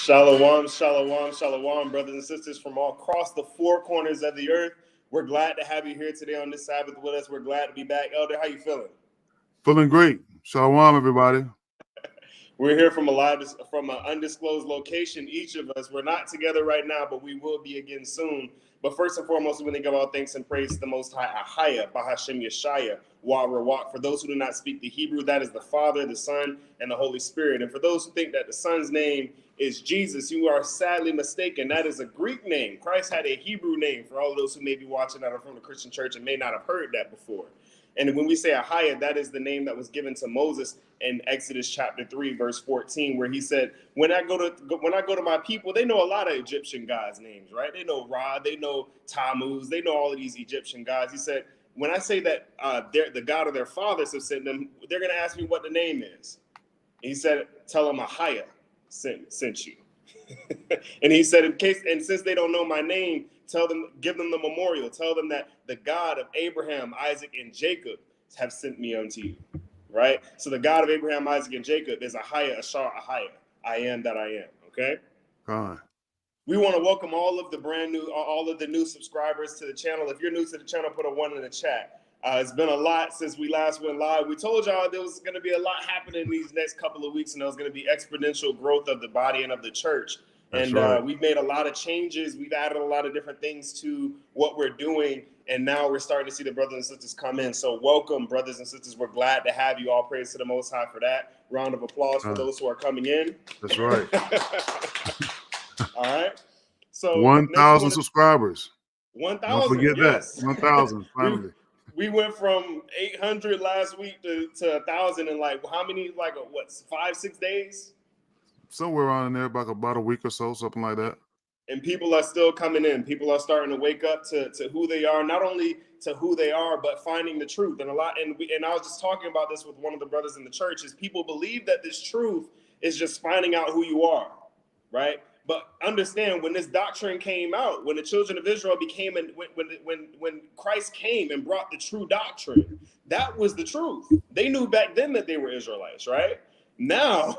Shalom, shalom, shalom, brothers and sisters from all across the four corners of the earth. We're glad to have you here today on this Sabbath with us. We're glad to be back. Elder, how you feeling? Feeling great. Shalom, everybody. We're here from an undisclosed location, each of us. We're not together right now, but we will be again soon. But first and foremost, we want to give all thanks and praise to the Most High, Ahaya, Bahashem Yeshaya, Wa. For those who do not speak the Hebrew, that is the Father, the Son, and the Holy Spirit. And for those who think that the Son's name is Jesus, you are sadly mistaken. That is a Greek name. Christ had a Hebrew name for all of those who may be watching that are from the Christian church and may not have heard that before. And when we say Ahaya, that is the name that was given to Moses in Exodus chapter 3, verse 14, where he said, when I go to my people, they know a lot of Egyptian gods' names, right? They know Ra, they know Tammuz, they know all of these Egyptian gods. He said, when I say that the God of their fathers have sent them, they're going to ask me what the name is. And he said, tell them Ahaya sent you. And he said, since they don't know my name, give them the memorial. Tell them that the God of Abraham, Isaac, and Jacob have sent me unto you, right? So the God of Abraham, Isaac, and Jacob is Ahaya, Ashar, Ahaya. I am that I am, okay? Fine. We want to welcome all of the new subscribers to the channel. If you're new to the channel, put a 1 in the chat. It's been a lot since we last went live. We told y'all there was going to be a lot happening in these next couple of weeks, and there was going to be exponential growth of the body and of the church. That's and right. We've made a lot of changes. We've added a lot of different things to what we're doing, and now we're starting to see the brothers and sisters come in. So welcome, brothers and sisters. We're glad to have you. All praise to the Most High for that. Round of applause for those who are coming in. That's right. All right. So 1,000 subscribers. 1,000. Don't forget yes. that. 1,000 finally. We went from 800 last week to 1,000 in how many, 5-6 days? Somewhere around in there, about a week or so, something like that. And people are still coming in. People are starting to wake up to who they are, not only to who they are, but finding the truth. And I was just talking about this with one of the brothers in the church, is people believe that this truth is just finding out who you are, right? But understand, when this doctrine came out, when the children of Israel when Christ came and brought the true doctrine, that was the truth. They knew back then that they were Israelites, right? Now,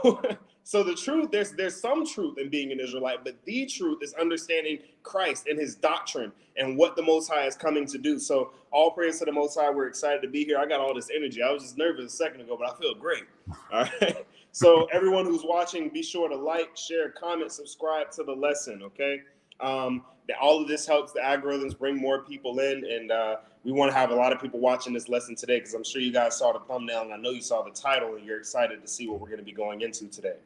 so the truth, there's some truth in being an Israelite, but the truth is understanding Christ and his doctrine and what the Most High is coming to do. So all praise to the Most High. We're excited to be here. I got all this energy. I was just nervous a second ago, but I feel great. All right. So everyone who's watching, be sure to like, share, comment, subscribe to the lesson, okay? All of this helps the algorithms bring more people in, and we want to have a lot of people watching this lesson today, because I'm sure you guys saw the thumbnail, and I know you saw the title, and you're excited to see what we're going to be going into today.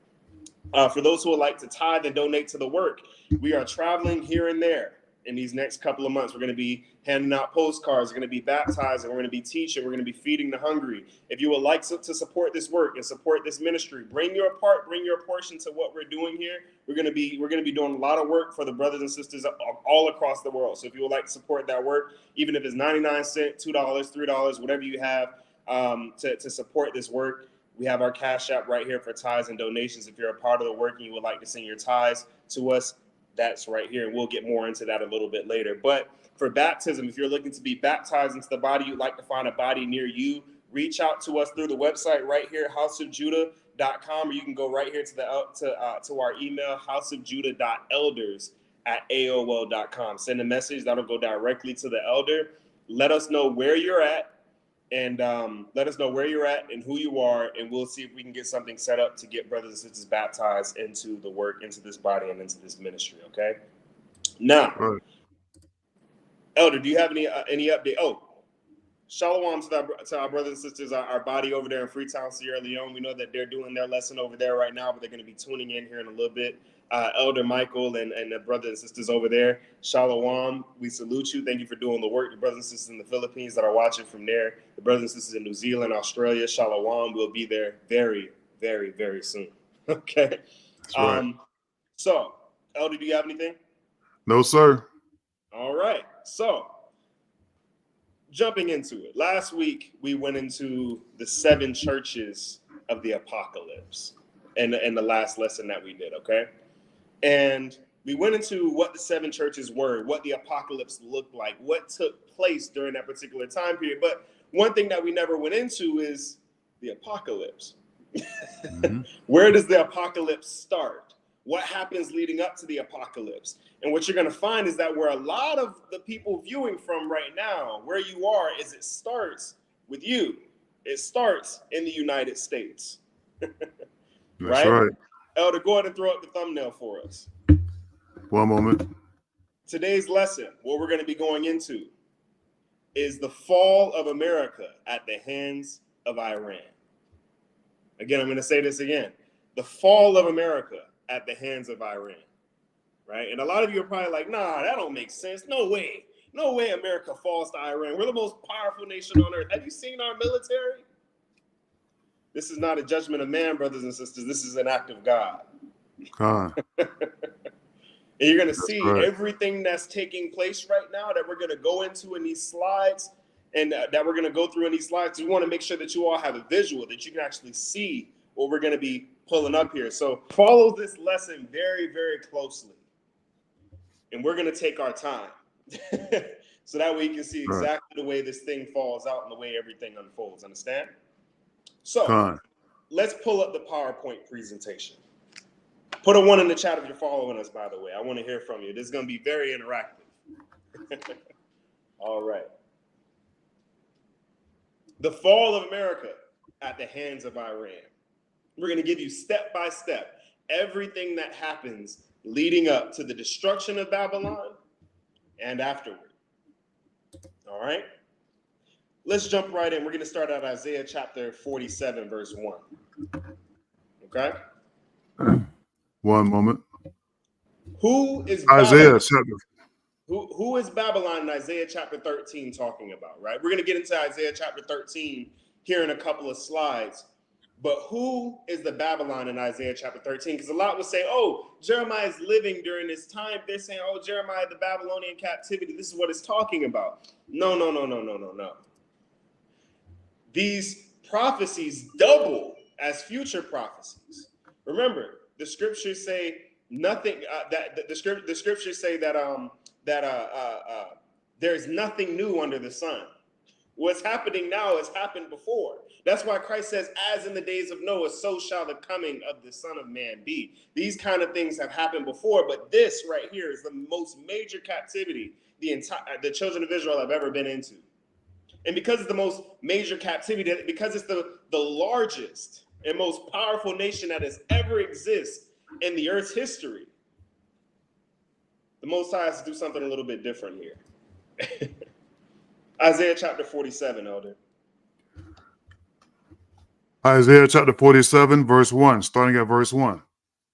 For those who would like to tithe and donate to the work, we are traveling here and there in these next couple of months. We're going to be handing out postcards. We're going to be baptizing. We're going to be teaching. We're going to be feeding the hungry. If you would like to support this work and support this ministry, bring your portion to what we're doing here. We're going to be doing a lot of work for the brothers and sisters all across the world. So if you would like to support that work, even if it's 99 cents, $2, $3, whatever you have to support this work, we have our Cash App right here for tithes and donations. If you're a part of the work and you would like to send your tithes to us, that's right here. And we'll get more into that a little bit later. But for baptism, if you're looking to be baptized into the body, you'd like to find a body near you, reach out to us through the website right here, houseofjudah.com, or you can go right here to our email, houseofjudah.elders@aol.com. Send a message that'll go directly to the elder. Let us know where you're at. And let us know where you're at and who you are, and we'll see if we can get something set up to get brothers and sisters baptized into the work, into this body, and into this ministry, okay? Now, right. Elder, do you have any update? Oh, shalom to our brothers and sisters, our body over there in Freetown, Sierra Leone. We know that they're doing their lesson over there right now, but they're going to be tuning in here in a little bit. Elder Michael and the brothers and sisters over there, shalom, we salute you. Thank you for doing the work. The brothers and sisters in the Philippines that are watching from there, the brothers and sisters in New Zealand, Australia, shalom, we'll be there very, very, very soon. Okay. That's right. So, Elder, do you have anything? No, sir. All right. So, jumping into it. Last week, we went into the 7 churches of the apocalypse in the last lesson that we did, okay? And we went into what the 7 churches were, what the apocalypse looked like, what took place during that particular time period. But one thing that we never went into is the apocalypse. Mm-hmm. Where does the apocalypse start? what happens leading up to the apocalypse. And what you're going to find is that where a lot of the people viewing from right now, where you are, is it starts with you. It starts in the United States. That's right. Elder, go ahead and throw up the thumbnail for us. One moment. Today's lesson, what we're going to be going into, is the fall of America at the hands of Iran. Again, I'm going to say this again. The fall of America at the hands of Iran. Right? And a lot of you are probably like, nah, that don't make sense. No way. No way America falls to Iran. We're the most powerful nation on earth. Have you seen our military? This is not a judgment of man, brothers and sisters. This is an act of God. Con. And you're going to see everything that's taking place right now that we're going to go into in these slides and that we're going to go through in these slides. We want to make sure that you all have a visual, that you can actually see what we're going to be pulling up here. So follow this lesson very, very closely. And we're going to take our time so that way you can see exactly the way this thing falls out and the way everything unfolds. Understand? So let's pull up the PowerPoint presentation. Put a 1 in the chat if you're following us, by the way. I want to hear from you. This is going to be very interactive. All right. The fall of America at the hands of Iran. We're going to give you step by step everything that happens leading up to the destruction of Babylon and afterward. All right. Let's jump right in. We're going to start at Isaiah chapter 47, verse 1. Okay. One moment. Who is Isaiah Babylon? chapter? Who is Babylon in Isaiah chapter 13 talking about, right? We're going to get into Isaiah chapter 13 here in a couple of slides. But who is the Babylon in Isaiah chapter 13? Because a lot would say, oh, Jeremiah is living during this time. They're saying, oh, Jeremiah, the Babylonian captivity. This is what it's talking about. No. These prophecies double as future prophecies. Remember, the scriptures say nothing. The scriptures say that there's nothing new under the sun. What's happening now has happened before. That's why Christ says, as in the days of Noah, so shall the coming of the Son of Man be. These kind of things have happened before, but this right here is the most major captivity the children of Israel have ever been into. And because it's the most major captivity, because it's the largest and most powerful nation that has ever existed in the earth's history, the Most High has to do something a little bit different here. Isaiah chapter 47, Elder. Isaiah chapter 47, verse 1, starting at verse 1.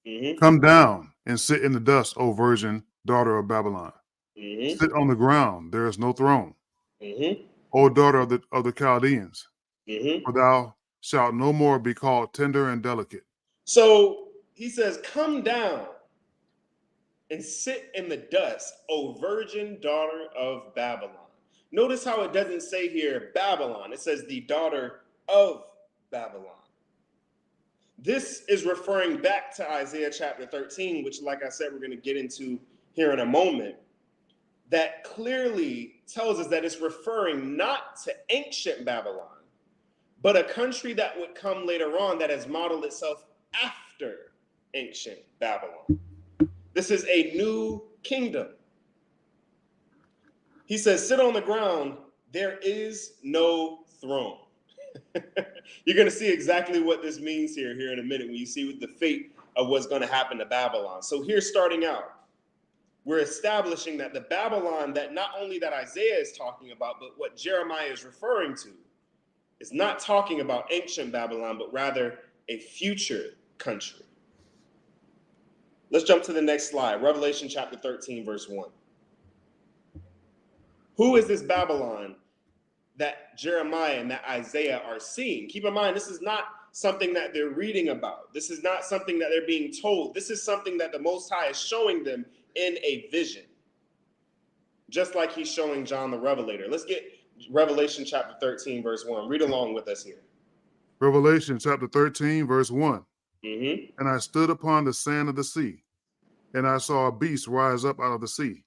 Mm-hmm. Come down and sit in the dust, O virgin daughter of Babylon. Mm-hmm. Sit on the ground, there is no throne. Mm-hmm. O daughter of the Caldeans, Mm-hmm. for thou shalt no more be called tender and delicate. So he says, come down and sit in the dust, O virgin daughter of Babylon. Notice how it doesn't say here Babylon. It says the daughter of Babylon. This is referring back to Isaiah chapter 13, which, like I said, we're going to get into here in a moment. That clearly tells us that it's referring not to ancient Babylon, but a country that would come later on that has modeled itself after ancient Babylon. This is a new kingdom. He says, sit on the ground, there is no throne. You're going to see exactly what this means here in a minute when you see the fate of what's going to happen to Babylon. So here, starting out, we're establishing that the Babylon that not only that Isaiah is talking about, but what Jeremiah is referring to is not talking about ancient Babylon, but rather a future country. Let's jump to the next slide. Revelation chapter 13, verse 1. Who is this Babylon that Jeremiah and that Isaiah are seeing? Keep in mind, this is not something that they're reading about. This is not something that they're being told. This is something that the Most High is showing them in a vision, just like he's showing John the Revelator. Let's get Revelation chapter 13, verse 1. Read along with us here. Revelation chapter 13, verse 1. Mm-hmm. And I stood upon the sand of the sea, and I saw a beast rise up out of the sea,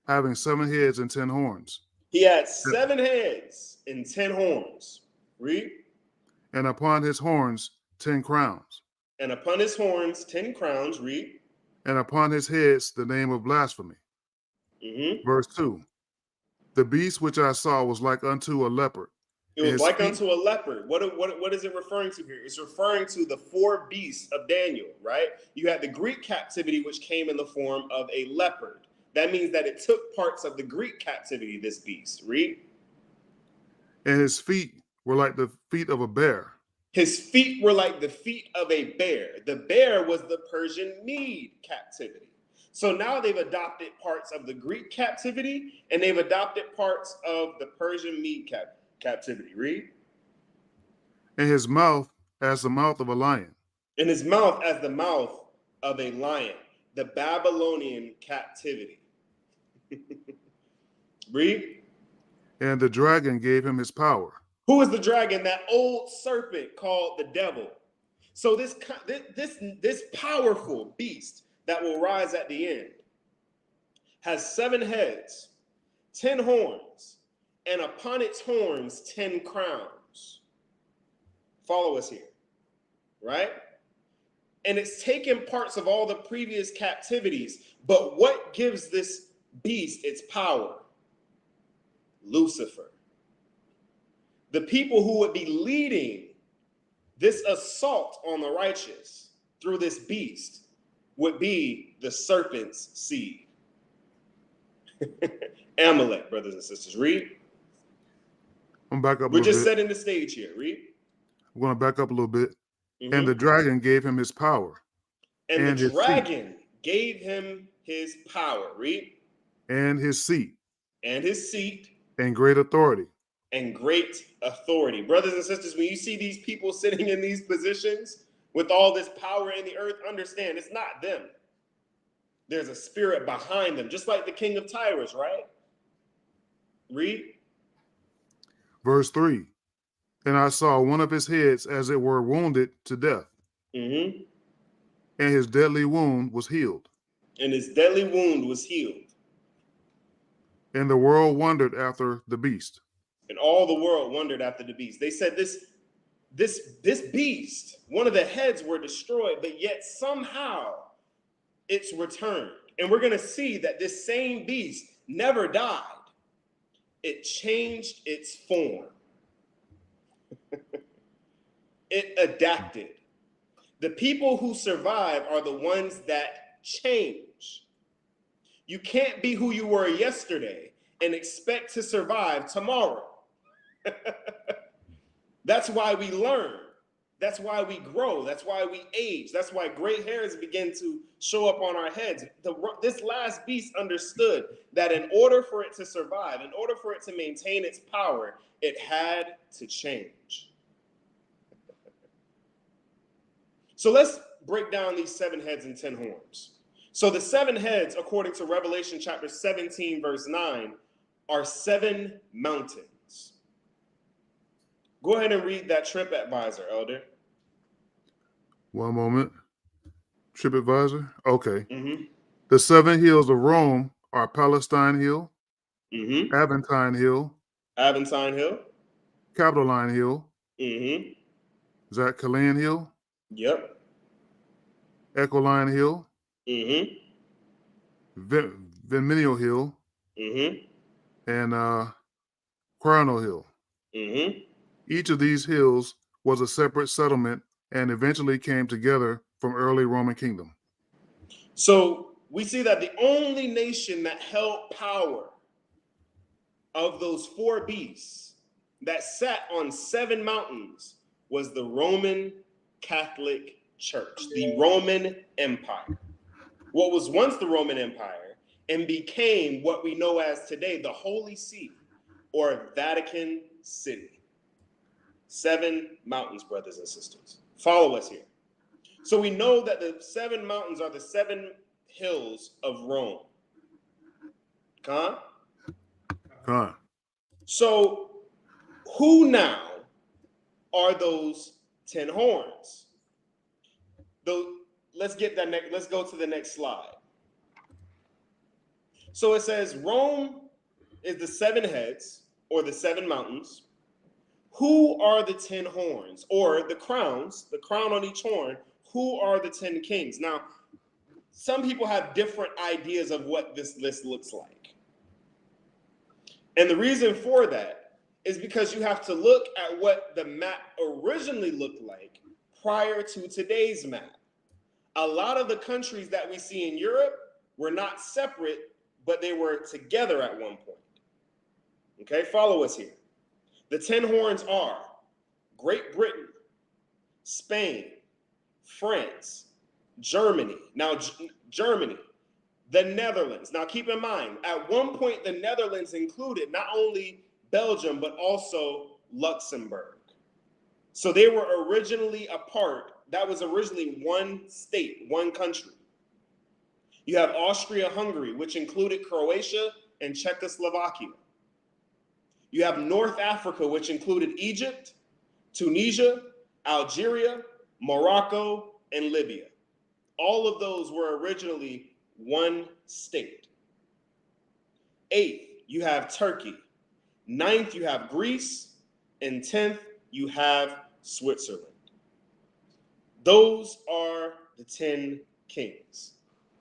having 7 heads and 10 horns. He had 7 heads and 10 horns. Read. And upon his horns 10 crowns. And upon his horns 10 crowns. Read. and upon his heads the name of blasphemy. Mm-hmm. Verse 2. The beast which I saw was like unto a leopard. It was like unto a leopard. What is it referring to here? It's referring to the four beasts of Daniel, right? You had the Greek captivity, which came in the form of a leopard. That means that it took parts of the Greek captivity, this beast. Read. And his feet were like the feet of a bear. His feet were like the feet of a bear. The bear was the Persian Mede captivity. So now they've adopted parts of the Greek captivity and they've adopted parts of the Persian Mede captivity. Read. And his mouth as the mouth of a lion. In his mouth as the mouth of a lion. The Babylonian captivity. Read. And the dragon gave him his power. Who is the dragon? That old serpent called the devil. So this powerful beast that will rise at the end has 7 heads, 10 horns, and upon its horns 10 crowns. Follow us here, right? And it's taken parts of all the previous captivities, but what gives this beast its power? Lucifer. The people who would be leading this assault on the righteous through this beast would be the serpent's seed. Amalek, brothers and sisters. Read. I'm back up. We're just setting the stage here. Read. I'm going to back up a little bit. And the dragon gave him his power. And the dragon gave him his power. Read. And his seat. And his seat. And great authority. And great authority. Brothers and sisters, when you see these people sitting in these positions with all this power in the earth, understand it's not them. There's a spirit behind them, just like the king of Tyrus, right? Read. Verse 3. And I saw one of his heads as it were wounded to death. Mm-hmm. And his deadly wound was healed. And his deadly wound was healed. And the world wondered after the beast. And all the world wondered after the beast. They said this beast, one of the heads were destroyed, but yet somehow it's returned. And we're going to see that this same beast never died. It changed its form. It adapted. The people who survive are the ones that change. You can't be who you were yesterday and expect to survive tomorrow. That's why we learn. That's why we grow. That's why we age. That's why gray hairs begin to show up on our heads. This last beast understood that in order for it to survive, in order for it to maintain its power, it had to change. So let's break down these 7 heads and 10 horns. So the 7 heads, according to Revelation chapter 17, verse 9, are 7 mountains. Go ahead and read that trip advisor, Elder. One moment. TripAdvisor. Okay. Mm-hmm. The 7 hills of Rome are Palestine Hill, Mm-hmm. Aventine Hill, Aventine Hill. Capitoline Hill. Mm-hmm. Is that Caldean Hill? Yep. Echoline Hill. Mm-hmm. Venmenio Hill. Mm-hmm. And Coronal Hill. Mm-hmm. Each of these hills was a separate settlement and eventually came together from early Roman kingdom. So we see that the only nation that held power of those 4 beasts that sat on 7 mountains was the Roman Catholic Church, the Roman Empire. What was once the Roman Empire and became what we know as today the Holy See or Vatican City. 7 mountains, brothers and sisters. Follow us here. So we know that the 7 mountains are the 7 hills of Rome. Con? So who now are those 10 horns? Let's go to the next slide. So it says Rome is the 7 heads or the 7 mountains. Who are the 10 horns or the crowns, the crown on each horn? Who are the 10 kings? Now, some people have different ideas of what this list looks like. And the reason for that is because you have to look at what the map originally looked like prior to today's map. A lot of the countries that we see in Europe were not separate, but they were together at one point. Okay, follow us here. The 10 horns are Great Britain, Spain, France, Germany. Now, Germany, the Netherlands. Now, keep in mind, at one point, the Netherlands included not only Belgium, but also Luxembourg. So they were originally a part. That was originally one state, one country. You have Austria-Hungary, which included Croatia and Czechoslovakia. You have North Africa, which included Egypt, Tunisia, Algeria, Morocco, and Libya. All of those were originally one state. 8th, you have Turkey. 9th, you have Greece. And 10th, you have Switzerland. Those are the 10 kings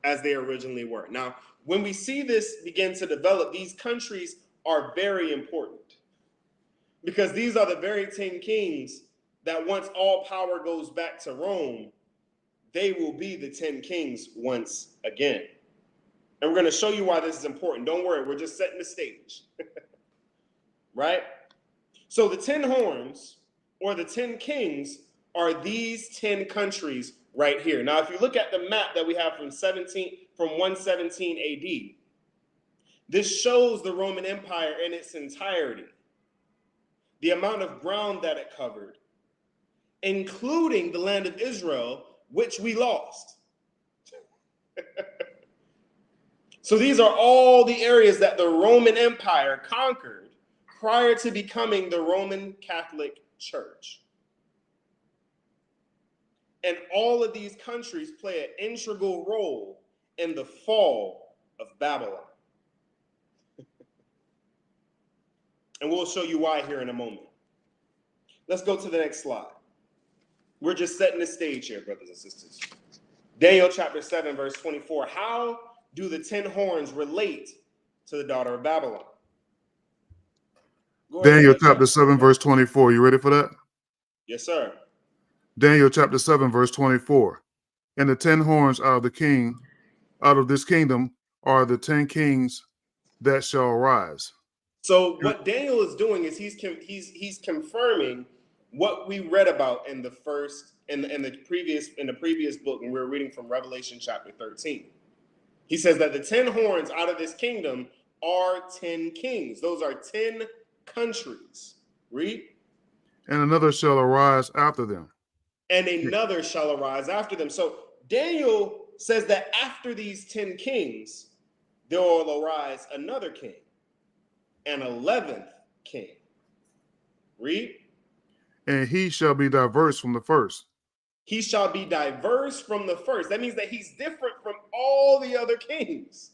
as they originally were. Now, when we see this begin to develop, these countries are very important because these are the very 10 kings that once all power goes back to Rome, they will be the 10 kings once again. And we're going to show you why this is important. Don't worry, we're just setting the stage. Right? So the 10 horns or the 10 kings are these 10 countries right here. Now, if you look at the map that we have from 117 AD, this shows the Roman Empire in its entirety, the amount of ground that it covered, including the land of Israel, which we lost. So these are all the areas that the Roman Empire conquered prior to becoming the Roman Catholic Church. And all of these countries play an integral role in the fall of Babylon. And we'll show you why here in a moment. Let's go to the next slide. We're just setting the stage here, brothers and sisters. Daniel chapter 7, verse 24. How do the 10 horns relate to the daughter of Babylon? Daniel chapter 7, verse 24. You ready for that? Yes, sir. Daniel chapter 7, verse 24. And the 10 horns out of this kingdom are the 10 kings that shall arise. So what Daniel is doing is he's confirming what we read about in the previous book when we were reading from Revelation chapter 13. He says that the 10 horns out of this kingdom are 10 kings. Those are 10 countries. Read. And another shall arise after them. And another shall arise after them. So Daniel says that after these 10 kings, there will arise another king, an 11th king. Read. And he shall be diverse from the first. He shall be diverse from the first. That means that he's different from all the other kings.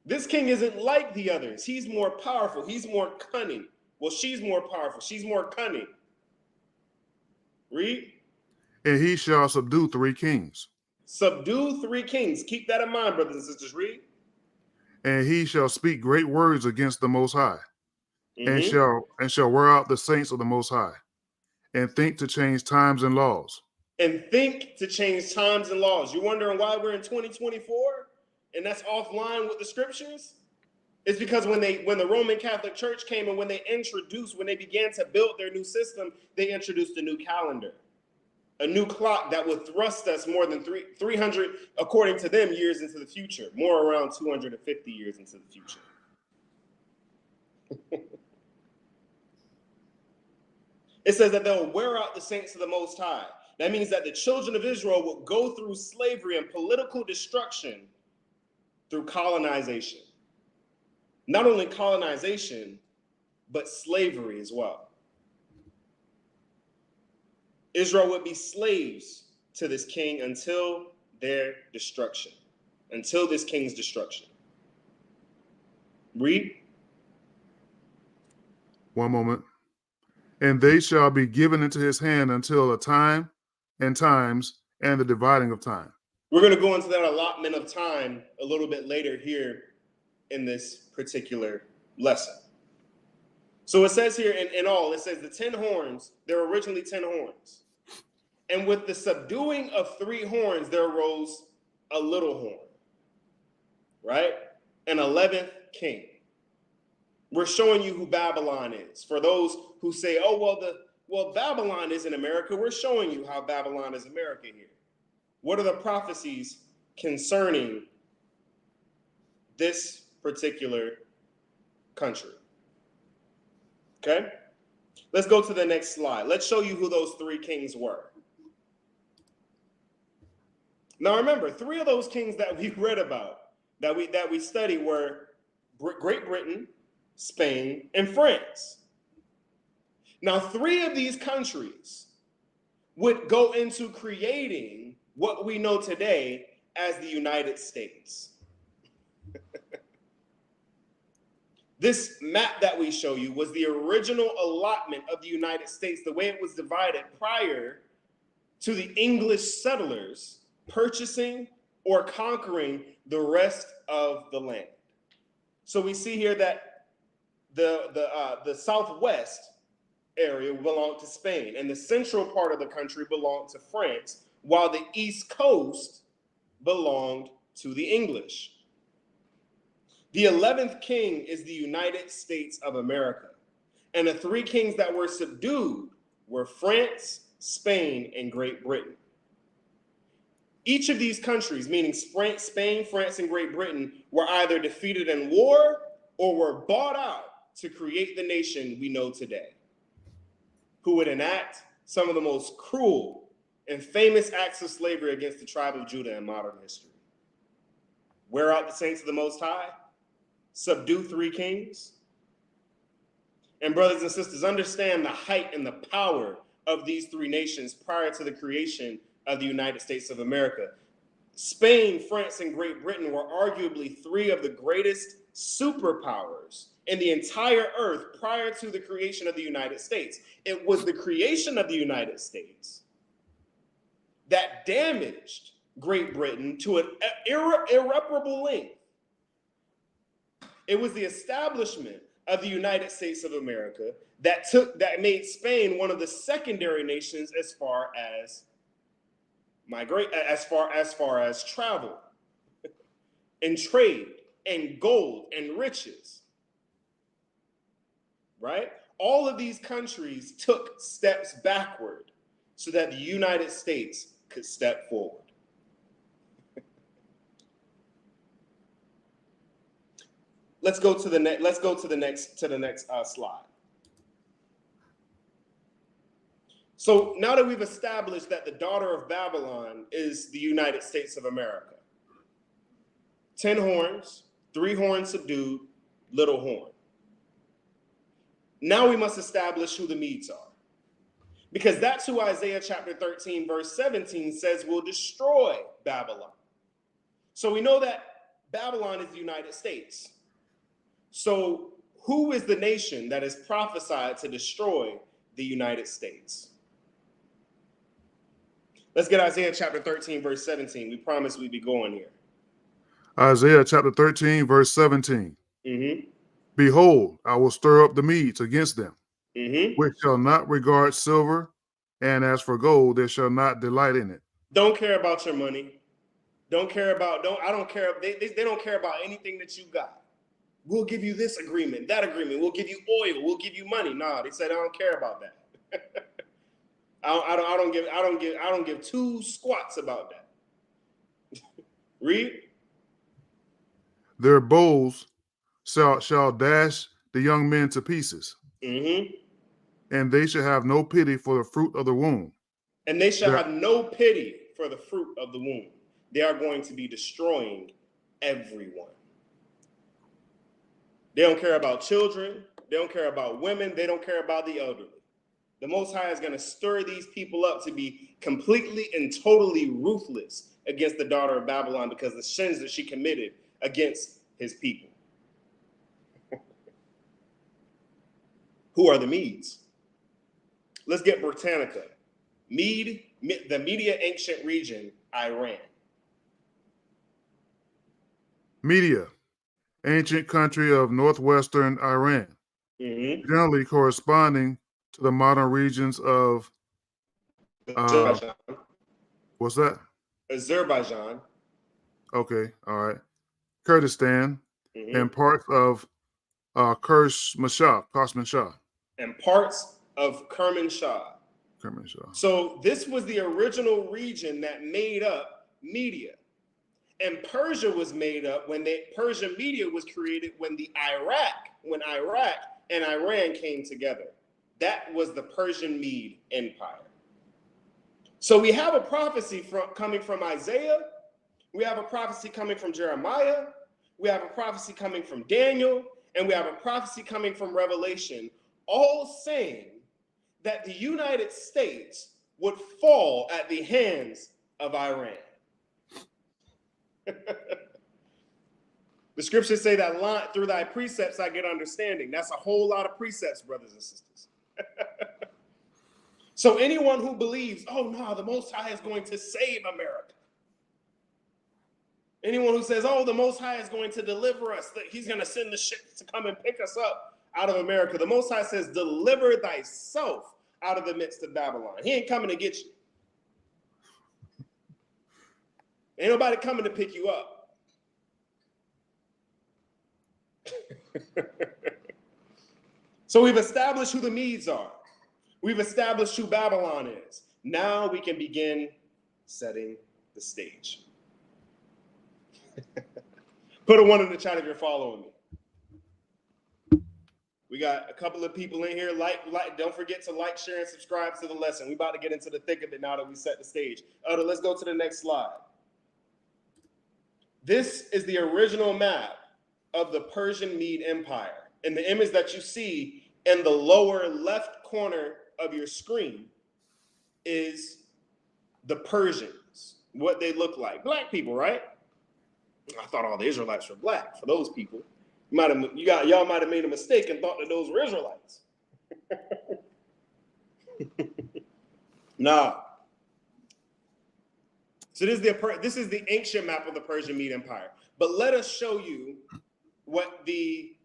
This king isn't like the others. He's more powerful. He's more cunning. Well, she's more powerful. She's more cunning. Read. And he shall subdue 3 kings. Subdue 3 kings. Keep that in mind, brothers and sisters. Read. And he shall speak great words against the Most High, and shall wear out the saints of the Most High, and think to change times and laws. And think to change times and laws. You're wondering why we're in 2024 and that's offline with the scriptures? It's because when the Roman Catholic Church came and when they began to build their new system, they introduced a new calendar, a new clock that would thrust us more than 300, according to them, years into the future, more around 250 years into the future. It says that they'll wear out the saints of the Most High. That means that the children of Israel will go through slavery and political destruction through colonization. Not only colonization, but slavery as well. Israel would be slaves to this king until their destruction, until this king's destruction. Read. One moment. And they shall be given into his hand until a time and times and the dividing of time. We're going to go into that allotment of time a little bit later here in this particular lesson. So it says here in all, it says the 10 horns, there were originally 10 horns. And with the subduing of 3 horns, there arose a little horn, right? An 11th king. We're showing you who Babylon is. For those who say, oh, well, Babylon isn't America. We're showing you how Babylon is America here. What are the prophecies concerning this particular country? Okay, let's go to the next slide. Let's show you who those 3 kings were. Now remember, 3 of those kings that we read about, that we study, were Great Britain, Spain, and France. Now 3 of these countries would go into creating what we know today as the United States. This map that we show you was the original allotment of the United States, the way it was divided prior to the English settlers purchasing or conquering the rest of the land. So we see here that the southwest area belonged to Spain, and the central part of the country belonged to France, while the east coast belonged to the English. The 11th king is the United States of America. And the 3 kings that were subdued were France, Spain, and Great Britain. Each of these countries, meaning Spain, France, and Great Britain, were either defeated in war or were bought out to create the nation we know today, who would enact some of the most cruel and famous acts of slavery against the tribe of Judah in modern history. Wear out the saints of the Most High, subdue 3 kings. And brothers and sisters, understand the height and the power of these 3 nations prior to the creation of the United States of America. Spain, France, and Great Britain were arguably 3 of the greatest superpowers in the entire earth prior to the creation of the United States. It was the creation of the United States that damaged Great Britain to an irreparable length. It was the establishment of the United States of America that made Spain one of the secondary nations as far as travel and trade and gold and riches. Right? All of these countries took steps backward so that the United States could step forward. Let's go to the next slide. So now that we've established that the daughter of Babylon is the United States of America, 10 horns, 3 horns subdued, little horn. Now we must establish who the Medes are, because that's who Isaiah chapter 13 verse 17 says will destroy Babylon. So we know that Babylon is the United States. So who is the nation that is prophesied to destroy the United States? Let's get Isaiah chapter 13, verse 17. We promised we'd be going here. Isaiah chapter 13, verse 17. Mm-hmm. Behold, I will stir up the Medes against them, Mm-hmm. which shall not regard silver, and as for gold, they shall not delight in it. Don't care about your money. I don't care. They don't care about anything that you got. We'll give you this agreement, that agreement. We'll give you oil. We'll give you money. Nah, they said I don't care about that. I don't give 2 squats about that. Read. Their bows shall dash the young men to pieces, Mm-hmm. and they shall have no pity for the fruit of the womb. And they shall have no pity for the fruit of the womb. They are going to be destroying everyone. They don't care about children. They don't care about women. They don't care about the elderly. The Most High is going to stir these people up to be completely and totally ruthless against the daughter of Babylon because of the sins that she committed against his people. Who are the Medes? Let's get Britannica. The Media ancient region, Iran. Media, ancient country of northwestern Iran, generally corresponding to the modern regions of Azerbaijan. what's that? Azerbaijan. Okay, all right. Kurdistan and parts of Kermanshah. And parts of Kermanshah. Kermanshah. So this was the original region that made up Media. And Persia was made up when Persian Media was created when Iraq and Iran came together. That was the Persian Mede Empire. So we have a prophecy coming from Isaiah. We have a prophecy coming from Jeremiah. We have a prophecy coming from Daniel. And we have a prophecy coming from Revelation, all saying that the United States would fall at the hands of Iran. The scriptures say that through thy precepts I get understanding. That's a whole lot of precepts, brothers and sisters. So anyone who believes, oh no, the Most High is going to save America. Anyone who says, oh, the Most High is going to deliver us, that he's going to send the ships to come and pick us up out of America. The Most High says, deliver thyself out of the midst of Babylon. He ain't coming to get you. Ain't nobody coming to pick you up. So we've established who the Medes are. We've established who Babylon is. Now we can begin setting the stage. Put a 1 in the chat if you're following me. We got a couple of people in here. Like, don't forget to like, share, and subscribe to the lesson. We're about to get into the thick of it now that we set the stage. Let's go to the next slide. This is the original map of the Persian Mede Empire. And the image that you see in the lower left corner of your screen is the Persians, what they look like. Black people, right? I thought all the Israelites were black. For those people, y'all might have made a mistake and thought that those were Israelites. Nah. So this is the ancient map of the Persian Mede Empire. But let us show you what the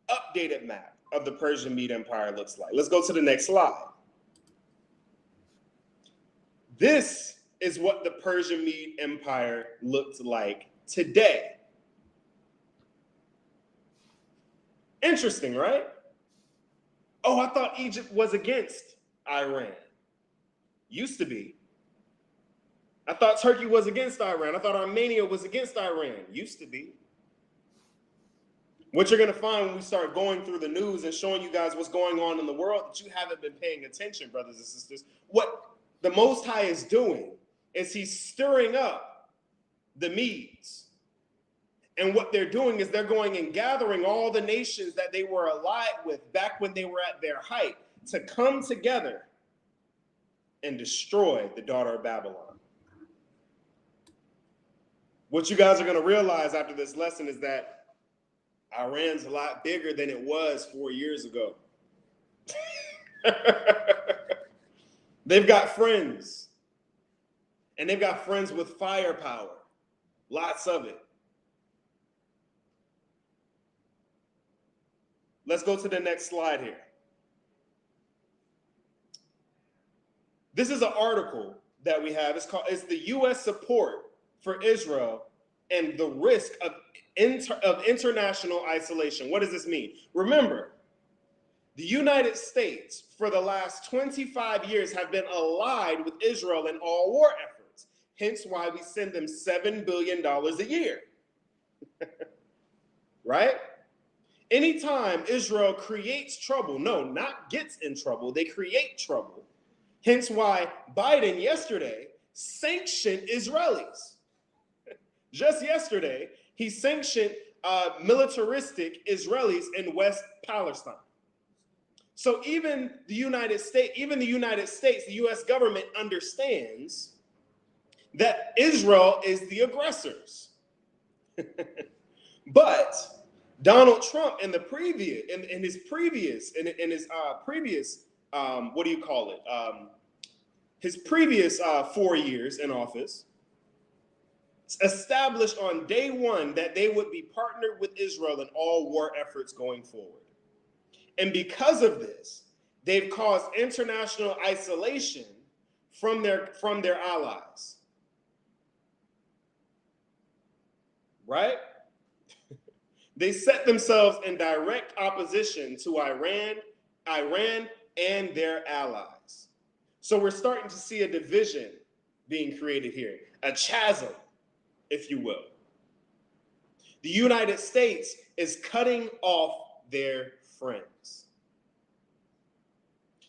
updated map of the Persian Mede Empire looks like. Let's go to the next slide. This is what the Persian Mede Empire looked like today. Interesting, right? Oh, I thought Egypt was against Iran. Used to be. I thought Turkey was against Iran. I thought Armenia was against Iran. Used to be. What you're going to find when we start going through the news and showing you guys what's going on in the world that you haven't been paying attention, brothers and sisters, what the Most High is doing is he's stirring up the Medes. And what they're doing is they're going and gathering all the nations that they were allied with back when they were at their height to come together and destroy the daughter of Babylon. What you guys are going to realize after this lesson is that Iran's a lot bigger than it was 4 years ago. They've got friends. And they've got friends with firepower. Lots of it. Let's go to the next slide here. This is an article that we have. It's the U.S. support for Israel and the risk of international isolation. What does this mean? Remember, the United States for the last 25 years have been allied with Israel in all war efforts. Hence why we send them $7 billion a year. Right? Anytime Israel creates trouble, no, not gets in trouble, they create trouble. Hence why Biden yesterday sanctioned Israelis. Just yesterday, he sanctioned militaristic Israelis in West Palestine. So even the United States, the U.S. government understands that Israel is the aggressors. But Donald Trump in his previous his previous 4 years in office established on day one that they would be partnered with Israel in all war efforts going forward. And because of this, they've caused international isolation from their allies. Right? They set themselves in direct opposition to Iran, and their allies. So we're starting to see a division being created here, a chasm, if you will. The United States is cutting off their friends.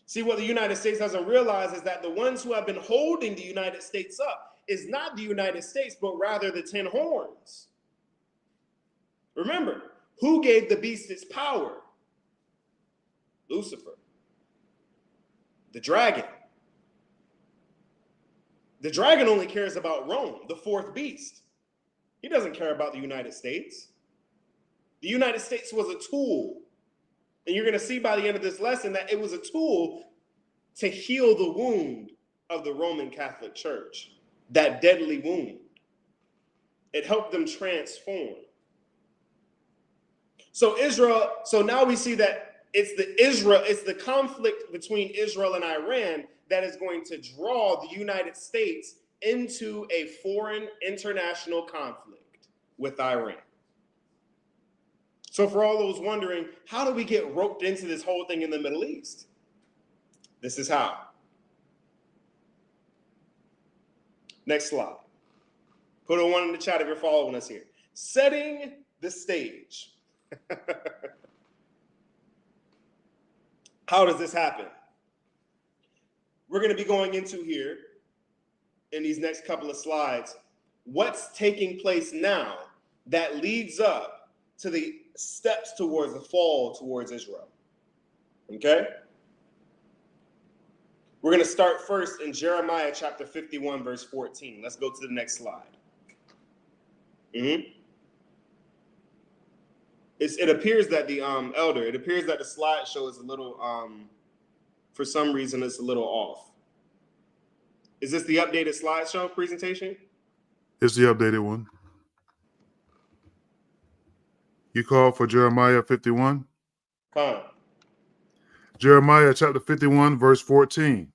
See, what the United States doesn't realize is that the ones who have been holding the United States up is not the United States, but rather the 10 horns. Remember, who gave the beast its power? Lucifer. The dragon. The dragon only cares about Rome, the fourth beast. He doesn't care about the United States. The United States was a tool. And you're going to see by the end of this lesson that it was a tool to heal the wound of the Roman Catholic Church, that deadly wound. It helped them transform. So now we see that it's the conflict between Israel and Iran that is going to draw the United States into a foreign international conflict with Iran. So for all those wondering, how do we get roped into this whole thing in the Middle East? This is how. Next slide. Put a 1 in the chat if you're following us here. Setting the stage. How does this happen? We're going to be going into here in these next couple of slides what's taking place now that leads up to the steps towards the fall towards Israel. Okay? We're going to start first in Jeremiah chapter 51, verse 14. Let's go to the next slide. It appears that the elder, it appears that the slideshow is a little, for some reason, it's a little off. Is this the updated slideshow presentation? It's the updated one. You called for Jeremiah 51? Come. Jeremiah chapter 51, verse 14.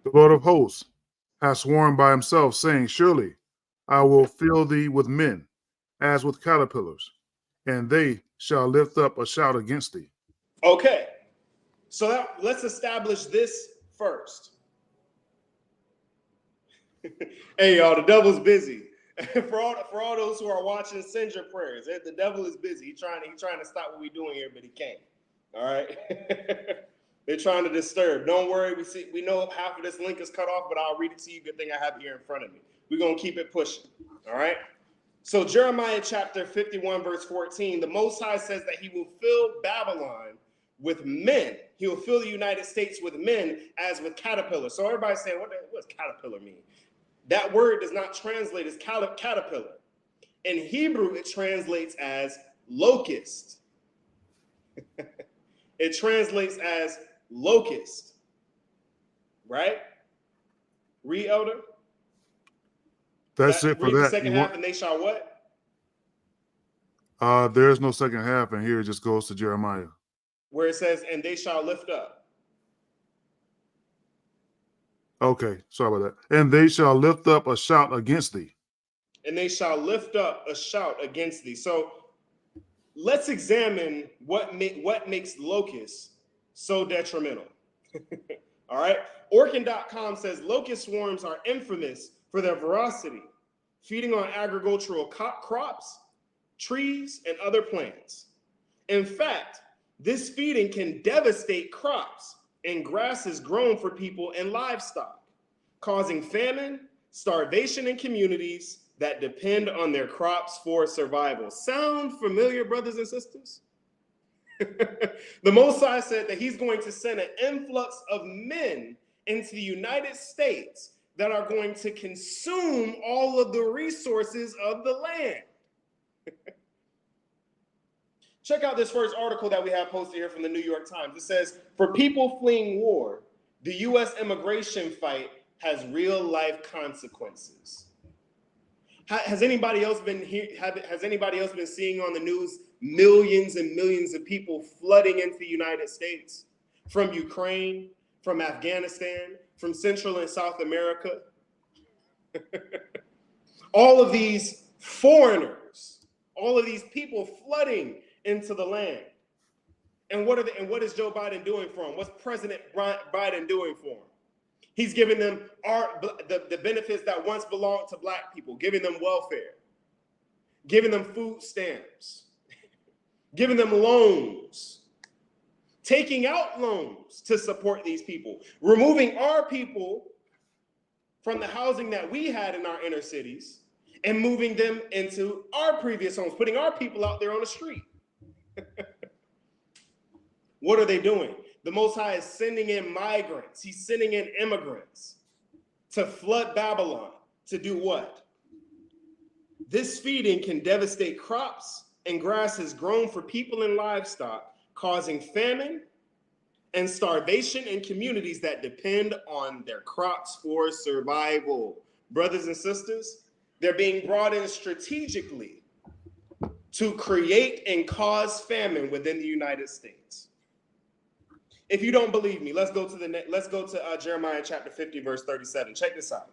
The Lord of hosts has sworn by himself, saying, surely I will fill thee with men, as with caterpillars, and they shall lift up a shout against thee. Okay, so let's establish this first. Hey, y'all, the devil's busy. for all those who are watching, send your prayers. The devil is busy. He's trying to stop what we're doing here, but he can't. All right. They're trying to disturb. Don't worry. We know half of this link is cut off, but I'll read it to you. Good thing I have it here in front of me. We're gonna keep it pushing. All right. So Jeremiah chapter 51, verse 14, the Most High says that he will fill Babylon with men. He will fill the United States with men as with caterpillars. So everybody's saying, what does caterpillar mean? That word does not translate as caterpillar. In Hebrew, it translates as locust. It translates as locust. Right? Read, Elder. That's it for read that. The second half, and they shall what? There's no second half, and here it just goes to Jeremiah. Where it says, and they shall lift up. Okay, sorry about that. And they shall lift up a shout against thee. And they shall lift up a shout against thee. So let's examine what makes locusts so detrimental. All right. Orkin.com says locust swarms are infamous for their ferocity, feeding on agricultural crops, trees, and other plants. In fact, this feeding can devastate crops and grasses grown for people and livestock, causing famine, starvation in communities that depend on their crops for survival. Sound familiar, brothers and sisters? The Most High said that he's going to send an influx of men into the United States that are going to consume all of the resources of the land. Check out this first article that we have posted here from the New York Times. It says, for people fleeing war, the U.S. immigration fight has real-life consequences. Has anybody else been here? Has anybody else been seeing on the news millions and millions of people flooding into the United States from Ukraine, from Afghanistan, from Central and South America? All of these foreigners, all of these people flooding into the land. And what is Joe Biden doing for them? What's President Biden doing for them? He's giving them the benefits that once belonged to black people, giving them welfare, giving them food stamps, giving them loans, taking out loans to support these people, removing our people from the housing that we had in our inner cities and moving them into our previous homes, putting our people out there on the street. What are they doing? The Most High is sending in migrants. He's sending in immigrants to flood Babylon. To do what? This feeding can devastate crops and grasses grown for people and livestock, causing famine and starvation in communities that depend on their crops for survival. Brothers and sisters, they're being brought in strategically to create and cause famine within the United States. If you don't believe me, let's go to Jeremiah chapter 50, verse 37. Check this out.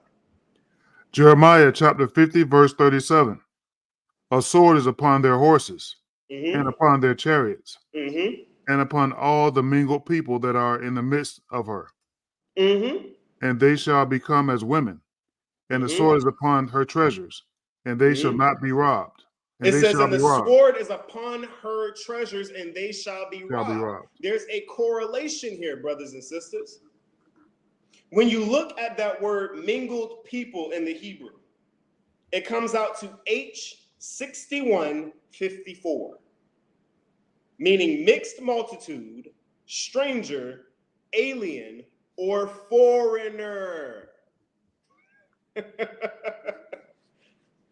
Jeremiah chapter 50, verse 37. A sword is upon their horses, and upon their chariots, and upon all the mingled people that are in the midst of her. And they shall become as women, and the sword is upon her treasures, and they shall not be robbed. It says, and the sword is upon her treasures, and they shall be robbed. There's a correlation here, brothers and sisters. When you look at that word mingled people in the Hebrew, it comes out to H6154, meaning mixed multitude, stranger, alien, or foreigner.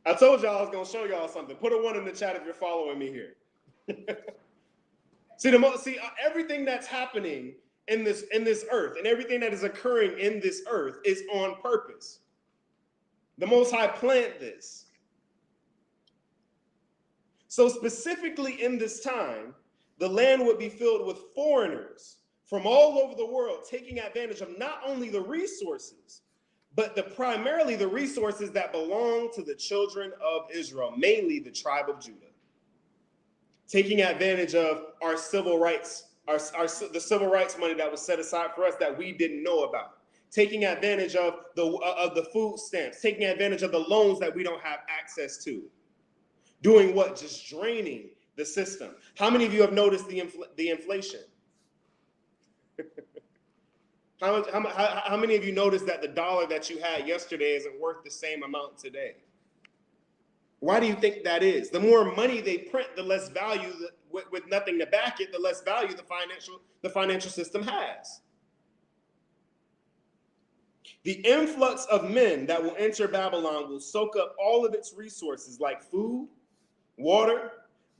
I told y'all I was going to show y'all something. Put a 1 in the chat if you're following me here. See, everything that's happening in this earth and everything that is occurring in this earth is on purpose. The Most High planned this. So specifically in this time, the land would be filled with foreigners from all over the world, taking advantage of not only the resources, but primarily the resources that belong to the children of Israel, mainly the tribe of Judah. Taking advantage of our civil rights, the civil rights money that was set aside for us that we didn't know about. Taking advantage of the food stamps, taking advantage of the loans that we don't have access to. Doing what? Just draining the system. How many of you have noticed the inflation? How many of you noticed that the dollar that you had yesterday isn't worth the same amount today? Why do you think that is? The more money they print, the less value, with nothing to back it, the less value the financial system has. The influx of men that will enter Babylon will soak up all of its resources like food, water,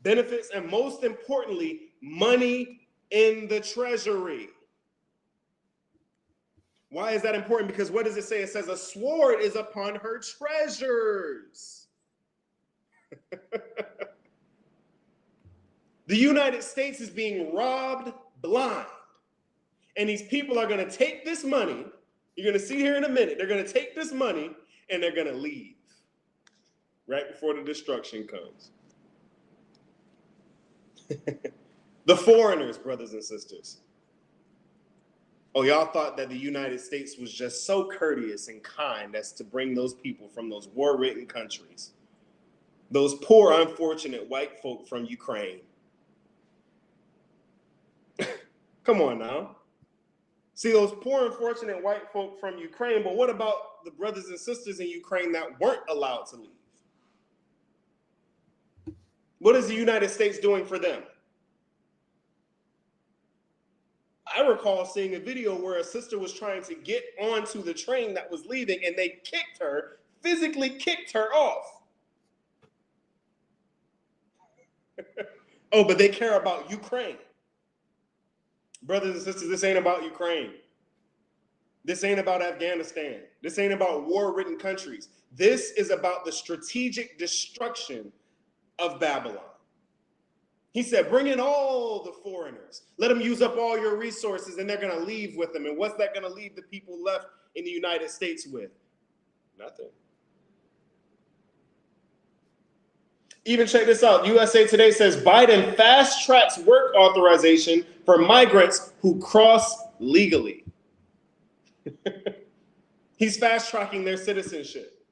benefits, and most importantly, money in the treasury. Why is that important? Because what does it say? It says a sword is upon her treasures. The United States is being robbed blind. And these people are going to take this money. You're going to see here in a minute. They're going to take this money and they're going to leave right before the destruction comes. The foreigners, brothers and sisters. Oh, y'all thought that the United States was just so courteous and kind as to bring those people from those war-ridden countries, those poor, unfortunate white folk from Ukraine. Come on now. See, those poor, unfortunate white folk from Ukraine, but what about the brothers and sisters in Ukraine that weren't allowed to leave? What is the United States doing for them? I recall seeing a video where a sister was trying to get onto the train that was leaving and they physically kicked her off. Oh, but they care about Ukraine. Brothers and sisters, this ain't about Ukraine. This ain't about Afghanistan. This ain't about war-ridden countries. This is about the strategic destruction of Babylon. He said, bring in all the foreigners. Let them use up all your resources, and they're going to leave with them. And what's that going to leave the people left in the United States with? Nothing. Even check this out. USA Today says Biden fast tracks work authorization for migrants who cross legally. He's fast tracking their citizenship.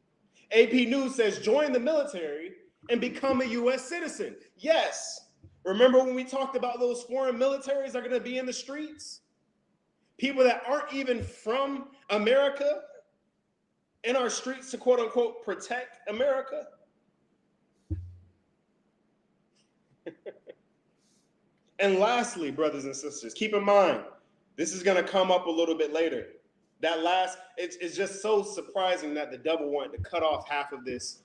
AP News says join the military and become a U.S. citizen. Yes. Remember when we talked about those foreign militaries are going to be in the streets? People that aren't even from America in our streets to quote unquote protect America. And lastly, brothers and sisters, keep in mind, this is going to come up a little bit later. It's just so surprising that the devil wanted to cut off half of this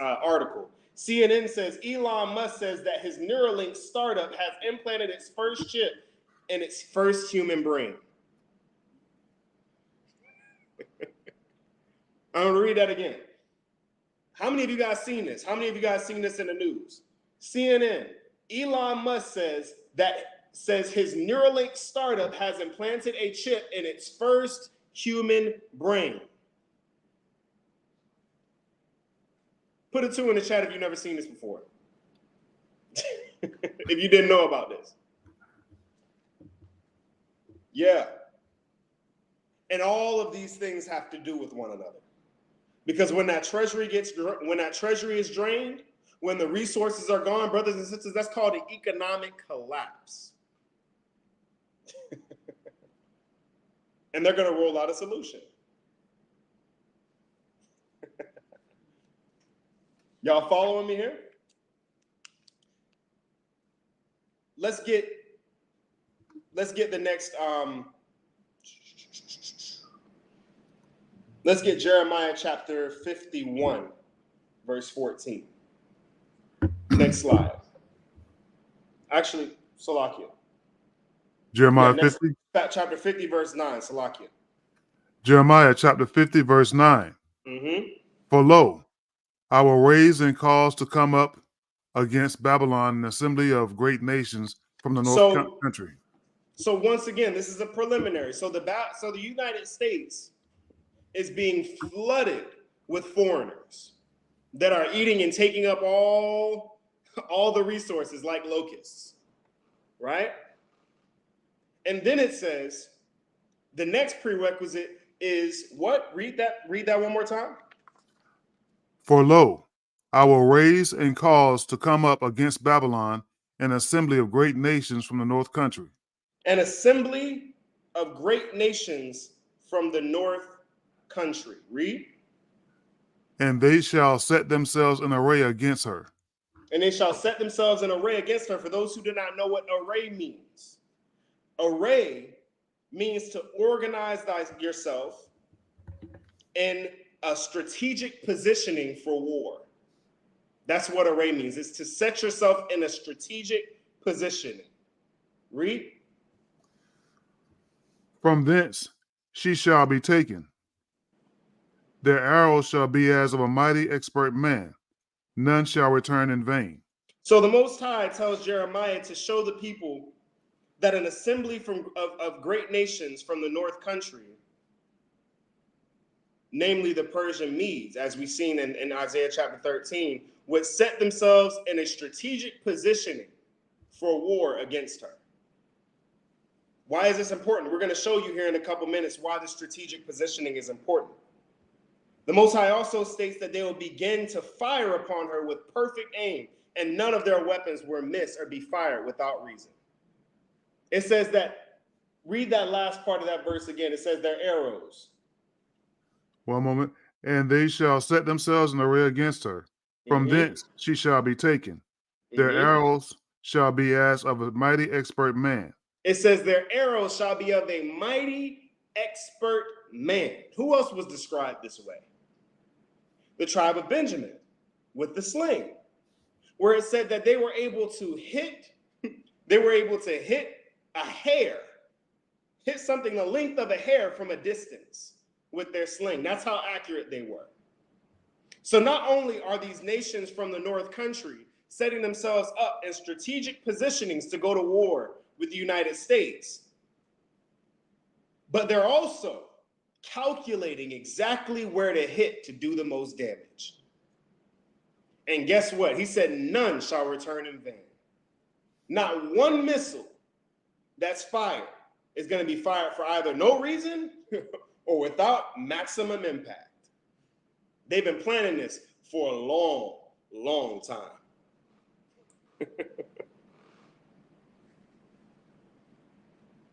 article. CNN says Elon Musk says that his Neuralink startup has implanted its first chip in its first human brain. I'm going to read that again. How many of you guys seen this? How many of you guys seen this in the news? CNN, Elon Musk says his Neuralink startup has implanted a chip in its first human brain. Put a 2 in the chat if you've never seen this before. If you didn't know about this. Yeah. And all of these things have to do with one another. Because when that treasury is drained, when the resources are gone, brothers and sisters, that's called an economic collapse. And they're going to roll out a solution. Y'all following me here? Let's get the next let's get Jeremiah chapter 51 verse 14. Next slide. Actually, Salakia. Jeremiah 50. Chapter 50 verse 9, Salakia. Jeremiah chapter 50 verse 9. For lo, I will raise and cause to come up against Babylon an assembly of great nations from the north country. So once again, this is a preliminary. So the United States is being flooded with foreigners that are eating and taking up all the resources like locusts, right? And then it says the next prerequisite is what? Read that one more time. For lo, I will raise and cause to come up against Babylon an assembly of great nations from the north country. An assembly of great nations from the north country. Read. And they shall set themselves in array against her. And they shall set themselves in array against her. For those who do not know what array means. Array means to organize yourself in a strategic positioning for war. That's what array means. It's to set yourself in a strategic positioning. Read. From thence she shall be taken. Their arrows shall be as of a mighty expert man. None shall return in vain. So the Most High tells Jeremiah to show the people that an assembly of great nations from the north country, namely the Persian Medes, as we've seen in Isaiah chapter 13, would set themselves in a strategic positioning for war against her. Why is this important? We're going to show you here in a couple minutes why the strategic positioning is important. The Most High also states that they will begin to fire upon her with perfect aim, and none of their weapons will miss or be fired without reason. It says that, read that last part of that verse again. It says their arrows. One moment. And they shall set themselves in array against her. From thence she shall be taken. Their arrows shall be as of a mighty expert man. It says their arrows shall be of a mighty expert man. Who else was described this way? The tribe of Benjamin with the sling, where it said that they were able to hit a hair hit something the length of a hair from a distance with their sling. That's how accurate they were. So not only are these nations from the North Country setting themselves up in strategic positionings to go to war with the United States, but they're also calculating exactly where to hit to do the most damage. And guess what? He said, none shall return in vain. Not one missile that's fired is going to be fired for either no reason or without maximum impact. They've been planning this for a long, long time.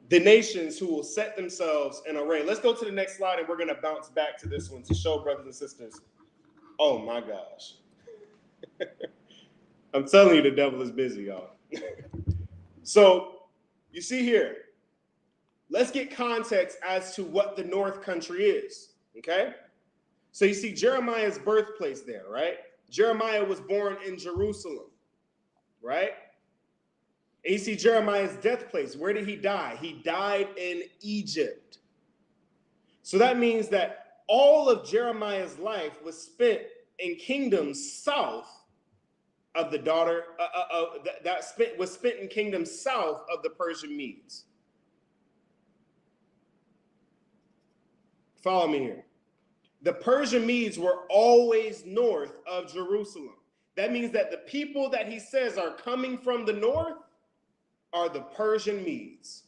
The nations who will set themselves in array. Let's go to the next slide, and we're going to bounce back to this one to show brothers and sisters. Oh my gosh. I'm telling you, the devil is busy, y'all. So you see here, let's get context as to what the North Country is, okay? So you see Jeremiah's birthplace there, right? Jeremiah was born in Jerusalem, right? And you see Jeremiah's death place. Where did he die? He died in Egypt. So that means that all of Jeremiah's life was spent in kingdoms south of the was spent in kingdoms south of the Persian Medes. Follow me here. The Persian Medes were always north of Jerusalem. That means that the people that he says are coming from the north are the Persian Medes,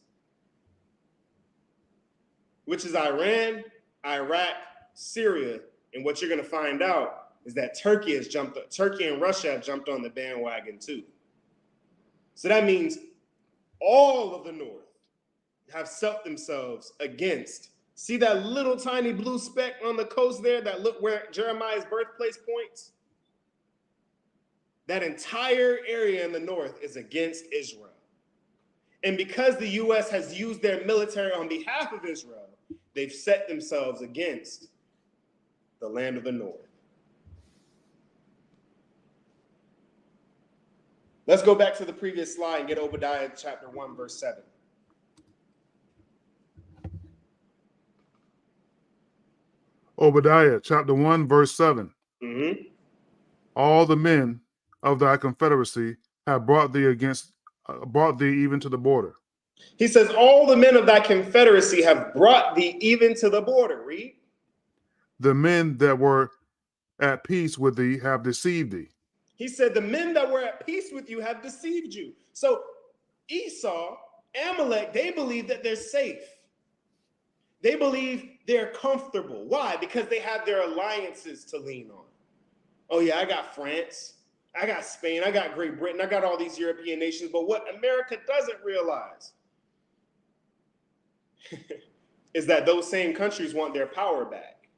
which is Iran, Iraq, Syria, and what you're going to find out is that Turkey and Russia have jumped on the bandwagon too. So that means all of the north have set themselves against. See that little tiny blue speck on the coast there, that look where Jeremiah's birthplace points? That entire area in the north is against Israel. And because the U.S. has used their military on behalf of Israel, they've set themselves against the land of the north. Let's go back to the previous slide and get Obadiah chapter 1, verse 7. Obadiah chapter 1, verse 7. Mm-hmm. All the men of thy confederacy have brought thee even to the border. He says, all the men of thy confederacy have brought thee even to the border. Read. The men that were at peace with thee have deceived thee. He said, the men that were at peace with you have deceived you. So Esau, Amalek, they believe that they're safe. They believe they're comfortable. Why? Because they have their alliances to lean on. Oh yeah, I got France, I got Spain, I got Great Britain, I got all these European nations. But what America doesn't realize is that those same countries want their power back.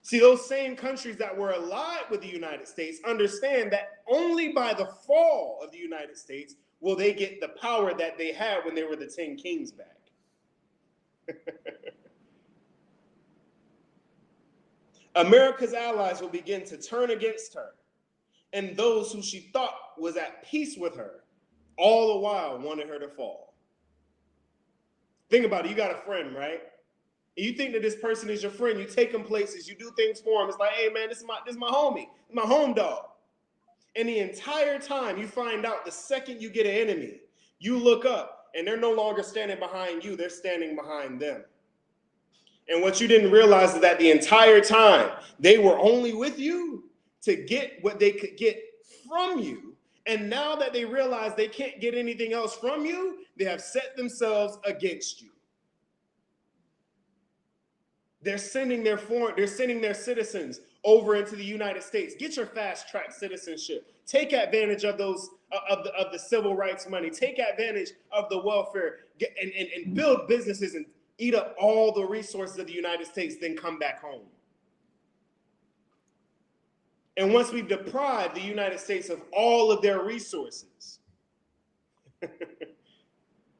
See, those same countries that were allied with the United States understand that only by the fall of the United States will they get the power that they had when they were the 10 kings back. America's allies will begin to turn against her, and those who she thought was at peace with her, all the while wanted her to fall. Think about it. You got a friend, right? And you think that this person is your friend. You take him places. You do things for him. It's like, hey, man, this is my homie, my home dog. And the entire time you find out the second you get an enemy, you look up and they're no longer standing behind you. They're standing behind them. And what you didn't realize is that the entire time they were only with you to get what they could get from you. And now that they realize they can't get anything else from you, they have set themselves against you. They're sending their citizens over into the United States. Get your fast track citizenship. Take advantage of those of the civil rights money. Take advantage of the welfare and build businesses and eat up all the resources of the United States, then come back home. And once we've deprived the United States of all of their resources,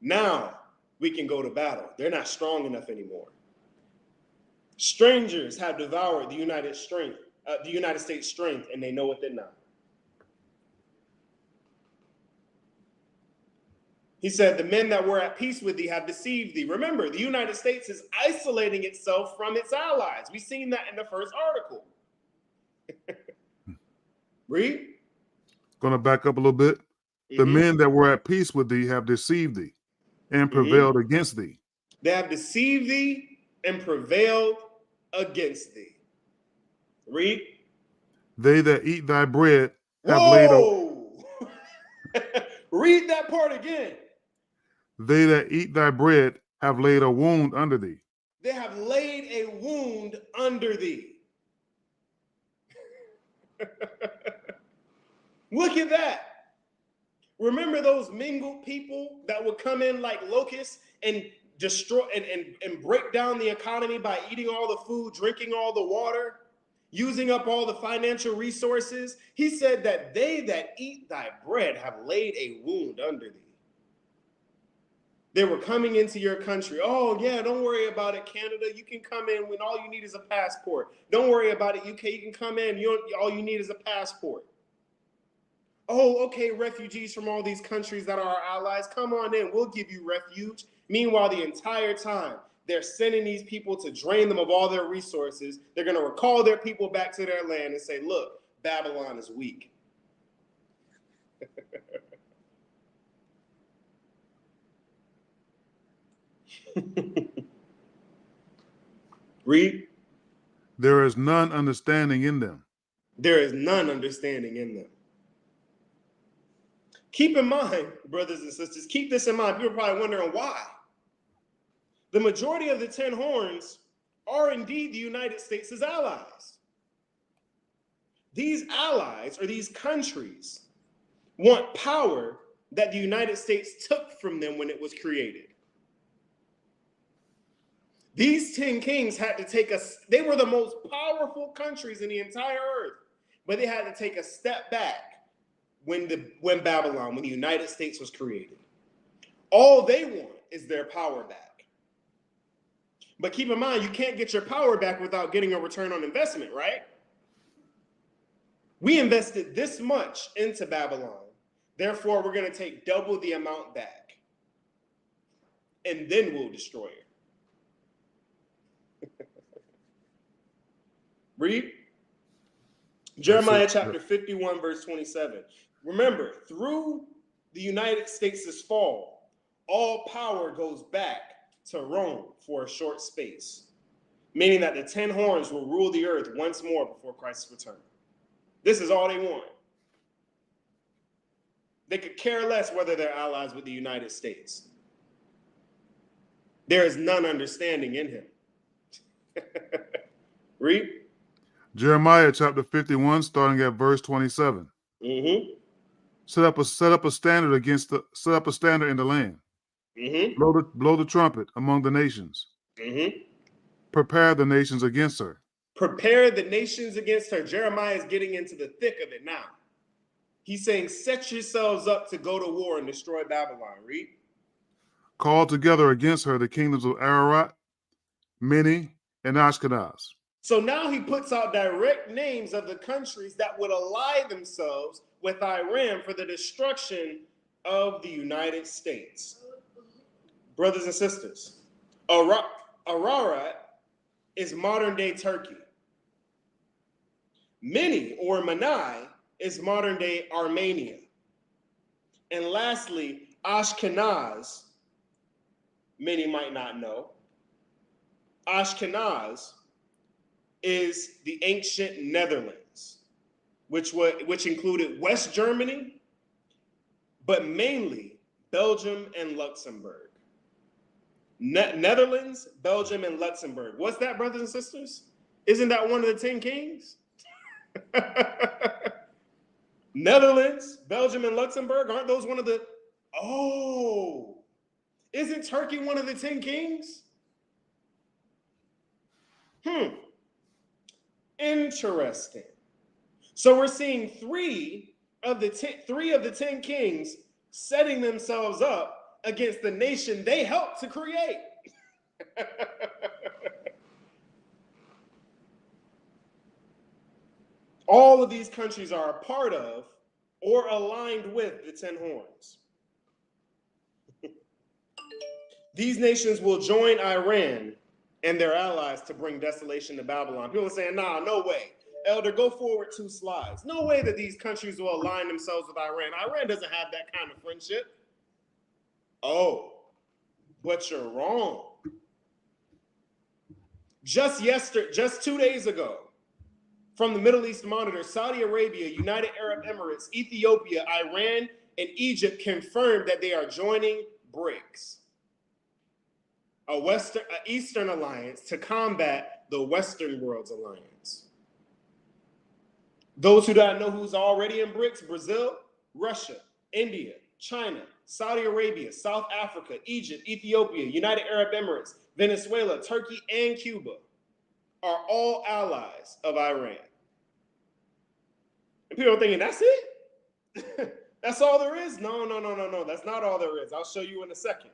now we can go to battle. They're not strong enough anymore. Strangers have devoured the United States' strength, and they know it they're not. He said, the men that were at peace with thee have deceived thee. Remember, the United States is isolating itself from its allies. We've seen that in the first article. Read. Going to back up a little bit. The men that were at peace with thee have deceived thee and prevailed against thee. They have deceived thee and prevailed against thee. Read. They that eat thy bread have Whoa! Read that part again. They that eat thy bread have laid a wound under thee. They have laid a wound under thee. Look at that. Remember those mingled people that would come in like locusts and destroy and break down the economy by eating all the food, drinking all the water, using up all the financial resources? He said that they that eat thy bread have laid a wound under thee. They were coming into your country. Oh, yeah, don't worry about it, Canada. You can come in when all you need is a passport. Don't worry about it, UK. You can come in. All you need is a passport. Oh, okay, refugees from all these countries that are our allies, come on in. We'll give you refuge. Meanwhile, the entire time, they're sending these people to drain them of all their resources. They're going to recall their people back to their land and say, look, Babylon is weak. Read. There is none understanding in them. There is none understanding in them. Keep in mind, brothers and sisters, keep this in mind. People are probably wondering why. The majority of the 10 horns are indeed the United States' allies. These allies, or these countries, want power that the United States took from them when it was created. These 10 kings had to take they were the most powerful countries in the entire earth, but they had to take a step back when Babylon, when the United States was created. All they want is their power back. But keep in mind, you can't get your power back without getting a return on investment, right? We invested this much into Babylon. Therefore, we're going to take double the amount back. And then we'll destroy it. Read. Jeremiah chapter 51, verse 27. Remember, through the United States' fall, all power goes back to Rome for a short space, meaning that the 10 horns will rule the earth once more before Christ's return. This is all they want. They could care less whether they're allies with the United States. There is none understanding in him. Read. Jeremiah chapter 51, starting at verse 27. Set up a standard in the land. Blow the trumpet among the nations. Prepare the nations against her. Prepare the nations against her. Jeremiah is getting into the thick of it now. He's saying, set yourselves up to go to war and destroy Babylon. Read. Call together against her the kingdoms of Ararat, Mini, and Ashkenaz. So now he puts out direct names of the countries that would ally themselves with Iran for the destruction of the United States. Brothers and sisters, Ararat is modern-day Turkey. Mini, or Manai, is modern-day Armenia. And lastly, Ashkenaz, many might not know, Ashkenaz is the ancient Netherlands, which included West Germany, but mainly Belgium and Luxembourg. Netherlands, Belgium, and Luxembourg. What's that, brothers and sisters? Isn't that one of the 10 kings? Netherlands, Belgium, and Luxembourg, aren't those one of the... Oh, isn't Turkey one of the 10 kings? Interesting. So we're seeing three of the 10 kings setting themselves up against the nation they helped to create. All of these countries are a part of or aligned with the 10 horns. These nations will join Iran and their allies to bring desolation to Babylon. People are saying, nah, no way. Elder, go forward 2 slides. No way that these countries will align themselves with Iran. Iran doesn't have that kind of friendship. Oh, but you're wrong. Just 2 days ago, from the Middle East Monitor, Saudi Arabia, United Arab Emirates, Ethiopia, Iran, and Egypt confirmed that they are joining BRICS, an Eastern alliance to combat the Western world's alliance. Those who don't know who's already in BRICS: Brazil, Russia, India, China, Saudi Arabia, South Africa, Egypt, Ethiopia, United Arab Emirates, Venezuela, Turkey, and Cuba are all allies of Iran. And people are thinking, that's it? That's all there is? No. That's not all there is. I'll show you in a second.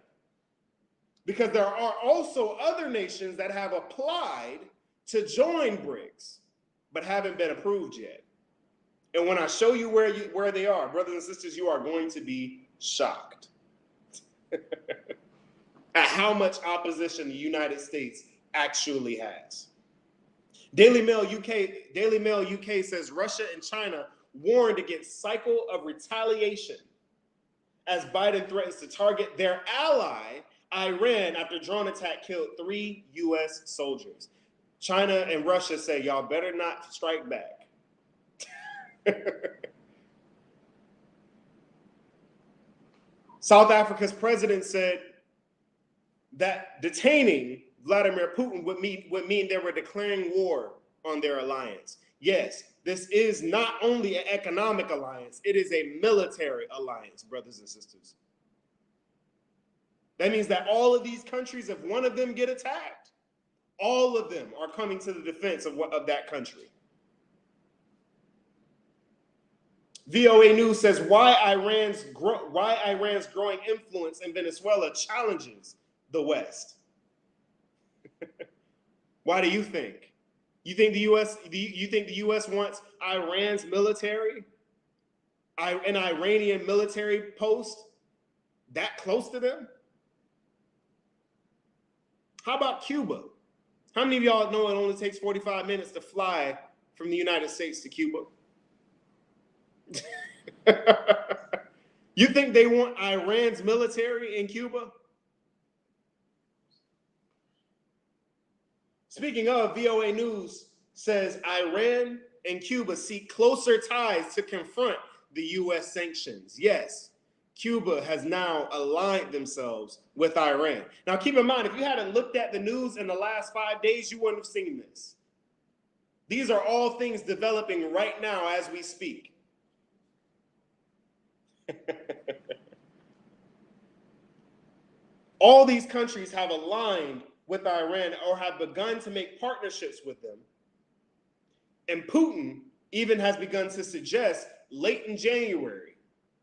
Because there are also other nations that have applied to join BRICS, but haven't been approved yet. And when I show you where they are, brothers and sisters, you are going to be shocked at how much opposition the United States actually has. Daily Mail UK says Russia and China warned against cycle of retaliation as Biden threatens to target their ally, Iran, after drone attack killed 3 U.S. soldiers. China and Russia say, y'all better not strike back. South Africa's president said that detaining Vladimir Putin would mean they were declaring war on their alliance. Yes, this is not only an economic alliance, it is a military alliance, brothers and sisters. That means that all of these countries, if one of them get attacked, all of them are coming to the defense of that country. VOA News says why Iran's growing influence in Venezuela challenges the West. Why do you think? You think the U.S. wants Iran's military, an Iranian military post that close to them? How about Cuba? How many of y'all know it only takes 45 minutes to fly from the United States to Cuba? You think they want Iran's military in Cuba? Speaking of, VOA News says Iran and Cuba seek closer ties to confront the U.S. sanctions. Yes, Cuba has now aligned themselves with Iran. Now, keep in mind, if you hadn't looked at the news in the last 5 days, you wouldn't have seen this. These are all things developing right now as we speak. All these countries have aligned with Iran or have begun to make partnerships with them. And Putin even has begun to suggest late in January,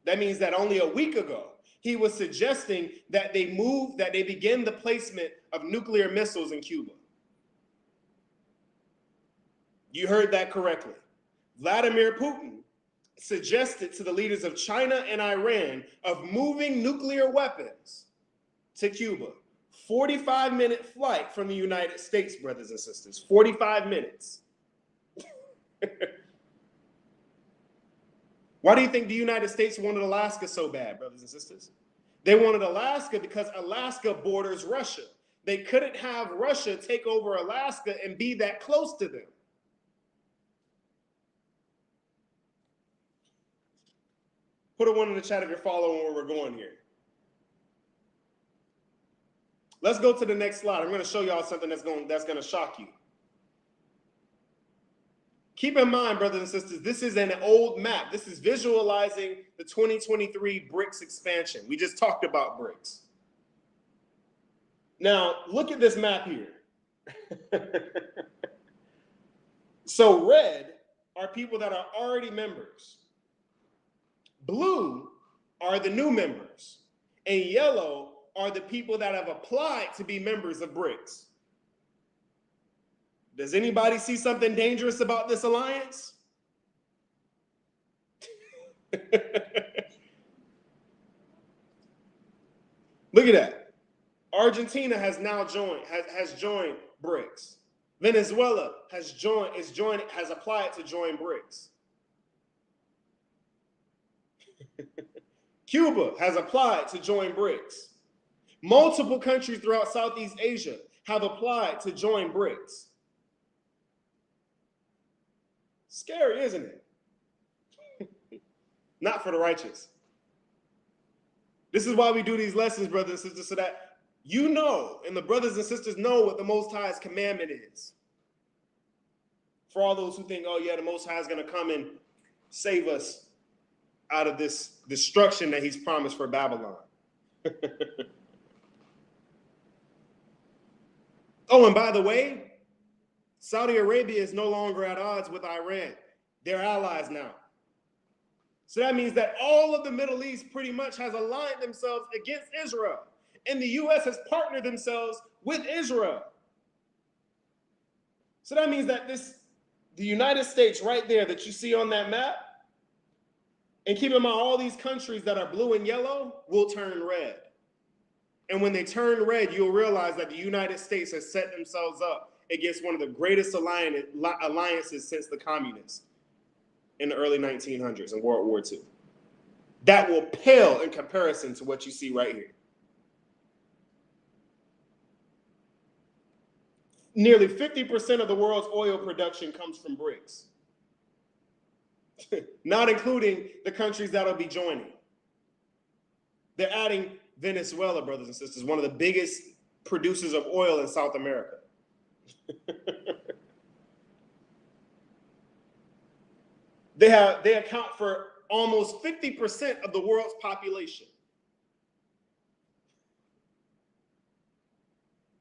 that means that only a week ago, he was suggesting that they begin the placement of nuclear missiles in Cuba. You heard that correctly. Vladimir Putin suggested to the leaders of China and Iran of moving nuclear weapons to Cuba. 45-minute flight from the United States, brothers and sisters. 45 minutes. Why do you think the United States wanted Alaska so bad, brothers and sisters? They wanted Alaska because Alaska borders Russia. They couldn't have Russia take over Alaska and be that close to them. Put a 1 in the chat if you're following where we're going here. Let's go to the next slide. I'm going to show y'all something that's going to shock you. Keep in mind, brothers and sisters, this is an old map. This is visualizing the 2023 BRICS expansion. We just talked about BRICS. Now, look at this map here. So red are people that are already members. Blue are the new members. And yellow are the people that have applied to be members of BRICS. Does anybody see something dangerous about this alliance? Look at that. Argentina has now joined BRICS. Venezuela has applied to join BRICS. Cuba has applied to join BRICS. Multiple countries throughout Southeast Asia have applied to join BRICS. Scary, isn't it? Not for the righteous. This is why we do these lessons, brothers and sisters, so that you know, and the brothers and sisters know what the Most High's commandment is. For all those who think, oh yeah, the Most High is going to come and save us out of this destruction that he's promised for Babylon. Oh, and by the way, Saudi Arabia is no longer at odds with Iran. They're allies now. So that means that all of the Middle East pretty much has aligned themselves against Israel. And the U.S. has partnered themselves with Israel. So that means that the United States right there that you see on that map, and keep in mind all these countries that are blue and yellow will turn red. And when they turn red, you'll realize that the United States has set themselves up against one of the greatest alliances since the communists in the early 1900s in World War II. That will pale in comparison to what you see right here. Nearly 50% of the world's oil production comes from BRICS, not including the countries that'll be joining. They're adding Venezuela, brothers and sisters, one of the biggest producers of oil in South America. They account for almost 50% of the world's population.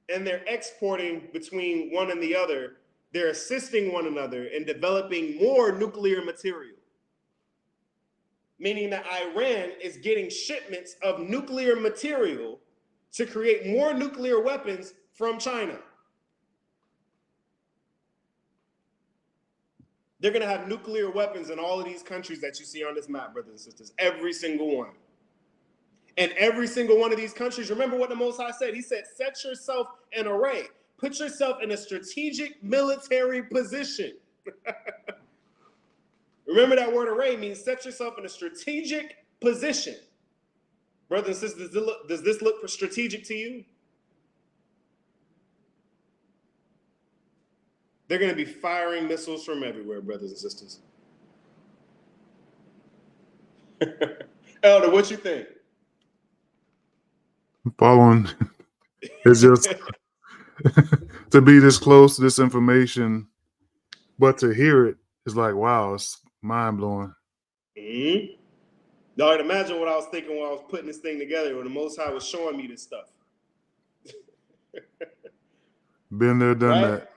And they're exporting between one and the other. They're assisting one another in developing more nuclear material. Meaning that Iran is getting shipments of nuclear material to create more nuclear weapons from China. They're going to have nuclear weapons in all of these countries that you see on this map, brothers and sisters. Every single one. And every single one of these countries, remember what the Most High said. He said, set yourself in array. Put yourself in a strategic military position. Remember that word array means set yourself in a strategic position. Brothers and sisters, does this look strategic to you? They're going to be firing missiles from everywhere, brothers and sisters. Elder, what you think? Following. It's just to be this close to this information, but to hear it is like, wow, it's mind blowing. Mm-hmm. Y'all imagine what I was thinking when I was putting this thing together, when the Most High was showing me this stuff. Been there, done right? that.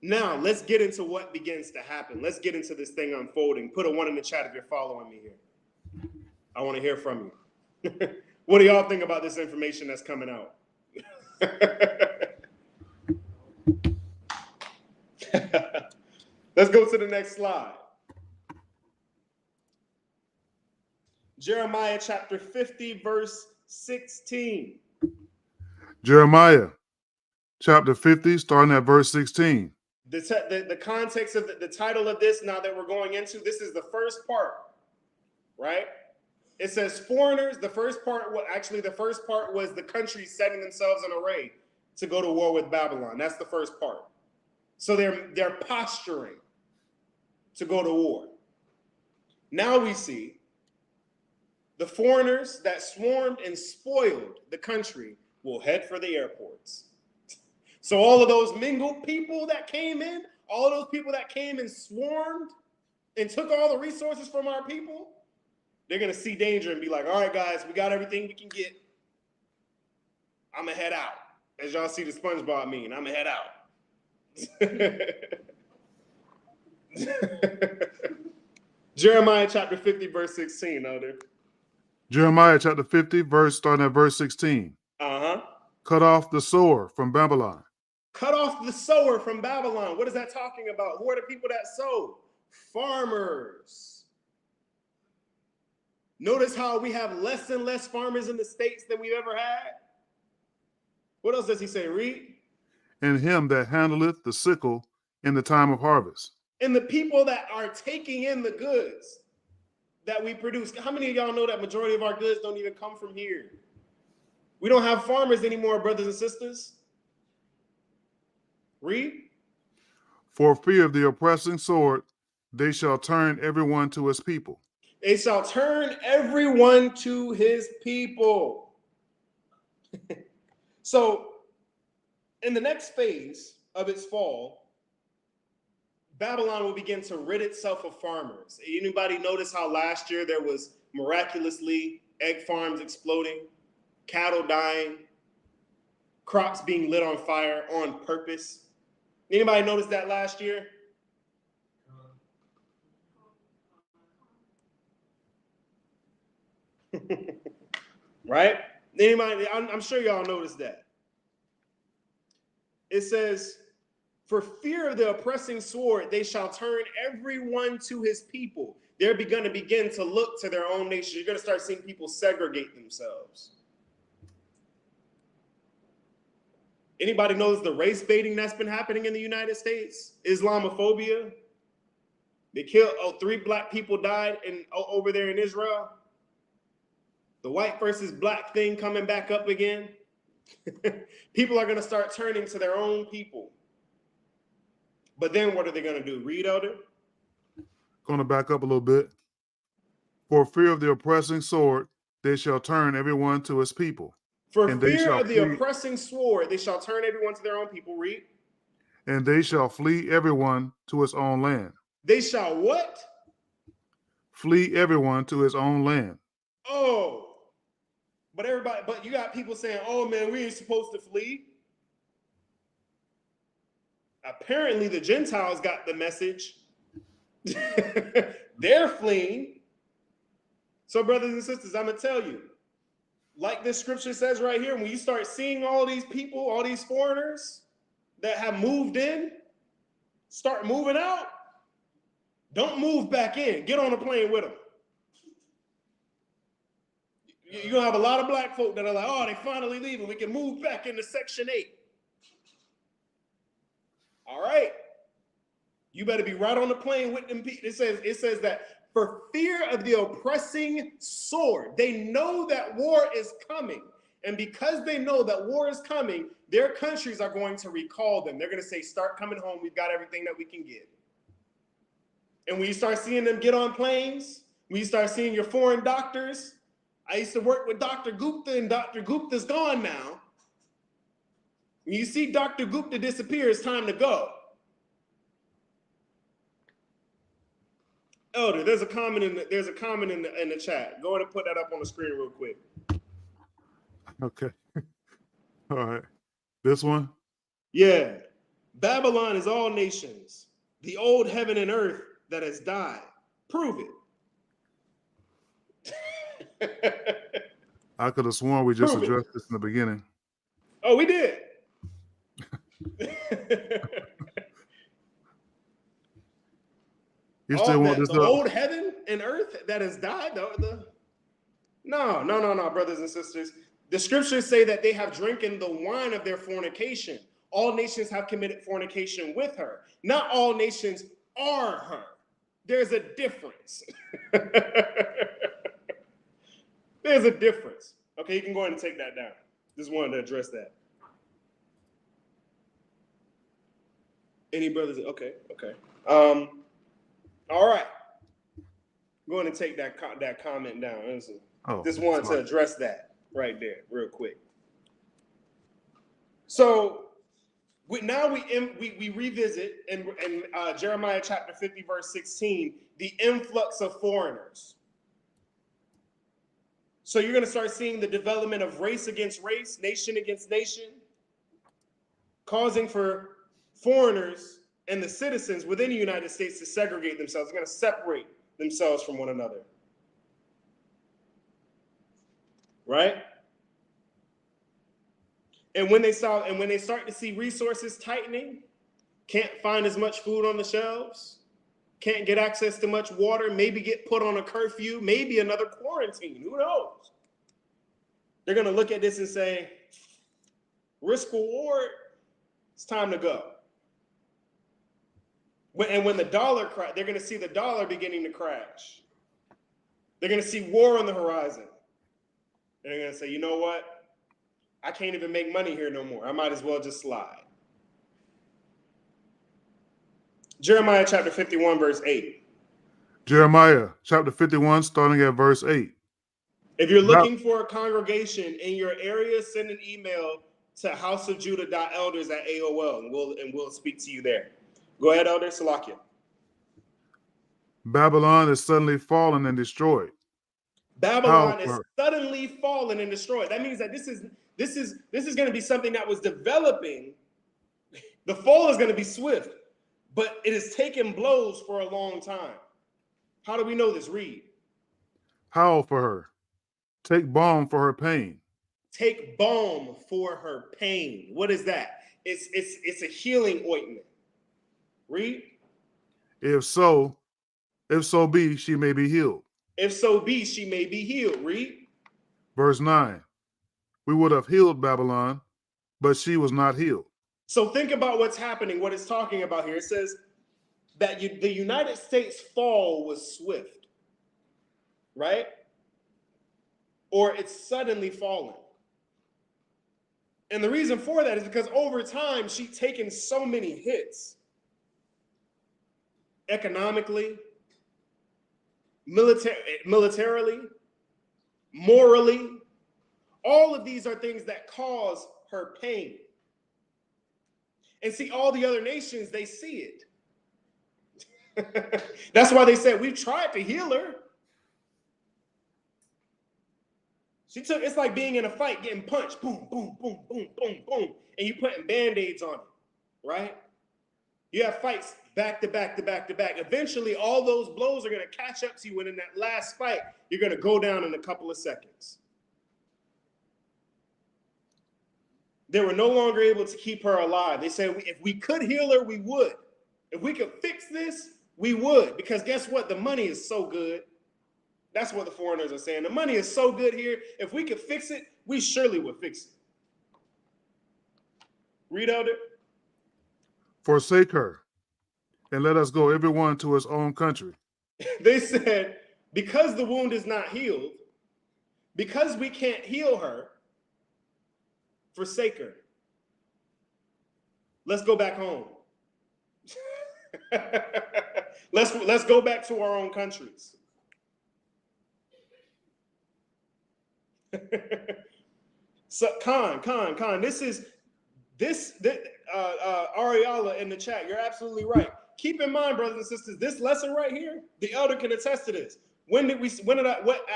Now, let's get into what begins to happen. Let's get into this thing unfolding. Put a 1 in the chat if you're following me here. I want to hear from you. What do y'all think about this information that's coming out? Let's go to the next slide. Jeremiah chapter 50, verse 16. Jeremiah chapter 50, starting at verse 16. The context of the title of this, now that we're going into, this is the first part, right? It says foreigners. The first part was the country setting themselves in array to go to war with Babylon. That's the first part. So they're posturing to go to war. Now we see the foreigners that swarmed and spoiled the country will head for the airports. So all of those mingled people that came in, all of those people that came and swarmed and took all the resources from our people, they're going to see danger and be like, all right, guys, we got everything we can get. I'm going to head out. As y'all see the SpongeBob meme, I'm going to head out. Jeremiah chapter 50, verse 16, Elder. Jeremiah chapter 50, starting at verse 16. Uh-huh. Cut off the sower from Babylon. Cut off the sower from Babylon. What is that talking about? Who are the people that sow? Farmers. Notice how we have less and less farmers in the States than we've ever had. What else does he say? Read. And him that handleth the sickle in the time of harvest. And the people that are taking in the goods that we produce. How many of y'all know that majority of our goods don't even come from here? We don't have farmers anymore, brothers and sisters. Read. For fear of the oppressing sword, they shall turn everyone to his people. They shall turn everyone to his people. So, in the next phase of its fall, Babylon will begin to rid itself of farmers. Anybody notice how last year there was miraculously egg farms exploding, cattle dying, crops being lit on fire on purpose? Anybody notice that last year? Right? Anybody? I'm sure y'all noticed that. It says, for fear of the oppressing sword, they shall turn everyone to his people. They're going to begin to look to their own nation. You're going to start seeing people segregate themselves. Anybody knows the race baiting that's been happening in the United States? Islamophobia. They killed, 3 black people died over there in Israel. The white versus black thing coming back up again. People are going to start turning to their own people. But then what are they going to do? Read, Elder? Going to back up a little bit. For fear of the oppressing sword, they shall turn everyone to his people. For fear of the oppressing sword, they shall turn everyone to their own people. Read. And they shall flee everyone to his own land. They shall what? Flee everyone to his own land. Oh. But you got people saying, oh man, we ain't supposed to flee. Apparently the Gentiles got the message. They're fleeing. So brothers and sisters, I'm going to tell you, like this scripture says right here, when you start seeing all these people, all these foreigners that have moved in, start moving out, don't move back in. Get on a plane with them. You're going to have a lot of black folk that are like, oh, they finally leaving. We can move back into Section 8. All right. You better be right on the plane with them. It says that for fear of the oppressing sword, they know that war is coming. And because they know that war is coming, their countries are going to recall them. They're going to say, start coming home. We've got everything that we can get. And when you start seeing them get on planes, when you start seeing your foreign doctors, I used to work with Dr. Gupta, and Dr. Gupta's gone now. When you see Dr. Gupta disappear, it's time to go. Elder, there's a comment in the chat. Go ahead and put that up on the screen real quick. Okay. All right. This one? Yeah. Babylon is all nations, the old heaven and earth that has died. Prove it. I could have sworn we just addressed this in the beginning. Oh, we did. You still want this? The old heaven and earth that has died? No, brothers and sisters. The scriptures say that they have drinking the wine of their fornication. All nations have committed fornication with her. Not all nations are her. There's a difference. There's a difference. Okay, you can go ahead and take that down. Just wanted to address that. Any brothers? Okay. All right. Go ahead and take that comment down. Just wanted to address that right there real quick. So we revisit in Jeremiah chapter 50, verse 16, the influx of foreigners. So you're going to start seeing the development of race against race, nation against nation, causing for foreigners and the citizens within the United States to segregate themselves. They're going to separate themselves from one another. Right? And when they start to see resources tightening, can't find as much food on the shelves, can't get access to much water, maybe get put on a curfew, maybe another quarantine, who knows? They're going to look at this and say, Risk reward, it's time to go. When the dollar crashes, they're going to see the dollar beginning to crash. They're going to see war on the horizon. And they're going to say, you know what? I can't even make money here no more. I might as well just slide. Jeremiah chapter 51, verse 8. Jeremiah chapter 51, starting at verse 8. If you're looking for a congregation in your area, send an email to houseofjudah.elders@AOL, and we'll speak to you there. Go ahead, Elder Salakia. Babylon is suddenly fallen and destroyed. Babylon is suddenly fallen and destroyed. That means that this is going to be something that was developing. The fall is going to be swift, but it has taken blows for a long time. How do we know this? Read. Howl for her. Take balm for her pain. Take balm for her pain. What is that? It's a healing ointment. Read. If so be, she may be healed. If so be, she may be healed. Read. Verse 9. We would have healed Babylon, but she was not healed. So think about what's happening, what it's talking about here. It says that the United States fall was swift, right? Or it's suddenly fallen. And the reason for that is because over time, she's taken so many hits. Economically, militarily, morally, all of these are things that cause her pain. And see, all the other nations, they see it. That's why they said, we've tried to heal her. It's like being in a fight, getting punched, boom, boom, boom, boom, boom, boom, and you putting Band-Aids on it, right? You have fights back to back to back to back. Eventually, all those blows are going to catch up to you, and in that last fight, you're going to go down in a couple of seconds. They were no longer able to keep her alive. They said, if we could heal her, we would. If we could fix this, we would. Because guess what? The money is so good. That's what the foreigners are saying. The money is so good here. If we could fix it, we surely would fix it. Read, Elder. Forsake her, and let us go everyone to his own country. They said, because the wound is not healed, because we can't heal her, forsake her. Let's go back home. Let's go back to our own countries. So Khan, this Ariala in the chat, you're absolutely right. Keep in mind, brothers and sisters, this lesson right here, the elder can attest to this.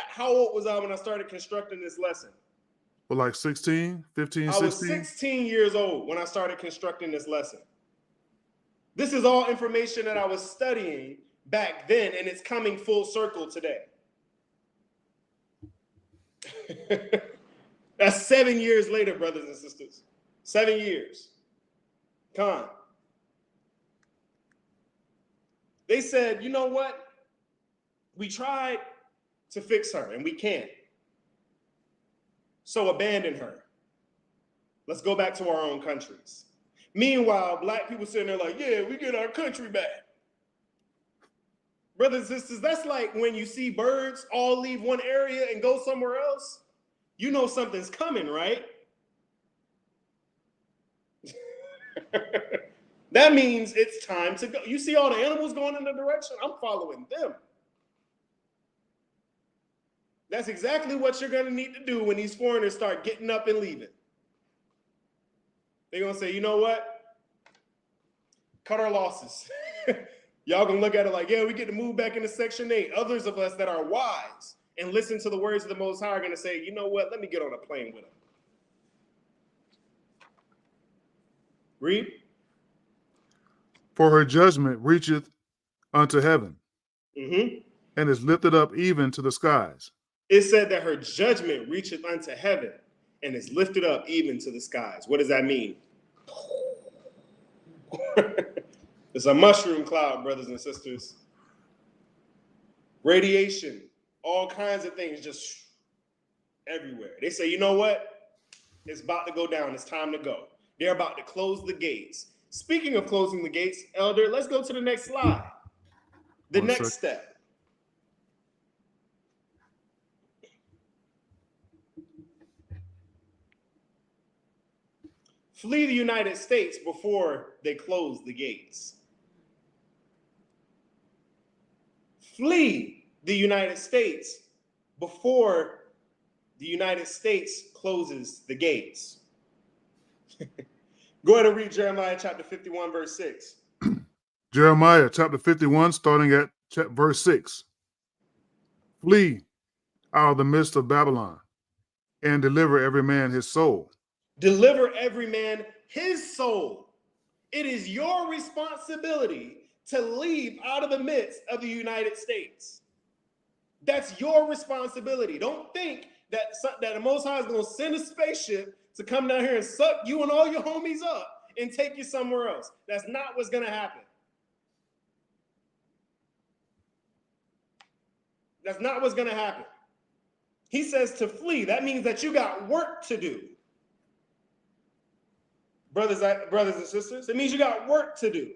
How old was I when I started constructing this lesson? Well, like 16, 15, 16? I was 16 years old when I started constructing this lesson. This is all information that I was studying back then, and it's coming full circle today. That's 7 years later, brothers and sisters. 7 years. Khan. They said, you know what? We tried to fix her, and we can't. So abandon her. Let's go back to our own countries. Meanwhile, black people sitting there like, yeah, we get our country back. Brothers and sisters, that's like when you see birds all leave one area and go somewhere else. You know something's coming, right? That means it's time to go. You see all the animals going in the direction? I'm following them. That's exactly what you're going to need to do when these foreigners start getting up and leaving. They're going to say, you know what? Cut our losses. Y'all going to look at it like, yeah, we get to move back into Section 8. Others of us that are wise and listen to the words of the Most High are going to say, you know what? Let me get on a plane with them. Read. For her judgment reacheth unto heaven, and is lifted up even to the skies. It said that her judgment reacheth unto heaven and is lifted up even to the skies. What does that mean? It's a mushroom cloud, brothers and sisters. Radiation, all kinds of things just everywhere. They say, you know what? It's about to go down. It's time to go. They're about to close the gates. Speaking of closing the gates, Elder, let's go to the next slide. The next step. Flee the United States before they close the gates. Flee the United States before the United States closes the gates. Go ahead and read Jeremiah chapter 51, verse 6. Jeremiah chapter 51, starting at verse 6. Flee out of the midst of Babylon and deliver every man his soul. Deliver every man his soul. It is your responsibility to leave out of the midst of the United States. That's your responsibility. Don't think that the Most High is going to send a spaceship to come down here and suck you and all your homies up and take you somewhere else. That's not what's going to happen. That's not what's going to happen. He says to flee. That means that you got work to do. Brothers and sisters, it means you got work to do.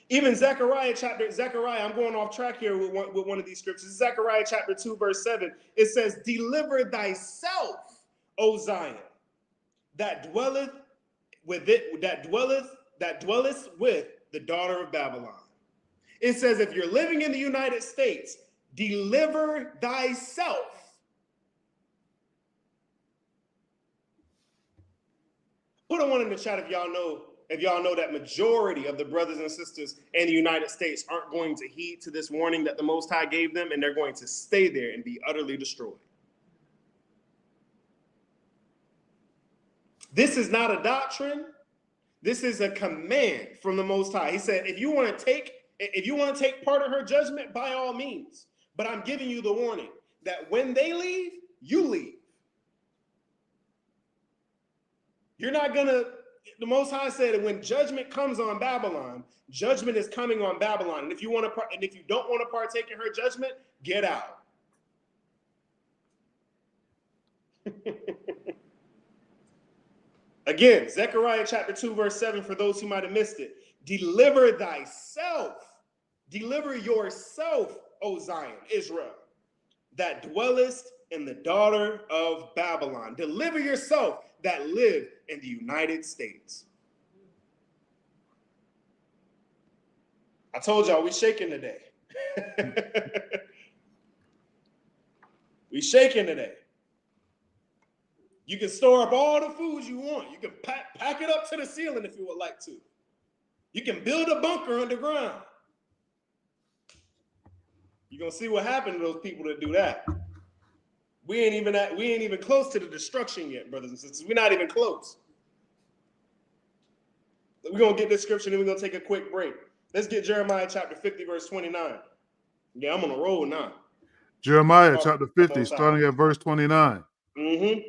Even Zechariah, I'm going off track here with one of these scriptures. Zechariah chapter 2, verse 7. It says, deliver thyself, O Zion, that dwelleth with the daughter of Babylon. It says, if you're living in the United States, deliver thyself. Put a one in the chat if y'all know that majority of the brothers and sisters in the United States aren't going to heed to this warning that the Most High gave them, and they're going to stay there and be utterly destroyed. This is not a doctrine. This is a command from the Most High. He said, if you want to take part of her judgment, by all means. But I'm giving you the warning that when they leave, you leave. You're not going to, the Most High said that when judgment comes on Babylon, judgment is coming on Babylon. And if you don't want to partake in her judgment, get out. Again, Zechariah chapter 2, verse 7, for those who might have missed it. Deliver thyself. Deliver yourself, O Zion, Israel, that dwellest in the daughter of Babylon. Deliver yourself that live in the United States. I told y'all we shaking today. We shaking today. You can store up all the foods you want. You can pack it up to the ceiling if you would like to. You can build a bunker underground. You're gonna see what happened to those people that do that. We ain't even close to the destruction yet, brothers and sisters. We're not even close. We're gonna get this scripture, and then we're gonna take a quick break. Let's get Jeremiah chapter 50, verse 29. Yeah, I'm on a roll now. Jeremiah chapter 50, starting at verse 29. Mm-hmm.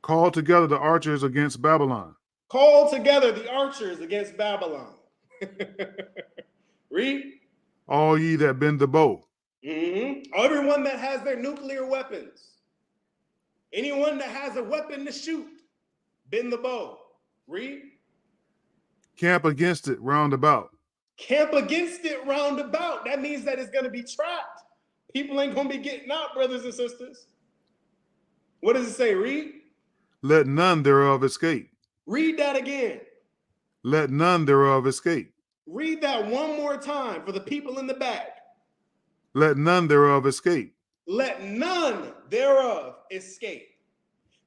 Call together the archers against Babylon. Call together the archers against Babylon. Read. All ye that bend the bow. Mm-hmm. Everyone that has their nuclear weapons. Anyone that has a weapon to shoot, bend the bow. Read. Camp against it round about. Camp against it round about. That means that it's going to be trapped. People ain't going to be getting out, brothers and sisters. What does it say? Read. Let none thereof escape. Read that again. Let none thereof escape. Read that one more time for the people in the back. Let none thereof escape. Let none thereof escape.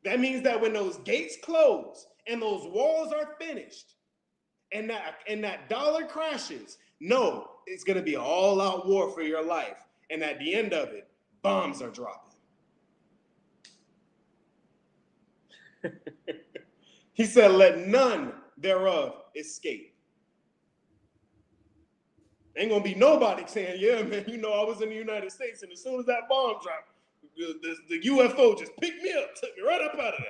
That means that when those gates close and those walls are finished and that dollar crashes, no, it's going to be an all-out war for your life. And at the end of it, bombs are dropping. He said, let none thereof escape. Ain't gonna be nobody saying, yeah, man, I was in the United States, and as soon as that bomb dropped, the UFO just picked me up, took me right up out of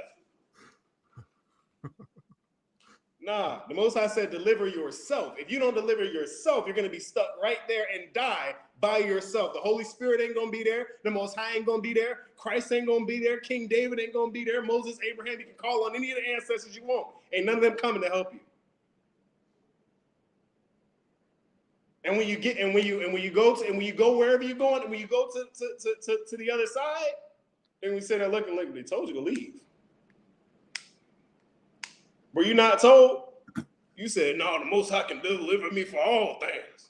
Nah, the Most High said deliver yourself. If you don't deliver yourself, you're going to be stuck right there and die by yourself. The Holy Spirit ain't going to be there. The Most High ain't going to be there. Christ ain't going to be there. King David ain't going to be there. Moses, Abraham, you can call on any of the ancestors you want. Ain't none of them coming to help you. And when you get, and when you go wherever you're going, and when you go to the other side, and we say that, look, they told you to leave. Were you not told? You said, no, the Most High can deliver me for all things.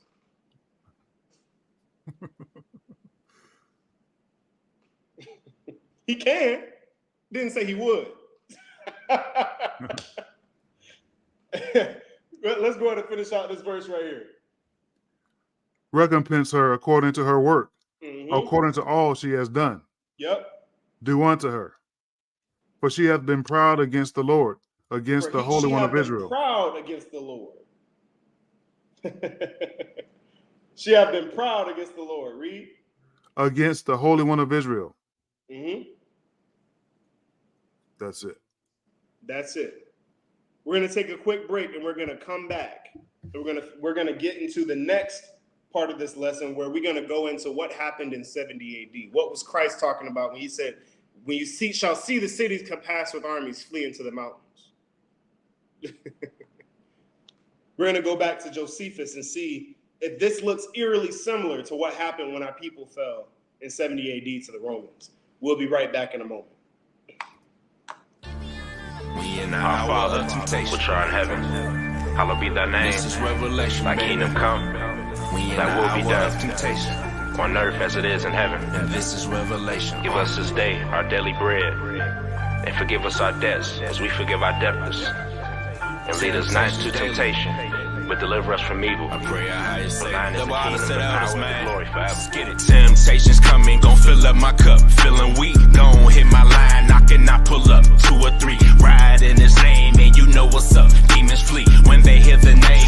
He can. Didn't say he would. Let's go ahead and finish out this verse right here. Recompense her according to her work, according to all she has done. Yep. Do unto her. For she hath been proud against the Lord, against the Holy One of Israel. Proud against the Lord. She hath been proud against the Lord. Read. Against the Holy One of Israel. That's it. That's it. We're going to take a quick break and we're going to come back. We're going to get into the next part of this lesson where we're going to go into what happened in 70 AD. What was Christ talking about when he said, when you shall see the cities compassed with armies, flee into the mountains. We're going to go back to Josephus and see if this looks eerily similar to what happened when our people fell in 70 AD to the Romans. We'll be right back in a moment. We in our Father, which art in heaven, hallowed be thy name. This is revelation. Thy kingdom come, thy will be done, on earth as it is in heaven. And this is revelation. Give us this day our daily bread, and forgive us our debts as we forgive our debtors. And lead us not into temptation, but deliver us from evil. I pray our highest say, the kingdom, the power, and the glory forever. Let's get it. Temptations coming, gon' fill up my cup. Feeling weak, gon' hit my line, knocking, I pull up. 2 or 3, ride in his name, and you know what's up. Demons flee when they hear the name.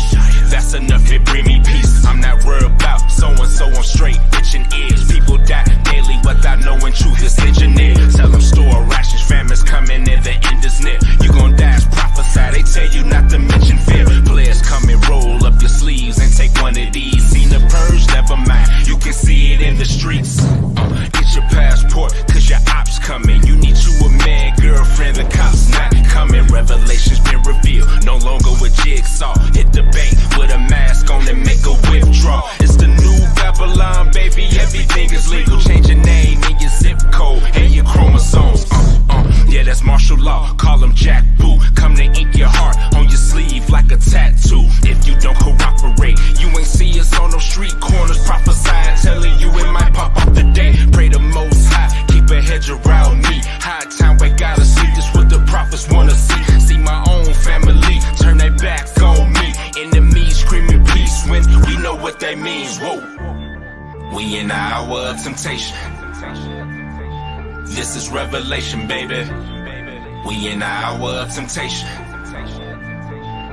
That's enough to bring me peace. I'm not worried about so-and-so, I'm straight, itching ears. People die daily without knowing truth is engineered. Tell them store rations, famine's coming and the end is near. You gon' die as prophesied, they tell you not to mention fear. Players come and roll up your sleeves and take one of these. Seen the purge, never mind, you can see it in the streets. Get your passport, cause your ops coming. You need you a man, girlfriend, the cops not coming. Revelations been revealed, no longer with jigsaw. Hit the bank with a mask on and make a withdrawal. It's the new Babylon, baby, everything is legal. Change your name and your zip code and your chromosomes. Yeah, that's martial law, call him Jack Boo. Come to ink your heart on your sleeve like a tattoo. If you don't cooperate, you ain't see us on no street corners prophesying, telling you it might pop off the day. Pray the Most High, keep a hedge around me. High time, we gotta see this what the prophets wanna see. See my own family turn their backs on me. Enemies screaming peace when we know what that means. Whoa, we in the hour of temptation. This is revelation, baby. We in the hour of temptation.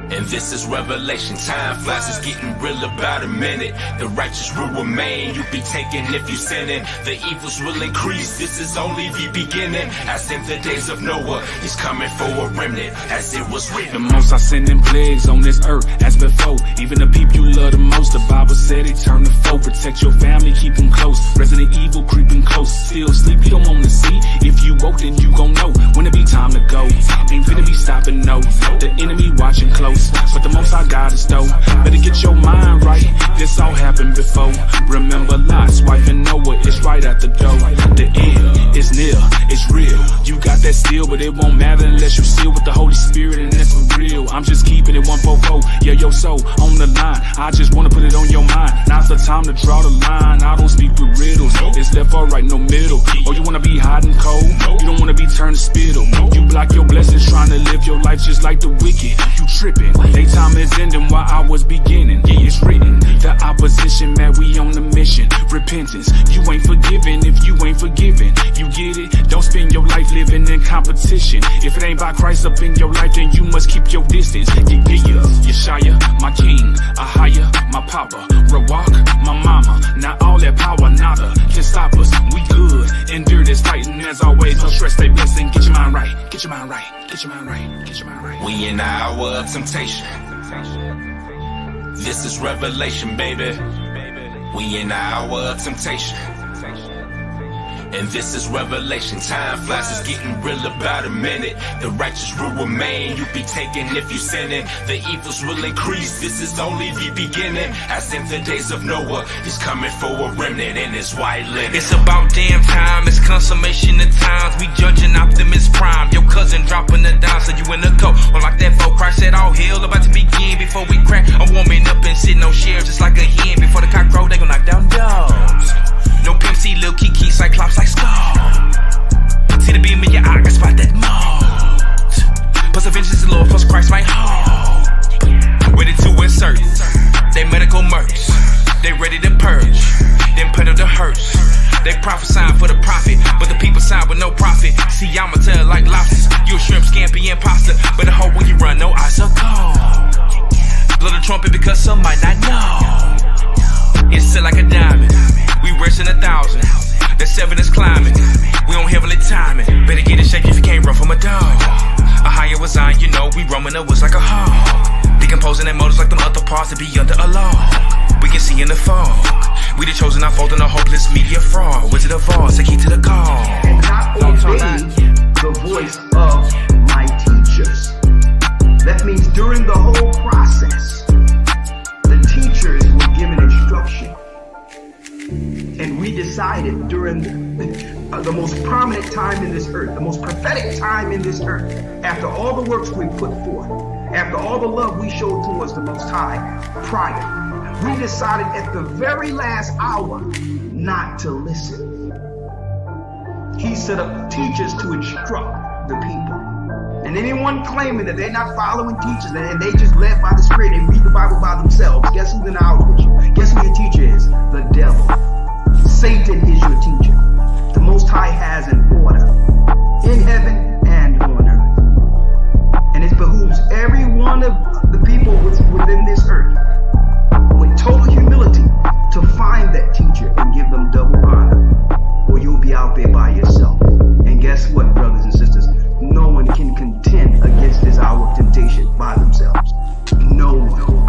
And this is revelation. Time flies, it's getting real about a minute. The righteous will remain, you be taken if you sinning. The evils will increase, this is only the beginning. As in the days of Noah, he's coming for a remnant, as it was written. The most are sending plagues on this earth as before. Even the people you love the most, the Bible said it turn to foe. Protect your family, keep them close. Resident evil creeping close. Still sleep, you don't want to see. If you woke, then you gon' know when it be time to go. Ain't finna be stopping, no. The enemy watching close. But the most I got is though. Better get your mind right. This all happened before. Remember Lot's wife and Noah, it's right at the door. The end is near, it's real. You got that still, but it won't matter unless you seal with the Holy Spirit, and that's for real. I'm just keeping it 144. Yeah, your soul on the line. I just wanna put it on your mind. Now's the time to draw the line. I don't speak with riddles. It's left or right, no middle. Oh, you wanna be hot and cold? You don't wanna be turned to spittle. You block your blessings, trying to live your life just like the wicked. You tripping. They time is ending while I was beginning. Yeah, it's written. The opposition, man, we on the mission. Repentance. You ain't forgiven if you ain't forgiven. You get it? Don't spend your life living in competition. If it ain't by Christ up in your life, then you must keep your distance. Yeah, Yeshaya, my king. Ahaya, my papa. Rawak, my mama. Not all that power, nada can stop us. We good. Endure this fight and as always, no stress, stay blessed and get your mind right. Get your mind right. Get your mind right. Get your mind right. We in the hour of temptation. This is revelation, baby. We in the hour of temptation. And this is revelation. Time flies, it's getting real about a minute. The righteous rule remain. You be taken if you sinning. The evils will increase. This is only the beginning. As in the days of Noah, he's coming for a remnant in his white linen. It's about damn time. It's consummation of times. We judging Optimus Prime. Your cousin dropping the dime, so you in the coat. Unlike that folk, Christ said all hell about to begin. Before we crack, I'm warming up and sitting on shares just like a hen. Before the cock crow, they gon' knock down dogs. No Pimp C, Lil Kiki, Cyclops like Skull. See the beam in your eye, I can spot that mold. Plus the vengeance of the Lord, plus Christ might hold. Ready to insert they medical mercs. They ready to purge, then pedal the hearse. They prophesying for the profit, but the people sign with no profit. See, I'ma tell like lobsters. You a shrimp, scampi, imposter. But the hope when you run, no eyes are cold. Blow the trumpet because some might not know. It's set like a diamond. We resting 1,000. The 7 is climbing. We on heavenly timing. Better get it shaky if you can't run from a dog. A higher was on, you know, we roaming the woods like a hawk. Decomposing their motives like them other parts to be under a law. We can see in the fog. We the chosen, not folding a hopeless media fraud. Wizard of Oz, take heed to the call. And not obey the voice of my teachers. That means during the whole process, the teachers were given instruction. And we decided during the most prominent time in this earth, the most prophetic time in this earth, after all the works we put forth, after all the love we showed towards the Most High prior, we decided at the very last hour not to listen. He set up teachers to instruct the people. And anyone claiming that they're not following teachers and they just led by the Spirit and read the Bible by themselves, guess who's in the house with you? Guess who your teacher is? The devil. Satan is your teacher. The Most High has an order in heaven and on earth. And it behooves every one of the people within this earth, with total humility, to find that teacher and give them double honor, or you'll be out there by yourself. And guess what, brothers and sisters? No one can contend against this hour of temptation by themselves. No one.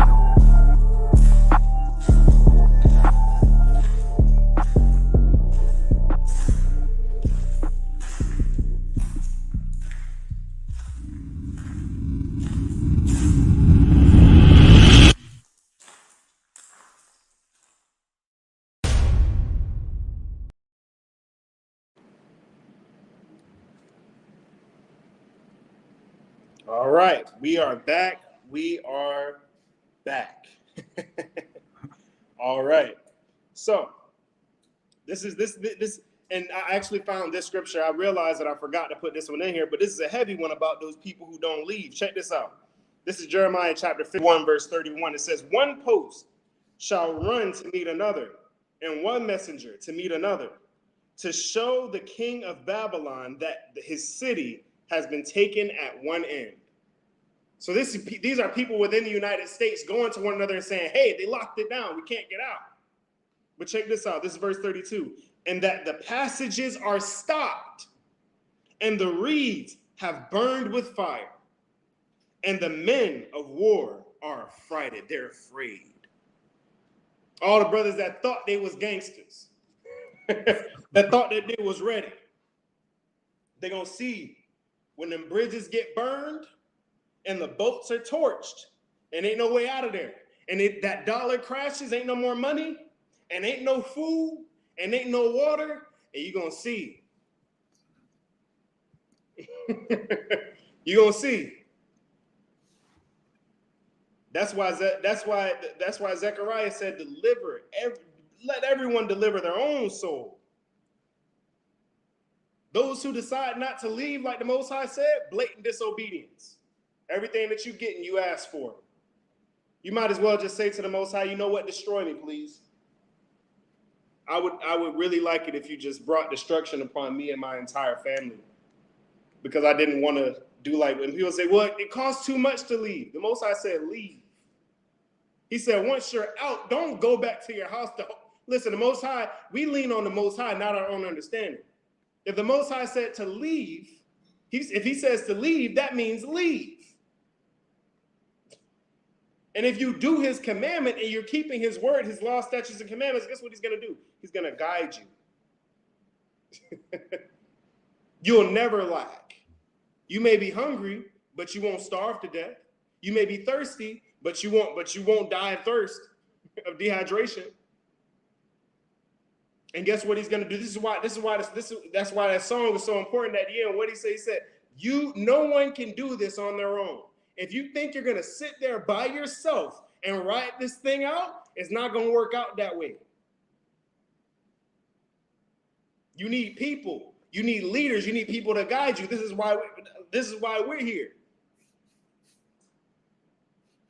All right, we are back. We are back. All right. So this, and I actually found this scripture. I realized that I forgot to put this one in here, but this is a heavy one about those people who don't leave. Check this out. This is Jeremiah chapter 51, verse 31. It says, one post shall run to meet another, and one messenger to meet another, to show the king of Babylon that his city has been taken at one end. So these are people within the United States going to one another and saying, hey, they locked it down. We can't get out. But check this out. This is verse 32. And that the passages are stopped, and the reeds have burned with fire, and the men of war are affrighted. They're afraid. All the brothers that thought they was gangsters, that thought that they was ready, they're going to see when them bridges get burned and the boats are torched and ain't no way out of there. And that dollar crashes, ain't no more money and ain't no food and ain't no water. And you're going to see. You're going to see. That's why Zechariah said, let everyone deliver their own soul. Those who decide not to leave, like the Most High said, blatant disobedience. Everything that you get and you ask for. You might as well just say to the Most High, you know what, destroy me, please. I would really like it if you just brought destruction upon me and my entire family. Because I didn't want to do like when people say, well, it costs too much to leave. The Most High said, leave. He said, once you're out, don't go back to your house. Listen, the Most High, we lean on the Most High, not our own understanding. If the Most High said to leave, if he says to leave, that means leave. And if you do his commandment and you're keeping his word, his law, statutes, and commandments, guess what he's going to do? He's going to guide you. You'll never lack. You may be hungry, but you won't starve to death. You may be thirsty, but you won't die of thirst, of dehydration. And guess what he's going to do? That's why that song is so important at the end. What he said? He said, no one can do this on their own. If you think you're going to sit there by yourself and write this thing out, it's not going to work out that way. You need people. You need leaders. You need people to guide you. This is why we're here.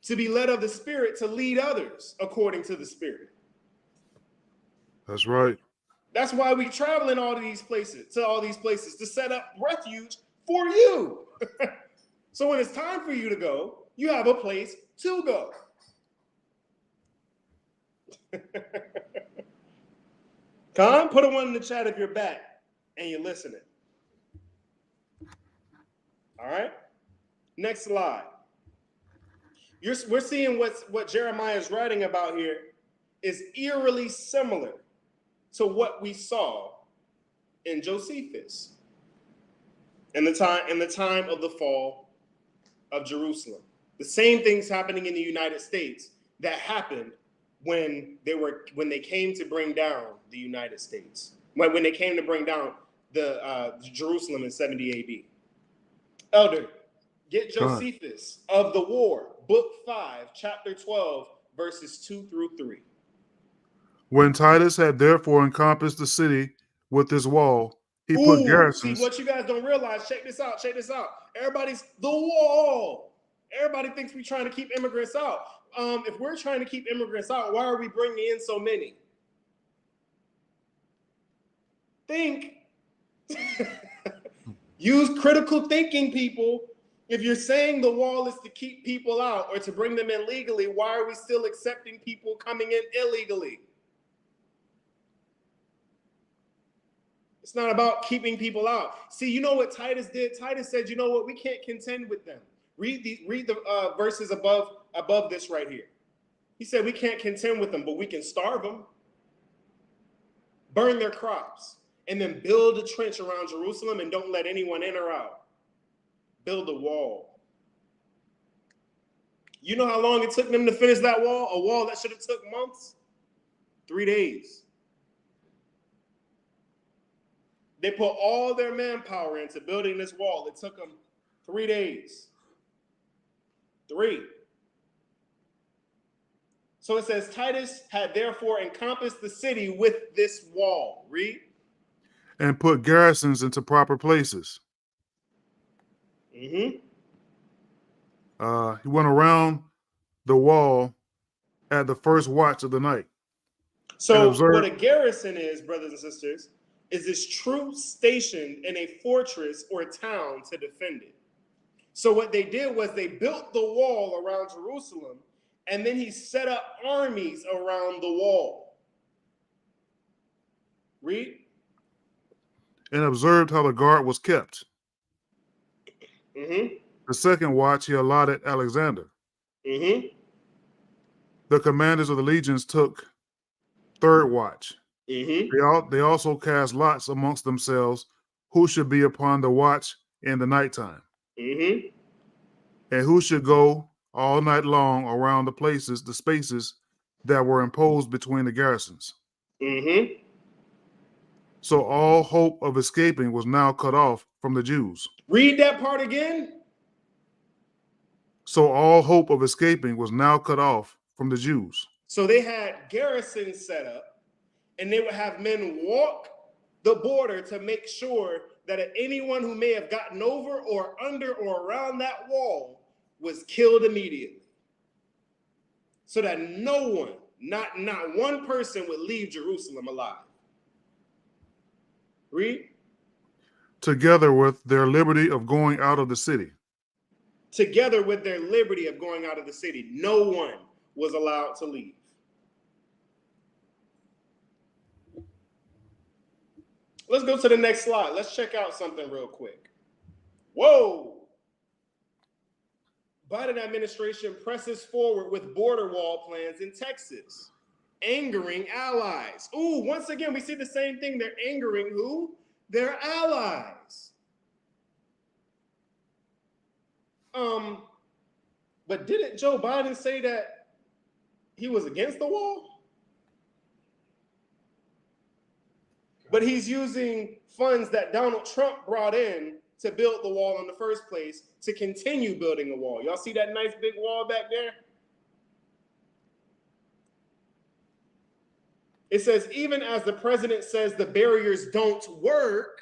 To be led of the Spirit, to lead others according to the Spirit. That's right. That's why we travel in all these places, to set up refuge for you. So when it's time for you to go, you have a place to go. Con, put a one in the chat if you're back and you're listening. All right. Next slide. We're seeing what Jeremiah is writing about here is eerily similar to what we saw in Josephus in the time of the fall of Jerusalem. The same things happening in the United States that happened when they came to bring down the United States. When they came to bring down the Jerusalem in 70 AD. Elder, get Josephus of the War, book 5, chapter 12, verses 2 through 3. When Titus had therefore encompassed the city with this wall, he put garrisons. See, what you guys don't realize, check this out. Everybody's the wall. Everybody thinks we're trying to keep immigrants out. If we're trying to keep immigrants out, why are we bringing in so many? Think. Use critical thinking, people. If you're saying the wall is to keep people out or to bring them in legally, why are we still accepting people coming in illegally? It's not about keeping people out. See, you know what Titus did? Titus said, you know what? We can't contend with them. Read the verses above this right here. He said we can't contend with them, but we can starve them, burn their crops, and then build a trench around Jerusalem and don't let anyone in or out. Build a wall. You know how long it took them to finish that wall? A wall that should have took months? 3 days. They put all their manpower into building this wall. It took them 3 days. 3. So it says, Titus had therefore encompassed the city with this wall. Read. And put garrisons into proper places. Mm-hmm. He went around the wall at the first watch of the night. So what a garrison is, brothers and sisters, is this troop stationed in a fortress or town to defend it. So what they did was they built the wall around Jerusalem, and then he set up armies around the wall. Read. And observed how the guard was kept. Mm-hmm. The second watch he allotted Alexander. Mm-hmm. The commanders of the legions took third watch. Mm-hmm. They also cast lots amongst themselves who should be upon the watch in the nighttime. Mm-hmm. And who should go all night long around the spaces that were imposed between the garrisons. Mm-hmm. So all hope of escaping was now cut off from the Jews. Read that part again. So all hope of escaping was now cut off from the Jews. So they had garrisons set up, and they would have men walk the border to make sure that anyone who may have gotten over or under or around that wall was killed immediately. So that no one, not one person would leave Jerusalem alive. Read. Together with their liberty of going out of the city. Together with their liberty of going out of the city. No one was allowed to leave. Let's go to the next slide. Let's check out something real quick. Whoa. Biden administration presses forward with border wall plans in Texas, angering allies. Ooh, once again, we see the same thing. They're angering who? Their allies. But didn't Joe Biden say that he was against the wall? But he's using funds that Donald Trump brought in to build the wall in the first place to continue building a wall. Y'all see that nice big wall back there? It says, even as the president says the barriers don't work,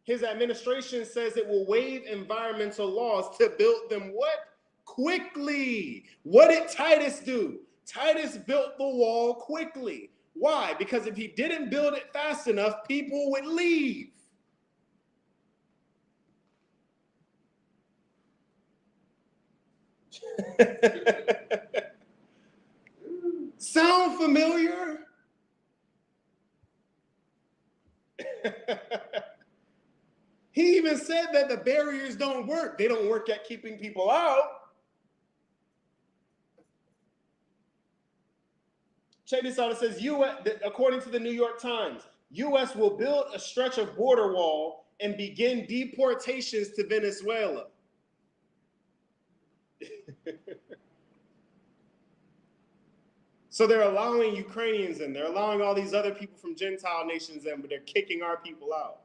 his administration says it will waive environmental laws to build them what? Quickly. What did Titus do? Titus built the wall quickly. Why? Because if he didn't build it fast enough, people would leave. Sound familiar? He even said that the barriers don't work. They don't work at keeping people out. Check this out. It says, according to the New York Times, U.S. will build a stretch of border wall and begin deportations to Venezuela. So they're allowing Ukrainians in. They're allowing all these other people from Gentile nations in, but they're kicking our people out.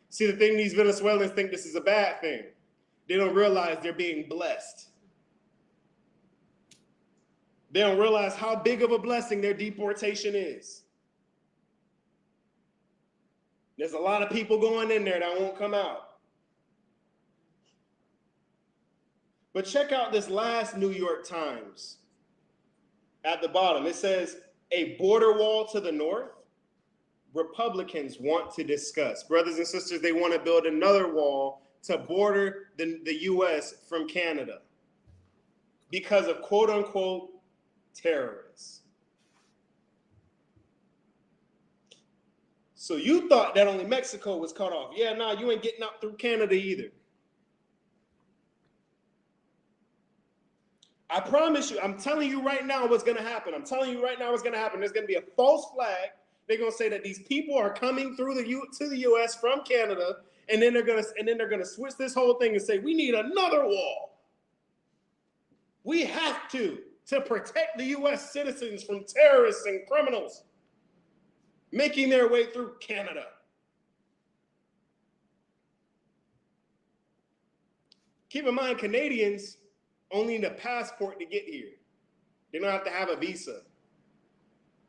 See, the thing, these Venezuelans think this is a bad thing. They don't realize they're being blessed. They don't realize how big of a blessing their deportation is. There's a lot of people going in there that won't come out. But check out this last New York Times. At the bottom, it says, a border wall to the north, Republicans want to discuss. Brothers and sisters, they want to build another wall to border the U.S. from Canada because of quote unquote terrorists. So you thought that only Mexico was cut off. Yeah, nah, you ain't getting up through Canada either. I promise you, I'm telling you right now what's going to happen. I'm telling you right now what's going to happen. There's going to be a false flag. They're going to say that these people are coming through to the U.S. from Canada, and then they're going to switch this whole thing and say we need another wall. We have to protect the U.S. citizens from terrorists and criminals making their way through Canada. Keep in mind, Canadians only need a passport to get here. They don't have to have a visa.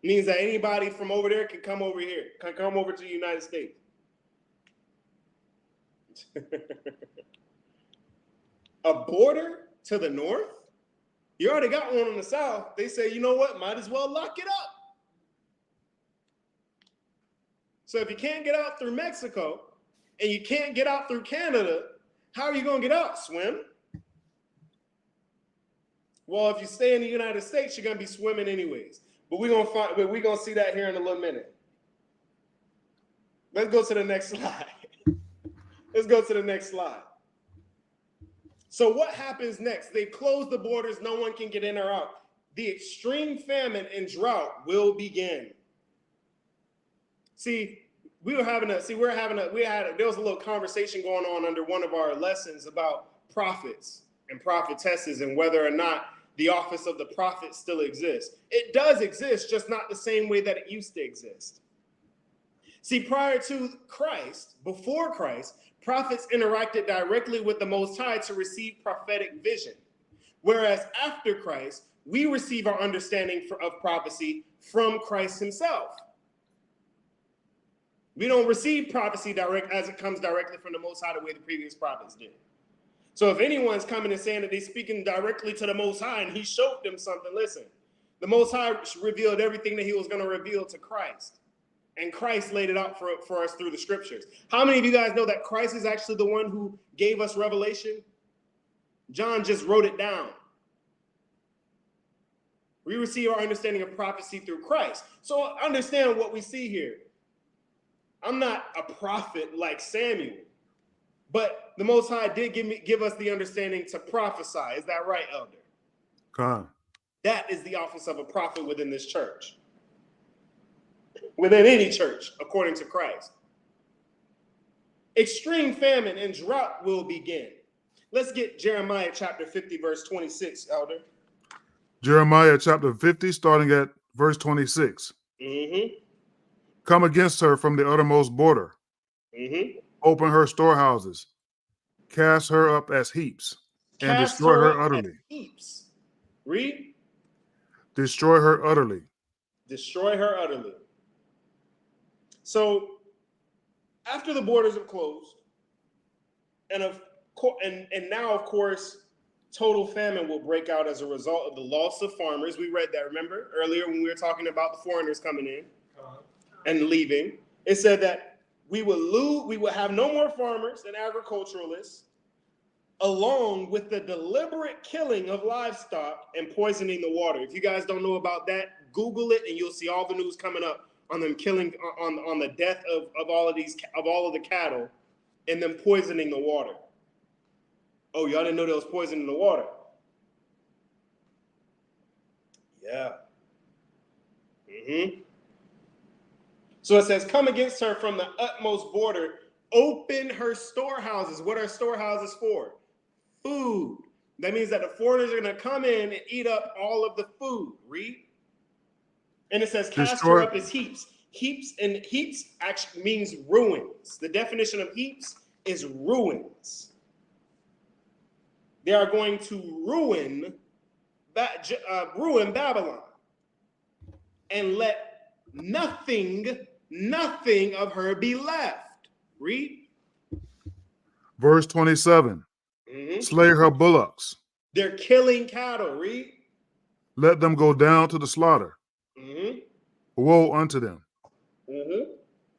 It means that anybody from over there can come over here, can come over to the United States. A border to the north? You already got one on the south. They say, you know what? Might as well lock it up. So if you can't get out through Mexico and you can't get out through Canada, how are you going to get out? Swim? Well, if you stay in the United States, you're going to be swimming anyways. But we're going to see that here in a little minute. Let's go to the next slide. Let's go to the next slide. So what happens next? They close the borders. No one can get in or out. The extreme famine and drought will begin. See, there was a little conversation going on under one of our lessons about prophets and prophetesses and whether or not the office of the prophet still exists. It does exist, just not the same way that it used to exist. See, prior to Christ, before Christ, prophets interacted directly with the Most High to receive prophetic vision. Whereas after Christ, we receive our understanding of prophecy from Christ himself. We don't receive prophecy as it comes directly from the Most High the way the previous prophets did. So if anyone's coming and saying that they're speaking directly to the Most High and he showed them something, listen, the Most High revealed everything that he was going to reveal to Christ. And Christ laid it out for us through the scriptures. How many of you guys know that Christ is actually the one who gave us revelation? John just wrote it down. We receive our understanding of prophecy through Christ. So understand what we see here. I'm not a prophet like Samuel, but the Most High did give us the understanding to prophesy. Is that right, Elder? Con. That is the office of a prophet within this church. Within any church, according to Christ. Extreme famine and drought will begin. Let's get Jeremiah chapter 50, verse 26, Elder. Jeremiah chapter 50, starting at verse 26. Mm-hmm. Come against her from the uttermost border. Mm-hmm. Open her storehouses. Cast her up as heaps. And Cast destroy her up as utterly. heaps. Read. Destroy her utterly. Destroy her utterly. So, after the borders have closed, and now, of course, total famine will break out as a result of the loss of farmers. We read that, remember, earlier when we were talking about the foreigners coming in and leaving. It said that we will have no more farmers and agriculturalists, along with the deliberate killing of livestock and poisoning the water. If you guys don't know about that, Google it and you'll see all the news coming up on them killing, on the death of all of the cattle and them poisoning the water. Oh, y'all didn't know there was poison in the water? Yeah. Mm-hmm. So it says, come against her from the utmost border, open her storehouses. What are storehouses for? Food. That means that the foreigners are going to come in and eat up all of the food. Read. And it says, cast her up as heaps. Heaps actually means ruins. The definition of heaps is ruins. They are going to ruin Babylon and let nothing of her be left. Read. Verse 27. Mm-hmm. Slay her bullocks. They're killing cattle. Read. Let them go down to the slaughter. Mm-hmm. Woe unto them. Mm-hmm.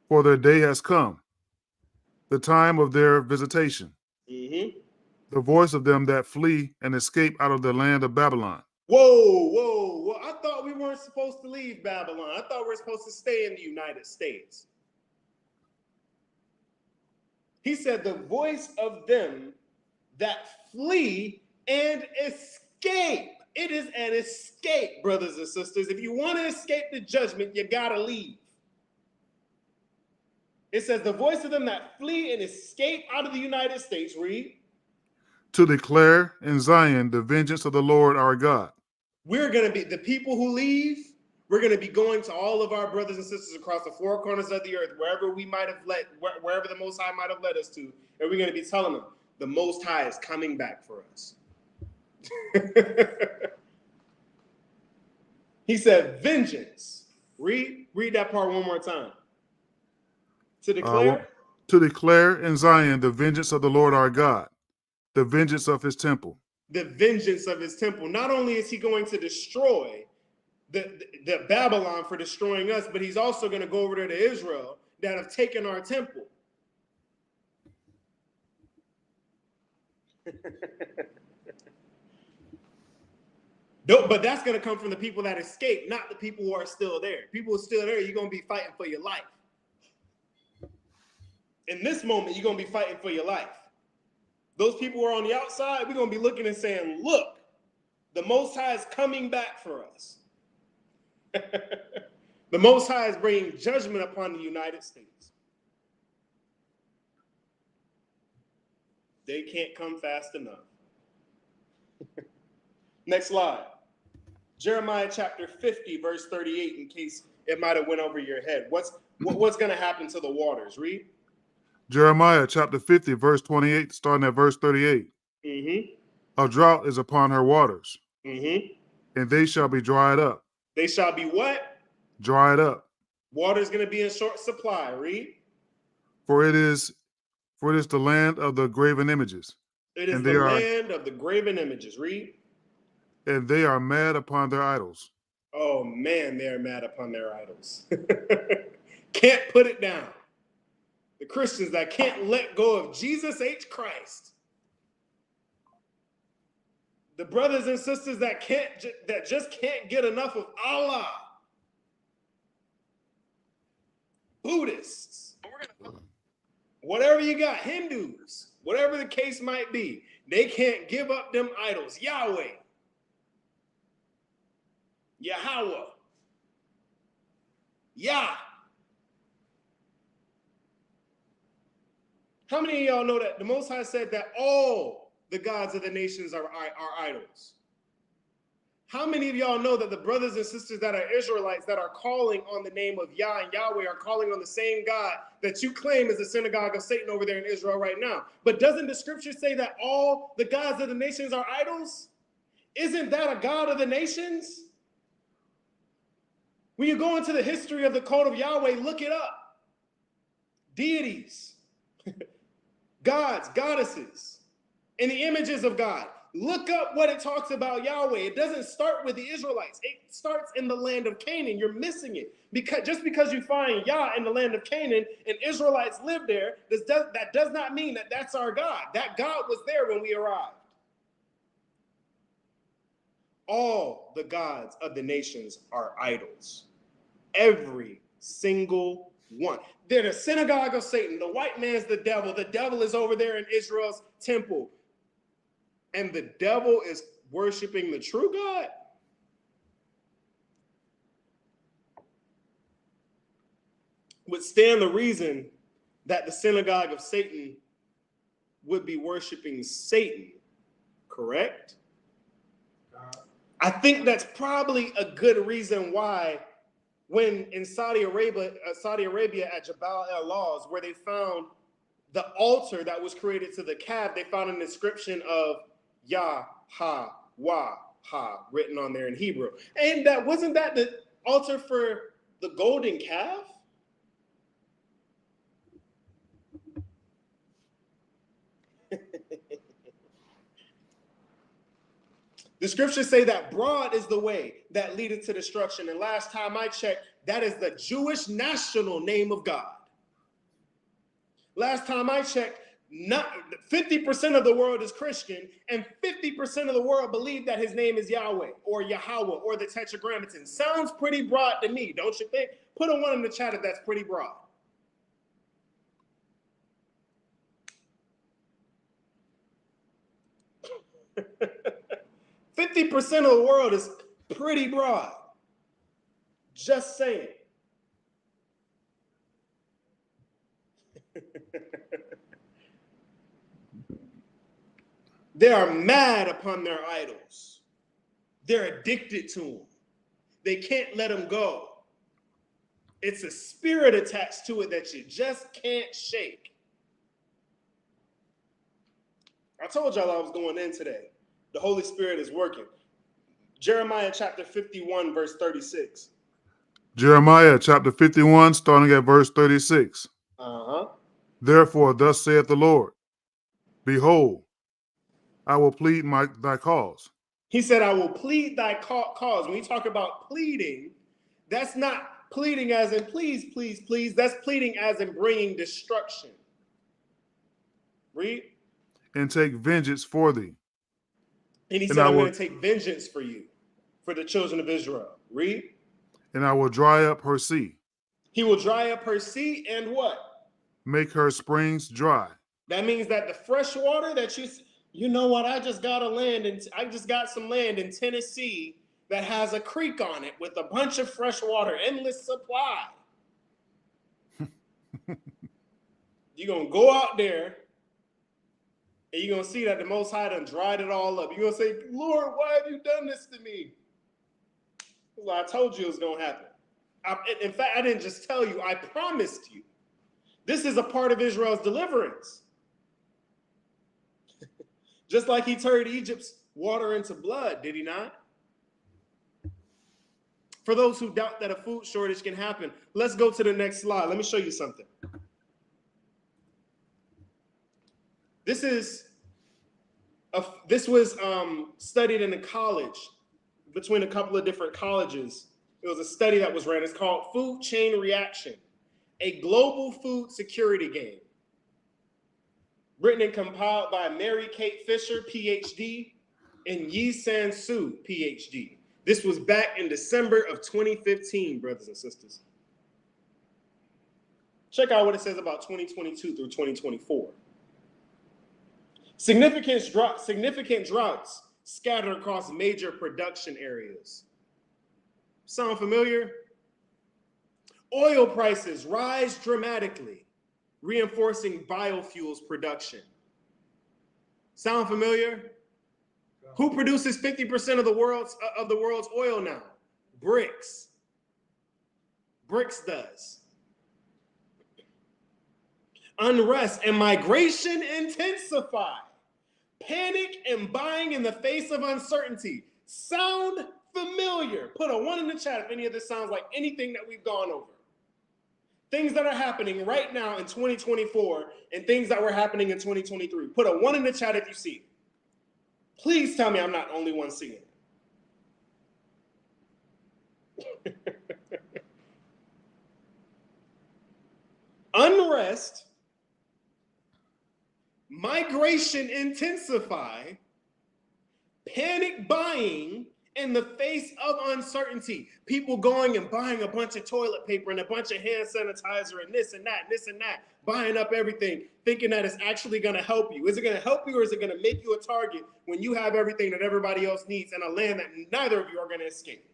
For their day has come, the time of their visitation. Mm-hmm. The voice of them that flee and escape out of the land of Babylon. Whoa. I thought we weren't supposed to leave Babylon. I thought we were supposed to stay in the United States. He said the voice of them that flee and escape. It is an escape, brothers and sisters. If you want to escape the judgment, you got to leave. It says the voice of them that flee and escape out of the United States. Read. To declare in Zion the vengeance of the Lord our God. We're going to be, the people who leave, we're going to be going to all of our brothers and sisters across the four corners of the earth, wherever the Most High might have led us to, and we're going to be telling them, the Most High is coming back for us. He said, vengeance. Read that part one more time. To declare? To declare in Zion the vengeance of the Lord our God, the vengeance of his temple. The vengeance of his temple. Not only is he going to destroy the Babylon for destroying us, but he's also going to go over there to Israel that have taken our temple. But that's going to come from the people that escape, not the people who are still there. People who are still there, you're going to be fighting for your life. In this moment, you're going to be fighting for your life. Those people who are on the outside, we're going to be looking and saying, look, the Most High is coming back for us. The Most High is bringing judgment upon the United States. They can't come fast enough. Next slide. Jeremiah chapter 50, verse 38, in case it might have went over your head. What's going to happen to the waters? Read. Jeremiah chapter 50, verse 28, starting at verse 38. Mm-hmm. A drought is upon her waters, Mm-hmm. and they shall be dried up. They shall be what? Dried up. Water's going to be in short supply. Read. For it is the land of the graven images. It is the land of the graven images. Read. And they are mad upon their idols. Oh, man, they're mad upon their idols. Can't put it down. The Christians that can't let go of Jesus H. Christ. The brothers and sisters that just can't get enough of Allah. Buddhists, whatever you got, Hindus, whatever the case might be, they can't give up them idols. Yahweh, Yahweh, Yah. How many of y'all know that the Most High said that all the gods of the nations are idols? How many of y'all know that the brothers and sisters that are Israelites that are calling on the name of Yah and Yahweh are calling on the same God that you claim is the synagogue of Satan over there in Israel right now? But doesn't the scripture say that all the gods of the nations are idols? Isn't that a God of the nations? When you go into the history of the code of Yahweh, look it up. Deities, gods, goddesses, and the images of God. Look up what it talks about Yahweh. It doesn't start with the Israelites. It starts in the land of Canaan. You're missing it. Just because you find Yah in the land of Canaan and Israelites live there, that does not mean that that's our God. That God was there when we arrived. All the gods of the nations are idols. Every single one. They're the synagogue of Satan. The white man's the devil. The devil is over there in Israel's temple. And the devil is worshiping the true God. Would stand the reason that the synagogue of Satan would be worshiping Satan, correct? I think that's probably a good reason why when in Saudi Arabia at Jabal el-Lawz, where they found the altar that was created to the calf, they found an inscription of Yah, Ha, Wah, Ha, written on there in Hebrew. And wasn't that the altar for the golden calf? The scriptures say that broad is the way that leadeth to destruction. And last time I checked, that is the Jewish national name of God. Last time I checked, 50% of the world is Christian, and 50% of the world believe that his name is Yahweh or Yahweh or the Tetragrammaton. Sounds pretty broad to me, don't you think? Put a 1 in the chat if that's pretty broad. $50% of the world is pretty broad. Just saying. They are mad upon their idols. They're addicted to them. They can't let them go. It's a spirit attached to it that you just can't shake. I told y'all I was going in today. The Holy Spirit is working. Jeremiah chapter 51, verse 36. Jeremiah chapter 51, starting at verse 36. Uh-huh. Therefore, thus saith the Lord, behold, I will plead thy cause. He said, I will plead thy cause. When you talk about pleading, that's not pleading as in please, please, please. That's pleading as in bringing destruction. Read. And take vengeance for thee. And he said, I'm going to take vengeance for you, for the children of Israel. Read. And I will dry up her sea. He will dry up her sea and what? Make her springs dry. That means that the fresh water that you know what? I just got some land in Tennessee that has a creek on it with a bunch of fresh water, endless supply. You're going to go out there and you're going to see that the Most High done dried it all up. You're going to say, Lord, why have you done this to me? Well, I told you it was going to happen. In fact, I didn't just tell you, I promised you. This is a part of Israel's deliverance. Just like he turned Egypt's water into blood, did he not? For those who doubt that a food shortage can happen, let's go to the next slide. Let me show you something. This was studied in a college, between a couple of different colleges. It was a study that was ran. It's called Food Chain Reaction, a global food security game. Written and compiled by Mary Kate Fisher, PhD, and Yi San Su, PhD. This was back in December of 2015, brothers and sisters. Check out what it says about 2022 through 2024. Significant droughts scattered across major production areas. Sound familiar? Oil prices rise dramatically, reinforcing biofuels production. Sound familiar? Who produces 50% of the world's oil now? BRICS. BRICS does. Unrest and migration intensify. Panic and buying in the face of uncertainty. Sound familiar? Put a 1 in the chat if any of this sounds like anything that we've gone over. Things that are happening right now in 2024 and things that were happening in 2023. Put a 1 in the chat if you see it. Please tell me I'm not the only one seeing it. Unrest, migration intensify, panic buying in the face of uncertainty. People going and buying a bunch of toilet paper and a bunch of hand sanitizer and this and that, buying up everything, thinking that it's actually going to help you. Is it going to help you or is it going to make you a target when you have everything that everybody else needs in a land that neither of you are going to escape?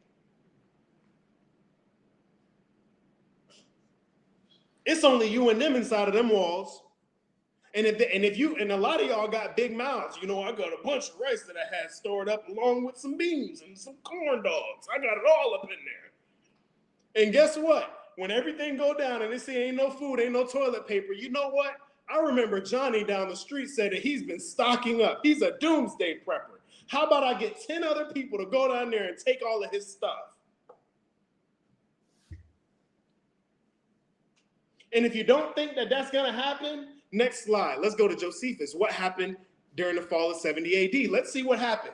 It's only you and them inside of them walls. And if a lot of y'all got big mouths, you know, I got a bunch of rice that I had stored up along with some beans and some corn dogs. I got it all up in there. And guess what? When everything go down and they say ain't no food, ain't no toilet paper, you know what? I remember Johnny down the street said that he's been stocking up. He's a doomsday prepper. How about I get 10 other people to go down there and take all of his stuff? And if you don't think that that's going to happen, next slide. Let's go to Josephus. What happened during the fall of 70 AD? Let's see what happened.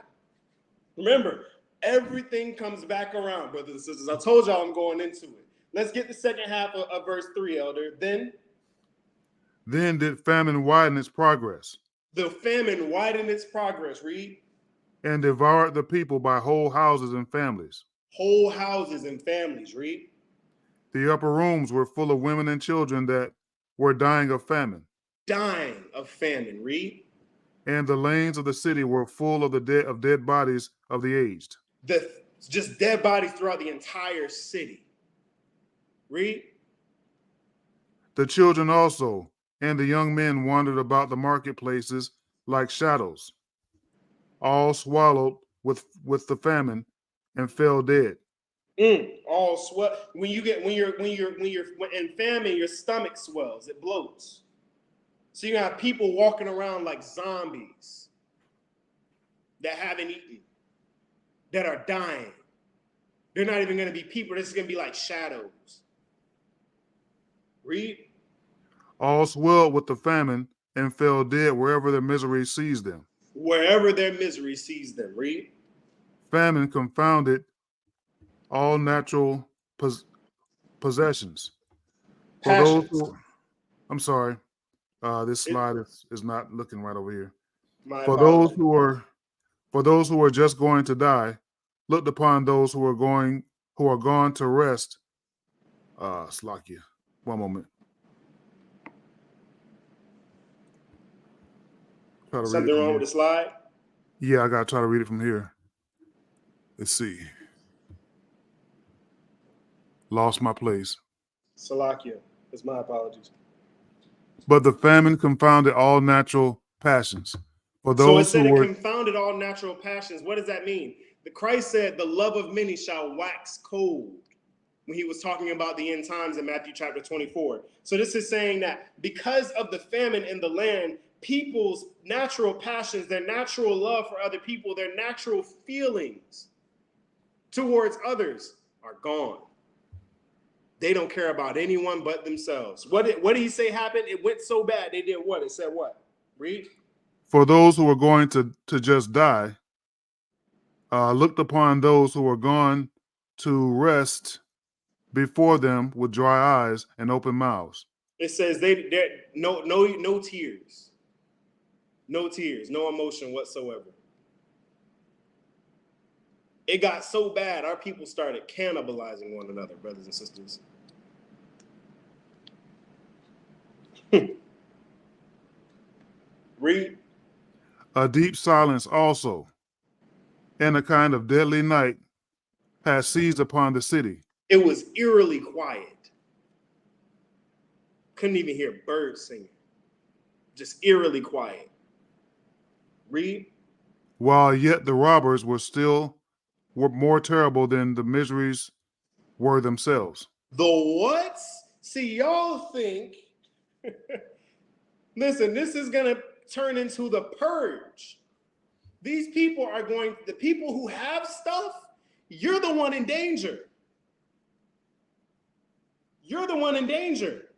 Remember, everything comes back around, brothers and sisters. I told y'all I'm going into it. Let's get the second half of verse 3, Elder. Then did famine widen its progress. The famine widened its progress. Read. And devoured the people by whole houses and families. Whole houses and families. Read. The upper rooms were full of women and children that were dying of famine. Dying of famine. Read. And the lanes of the city were full of dead bodies of the aged. Just dead bodies throughout the entire city. Read. The children also and the young men wandered about the marketplaces like shadows, all swallowed with the famine and fell dead. All swell. When you're in famine, your stomach swells. It bloats. So you got people walking around like zombies that haven't eaten, that are dying. They're not even going to be people. This is going to be like shadows. Read. All swelled with the famine and fell dead wherever their misery seized them. Wherever their misery seized them. Read. Famine confounded all natural possessions. For those who, I'm sorry, this slide is not looking right over here. For those who are just going to die, looked upon those who are gone to rest. Slakia. One moment. Something wrong with the slide? Yeah, I gotta try to read it from here. Let's see. Lost my place. Salakia. That's my apologies. But the famine confounded all natural passions. For those so it said who were it confounded all natural passions. What does that mean? The Christ said the love of many shall wax cold when he was talking about the end times in Matthew chapter 24. So this is saying that because of the famine in the land, people's natural passions, their natural love for other people, their natural feelings towards others are gone. They don't care about anyone but themselves. What did he say happened? It went so bad. They did what? It said what? Read. For those who were going to just die, looked upon those who were gone to rest before them with dry eyes and open mouths. It says no tears. No tears, no emotion whatsoever. It got so bad, our people started cannibalizing one another, brothers and sisters. Read. A deep silence also, and a kind of deadly night had seized upon the city. It was eerily quiet. Couldn't even hear birds singing. Just eerily quiet. Read. While yet the robbers were more terrible than the miseries were themselves. The what? See, y'all think, listen, this is going to turn into the purge. These people are the people who have stuff, you're the one in danger. You're the one in danger.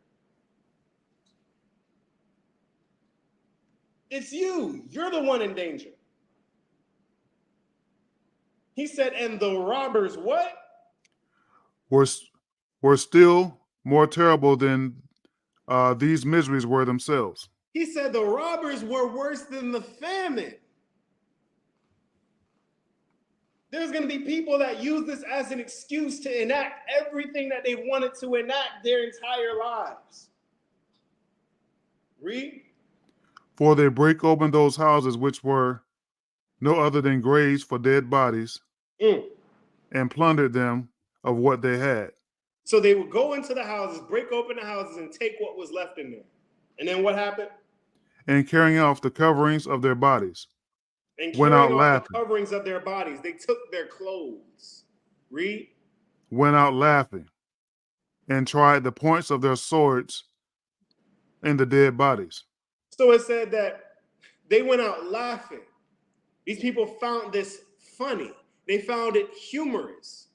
It's you. You're the one in danger. He said, and the robbers what? Were still more terrible than these miseries were themselves. He said the robbers were worse than the famine. There's going to be people that use this as an excuse to enact everything that they wanted to enact their entire lives. Read. For they break open those houses which were no other than graves for dead bodies, and plundered them of what they had. So they would go into the houses, break open the houses, and take what was left in there. And then what happened? And carrying off the coverings of their bodies. And went carrying out off laughing. the coverings of their bodies. They took their clothes. Read. Went out laughing, and tried the points of their swords in the dead bodies. So it said that they went out laughing. These people found this funny. They found it humorous.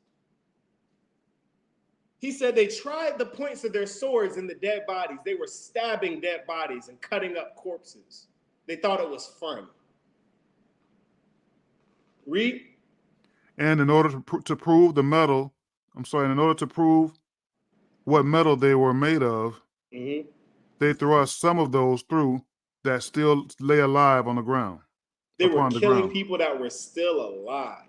He said they tried the points of their swords in the dead bodies. They were stabbing dead bodies and cutting up corpses. They thought it was fun. Read. And in order to prove in order to prove what metal they were made of, they thrust some of those through that still lay alive on the ground. They were killing people that were still alive.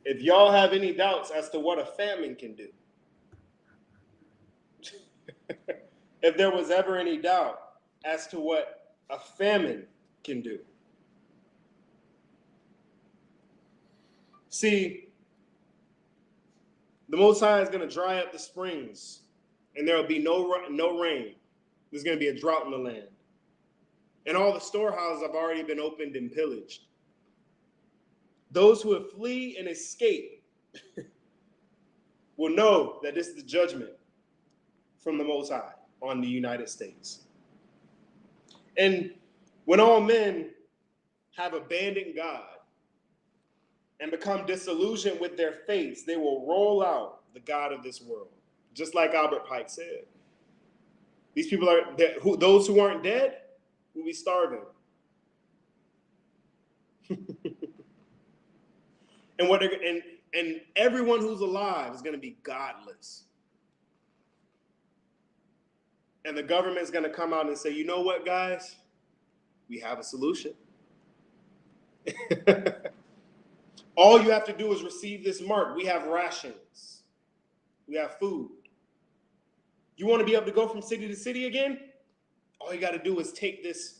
If y'all have any doubts as to what a famine can do, if there was ever any doubt as to what a famine can do. See, the Most High is going to dry up the springs, and there will be no rain. There's going to be a drought in the land. And all the storehouses have already been opened and pillaged. Those who have flee and escape will know that this is the judgment from the Most High on the United States. And when all men have abandoned God and become disillusioned with their faiths, they will roll out the God of this world. Just like Albert Pike said. These people those who aren't dead will be starving. And everyone who's alive is going to be godless. And the government's going to come out and say, you know what, guys? We have a solution. All you have to do is receive this mark. We have rations. We have food. You want to be able to go from city to city again? All you got to do is take this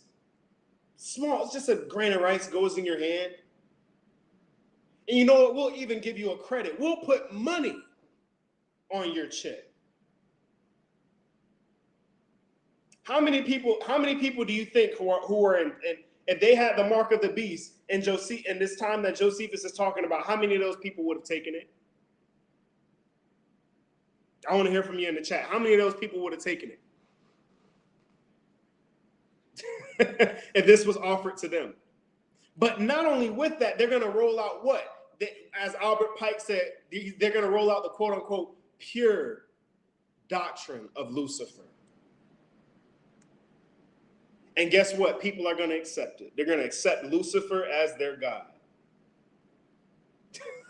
small, it's just a grain of rice goes in your hand. And you know what? We'll even give you a credit. We'll put money on your check. How many people do you think who are in if they had the mark of the beast and this time that Josephus is talking about, how many of those people would have taken it? I want to hear from you in the chat. How many of those people would have taken it? If this was offered to them. But not only with that, they're going to roll out what? As Albert Pike said, they're going to roll out the quote-unquote pure doctrine of Lucifer. And guess what? People are going to accept it. They're going to accept Lucifer as their God.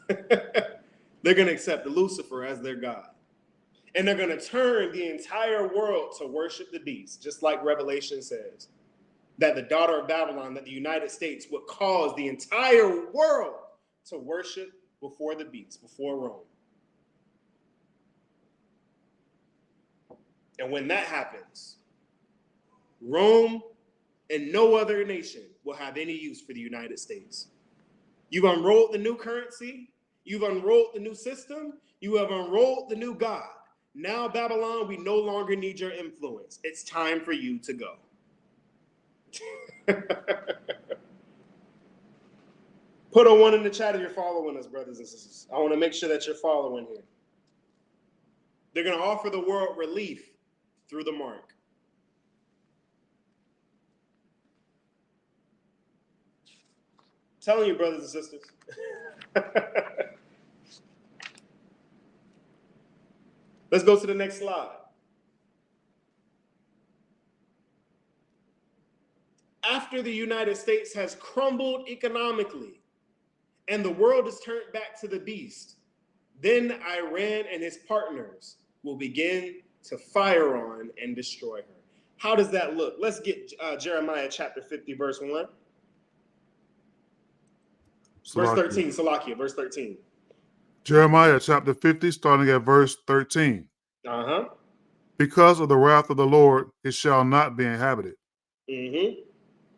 They're going to accept Lucifer as their God. And they're going to turn the entire world to worship the beast, just like Revelation says. That the daughter of Babylon, that the United States would cause the entire world to worship before the beast, before Rome. And when that happens, Rome and no other nation will have any use for the United States. You've unrolled the new currency. You've unrolled the new system. You have unrolled the new God. Now, Babylon, we no longer need your influence. It's time for you to go. Put a 1 in the chat if you're following us, brothers and sisters. I want to make sure that you're following here. They're going to offer the world relief through the mark. Telling you, brothers and sisters. Let's go to the next slide. After the United States has crumbled economically and the world is turned back to the beast, then Iran and his partners will begin to fire on and destroy her. How does that look? Let's get Jeremiah chapter 50, verse 1. Verse 13, Salakia, verse 13. Jeremiah chapter 50, starting at verse 13. Uh-huh. Because of the wrath of the Lord, it shall not be inhabited, Mm-hmm.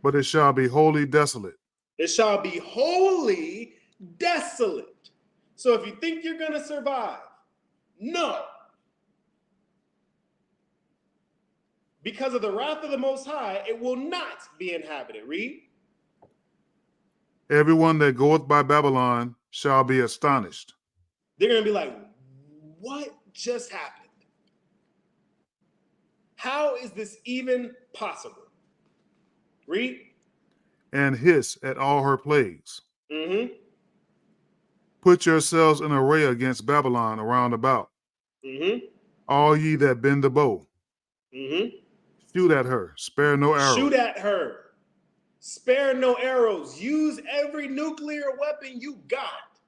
but it shall be wholly desolate. It shall be wholly desolate. So if you think you're going to survive, no. Because of the wrath of the Most High, it will not be inhabited. Read. Everyone that goeth by Babylon shall be astonished. They're going to be like, what just happened? How is this even possible? Read. And hiss at all her plagues. Mm-hmm. Put yourselves in array against Babylon around about. Mm-hmm. All ye that bend the bow. Mm-hmm. Shoot at her, spare no arrows. Shoot at her. Spare no arrows. Use every nuclear weapon you got.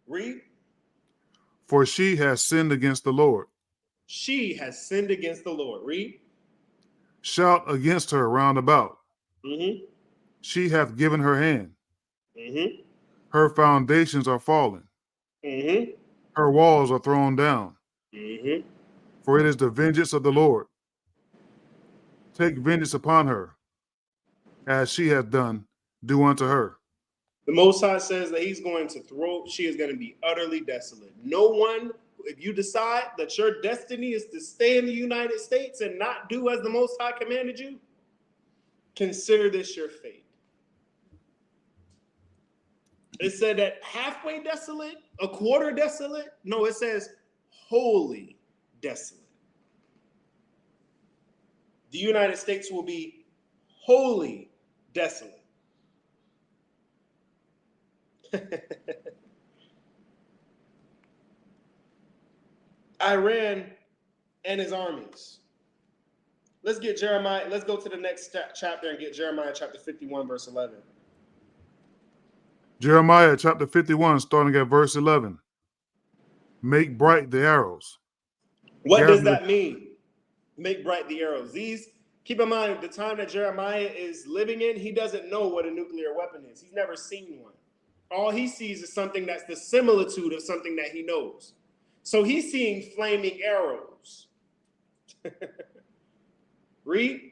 Read. For she has sinned against the Lord. She has sinned against the Lord. Read. Shout against her round about. Mm-hmm. She hath given her hand. Mm-hmm. Her foundations are fallen. Mm-hmm. Her walls are thrown down. Mm-hmm. For it is the vengeance of the Lord. Take vengeance upon her, as she hath done, do unto her. The Most High says that he's going to she is going to be utterly desolate. No one, if you decide that your destiny is to stay in the United States and not do as the Most High commanded you, consider this your fate. It said that halfway desolate, a quarter desolate. No, it says wholly desolate. The United States will be wholly desolate. Iran and his armies. Let's get Jeremiah. Let's go to the next chapter and get Jeremiah chapter 51, verse 11. Jeremiah chapter 51, starting at verse 11. Make bright the arrows. What does that mean? Make bright the arrows. Keep in mind, the time that Jeremiah is living in, he doesn't know what a nuclear weapon is. He's never seen one. All he sees is something that's the similitude of something that he knows. So he's seeing flaming arrows. Read.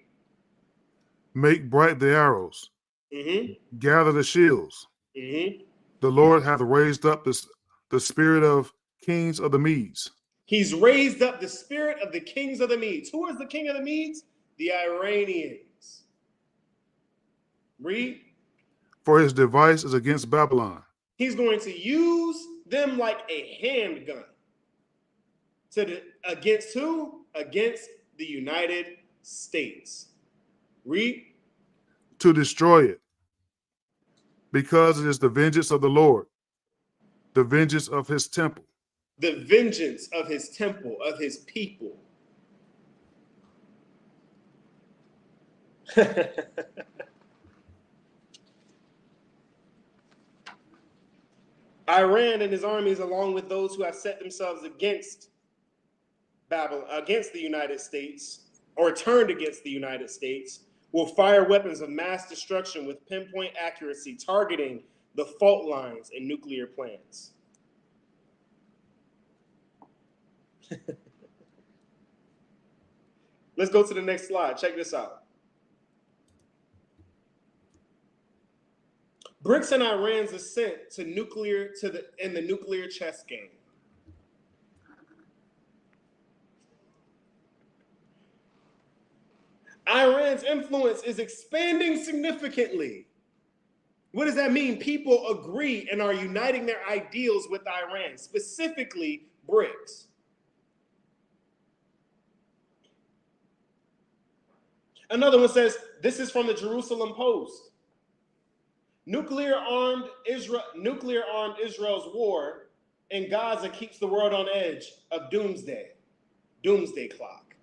Make bright the arrows. Mm-hmm. Gather the shields. Mm-hmm. The Lord hath raised up the spirit of kings of the Medes. He's raised up the spirit of the kings of the Medes. Who is the king of the Medes? The Iranians. Read. For his device is against Babylon. He's going to use them like a handgun. Against who? Against the United States. Read. To destroy it. Because it is the vengeance of the Lord, the vengeance of his temple. The vengeance of his temple, of his people. Iran and his armies, along with those who have set themselves against Babylon, against the United States, or turned against the United States, will fire weapons of mass destruction with pinpoint accuracy, targeting the fault lines and nuclear plants. Let's go to the next slide. Check this out. BRICS and Iran's ascent to in the nuclear chess game. Iran's influence is expanding significantly. What does that mean? People agree and are uniting their ideals with Iran, specifically BRICS. Another one says, this is from the Jerusalem Post. Nuclear-armed Israel's war in Gaza keeps the world on edge of doomsday clock.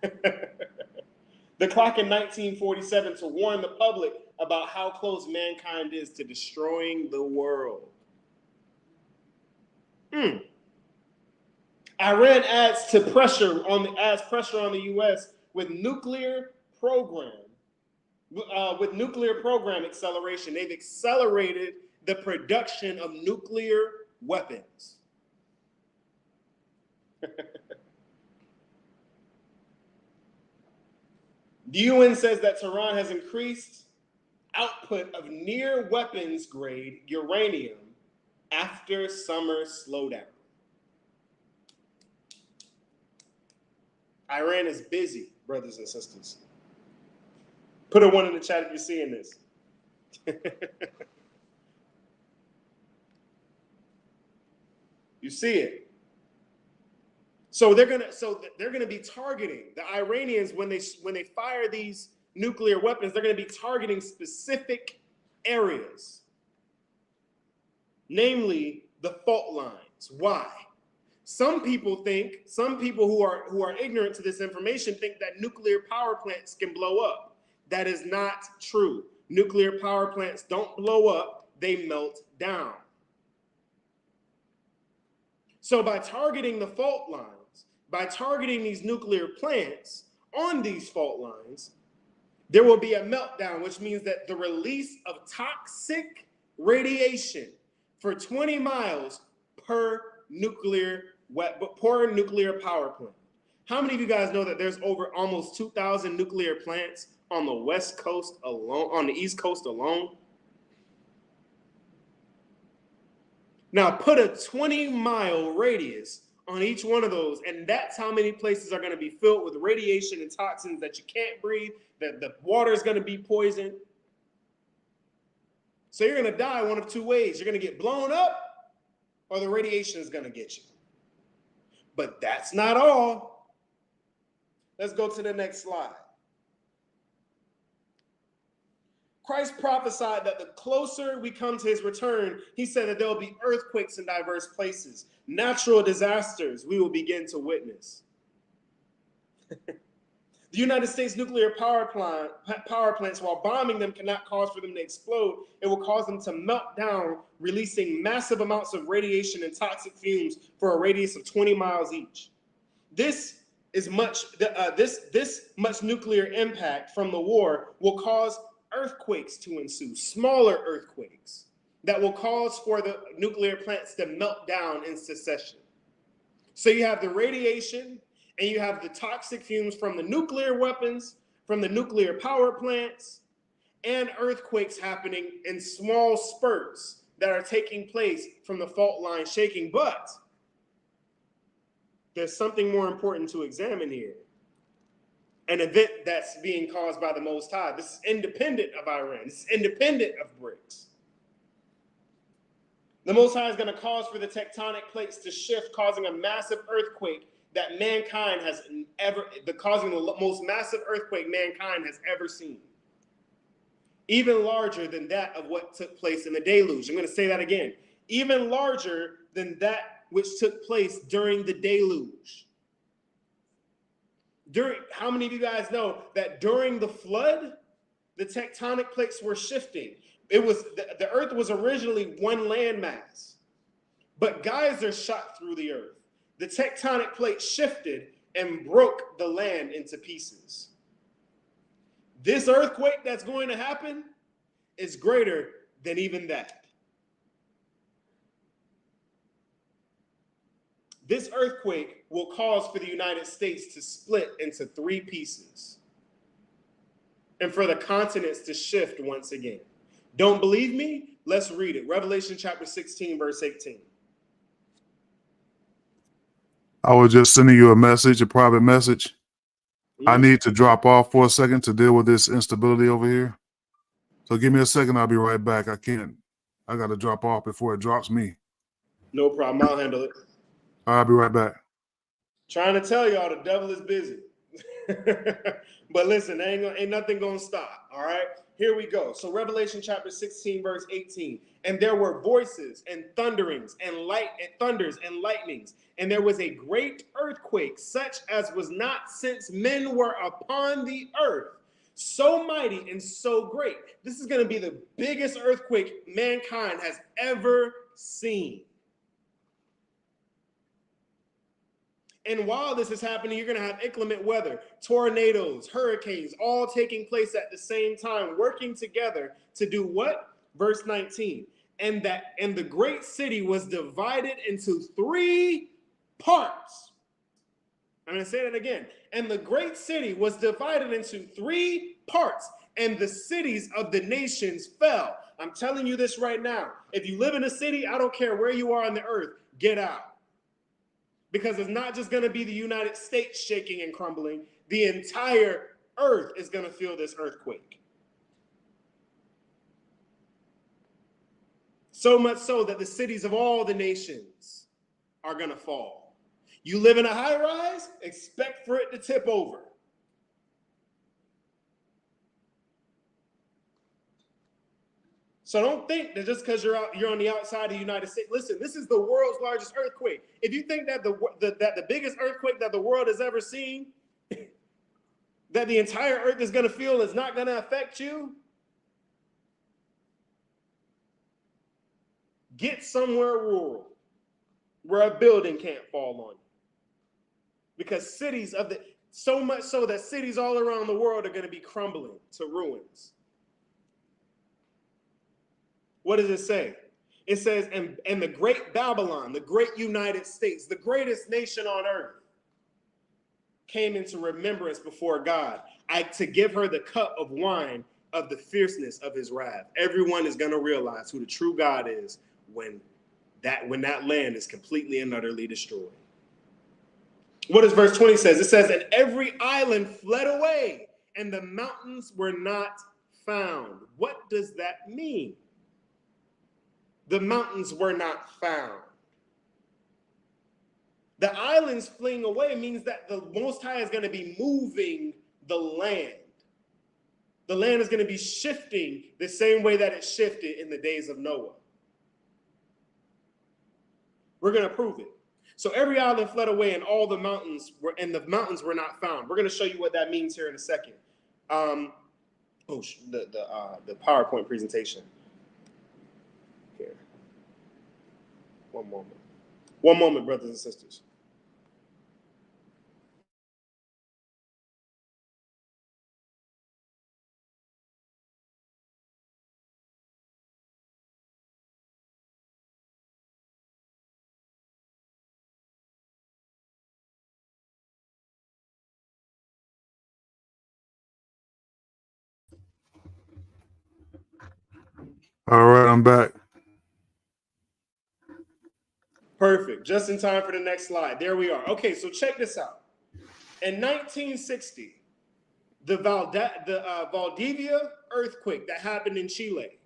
The clock in 1947 to warn the public about how close mankind is to destroying the world. Iran adds pressure on the U.S. with nuclear program acceleration. They've accelerated the production of nuclear weapons. The UN says that Tehran has increased output of near weapons grade uranium after summer slowdown. Iran is busy, brothers and sisters. Put a 1 in the chat if you're seeing this. You see it. So they're gonna be targeting the Iranians when they fire these nuclear weapons. Are going to be targeting specific areas, namely the fault lines. Why? Some people who are ignorant to this information think that nuclear power plants can blow up. That is not true. Nuclear power plants don't blow up, they melt down. So by targeting the fault lines, by targeting these nuclear plants on these fault lines, there will be a meltdown, which means that the release of toxic radiation for 20 miles per nuclear power plant. How many of you guys know that there's over almost 2,000 nuclear plants on the West Coast alone, on the East Coast alone? Now put a 20-mile radius on each one of those, and that's how many places are going to be filled with radiation and toxins that you can't breathe, that the water is going to be poisoned. So you're going to die one of two ways. You're going to get blown up, or the radiation is going to get you. But that's not all. Let's go to the next slide. Christ prophesied that the closer we come to his return, he said that there will be earthquakes in diverse places, natural disasters we will begin to witness. The United States nuclear power plants, while bombing them cannot cause for them to explode, it will cause them to melt down, releasing massive amounts of radiation and toxic fumes for a radius of 20 miles each. This much nuclear impact from the war will cause earthquakes to ensue, smaller earthquakes that will cause for the nuclear plants to melt down in succession. So you have the radiation and you have the toxic fumes from the nuclear weapons, from the nuclear power plants, and earthquakes happening in small spurts that are taking place from the fault line shaking. But there's something more important to examine here. An event that's being caused by the Most High. This is independent of Iran. This is independent of BRICS. The Most High is going to cause for the tectonic plates to shift, causing a massive earthquake that mankind has causing the most massive earthquake mankind has ever seen. Even larger than that of what took place in the deluge. I'm going to say that again. Even larger than that which took place during the deluge. How many of you guys know that during the flood, the tectonic plates were shifting? It was the earth was originally one landmass, but geysers shot through the earth. The tectonic plate shifted and broke the land into pieces. This earthquake that's going to happen is greater than even that. This earthquake will cause for the United States to split into 3 pieces and for the continents to shift once again. Don't believe me? Let's read it. Revelation chapter 16, verse 18. I was just sending you a message, a private message. I need to drop off for a second to deal with this instability over here. So give me a second. I'll be right back. I got to drop off before it drops me. No problem. I'll handle it. I'll be right back. Trying to tell y'all the devil is busy. But listen, ain't nothing gonna stop. All right, here we go. So Revelation chapter 16, verse 18. And there were voices and thunderings and thunders and lightnings, and there was a great earthquake, such as was not since men were upon the earth, so mighty and so great. This is going to be the biggest earthquake mankind has ever seen. And while this is happening, you're going to have inclement weather, tornadoes, hurricanes, all taking place at the same time, working together to do what? Verse 19. And the great city was divided into 3 parts. I'm going to say that again. And the great city was divided into 3 parts, and the cities of the nations fell. I'm telling you this right now. If you live in a city, I don't care where you are on the earth, get out. Because it's not just going to be the United States shaking and crumbling. The entire earth is going to feel this earthquake. So much so that the cities of all the nations are going to fall. You live in a high rise, expect for it to tip over. So don't think that just because you're on the outside of the United States. Listen, this is the world's largest earthquake. If you think that the biggest earthquake that the world has ever seen, that the entire earth is going to feel is not going to affect you, get somewhere rural where a building can't fall on you. Because so much so that cities all around the world are going to be crumbling to ruins. What does it say? It says, and the great Babylon, the great United States, the greatest nation on earth, came into remembrance before God to give her the cup of wine of the fierceness of his wrath. Everyone is going to realize who the true God is when that land is completely and utterly destroyed. What does verse 20 says? It says, and every island fled away, and the mountains were not found. What does that mean? The mountains were not found. The islands fleeing away means that the Most High is going to be moving the land. The land is going to be shifting the same way that it shifted in the days of Noah. We're going to prove it. So every island fled away, and the mountains were not found. We're going to show you what that means here in a second. The PowerPoint presentation. Here. One moment, brothers and sisters. All right, I'm back. Perfect. Just in time for the next slide. There we are. Okay, so check this out. In 1960, the Valdivia earthquake that happened in Chile,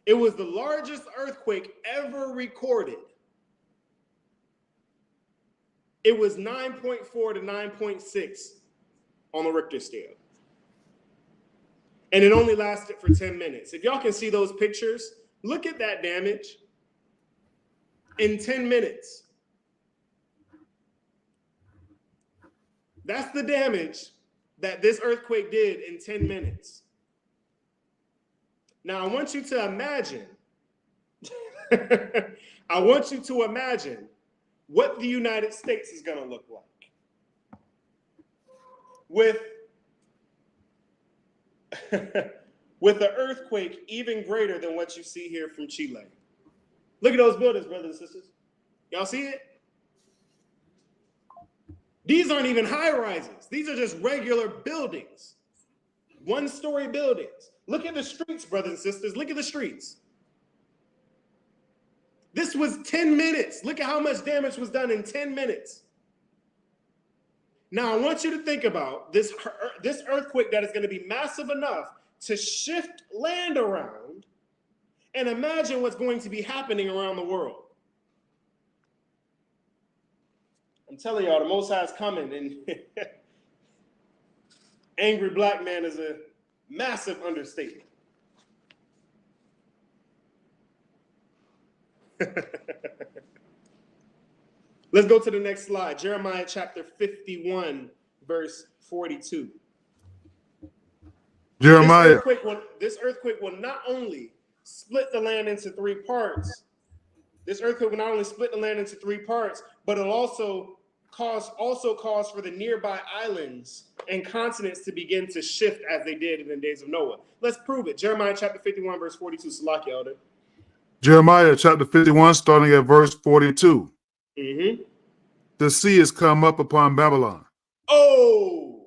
it was the largest earthquake ever recorded. It was 9.4 to 9.6 on the Richter scale. And it only lasted for 10 minutes. If y'all can see those pictures, look at that damage in 10 minutes. That's the damage that this earthquake did in 10 minutes. Now, I want you to imagine, what the United States is going to look like with an earthquake even greater than what you see here from Chile. Look at those buildings, brothers and sisters. Y'all see it? These aren't even high rises. These are just regular buildings, one-story buildings. Look at the streets, brothers and sisters. Look at the streets. This was 10 minutes. Look at how much damage was done in 10 minutes. Now, I want you to think about this earthquake that is going to be massive enough to shift land around, and imagine what's going to be happening around the world. I'm telling y'all, the Most High is coming, and angry black man is a massive understatement. Let's go to the next slide. Jeremiah chapter 51, verse 42. Jeremiah. This earthquake will not only split the land into three parts. This earthquake will not only split the land into three parts, but it'll also cause for the nearby islands and continents to begin to shift as they did in the days of Noah. Let's prove it. Jeremiah chapter 51, verse 42. Salaki, Elder. Jeremiah chapter 51, starting at verse 42. Mm-hmm. The sea has come up upon Babylon. Oh!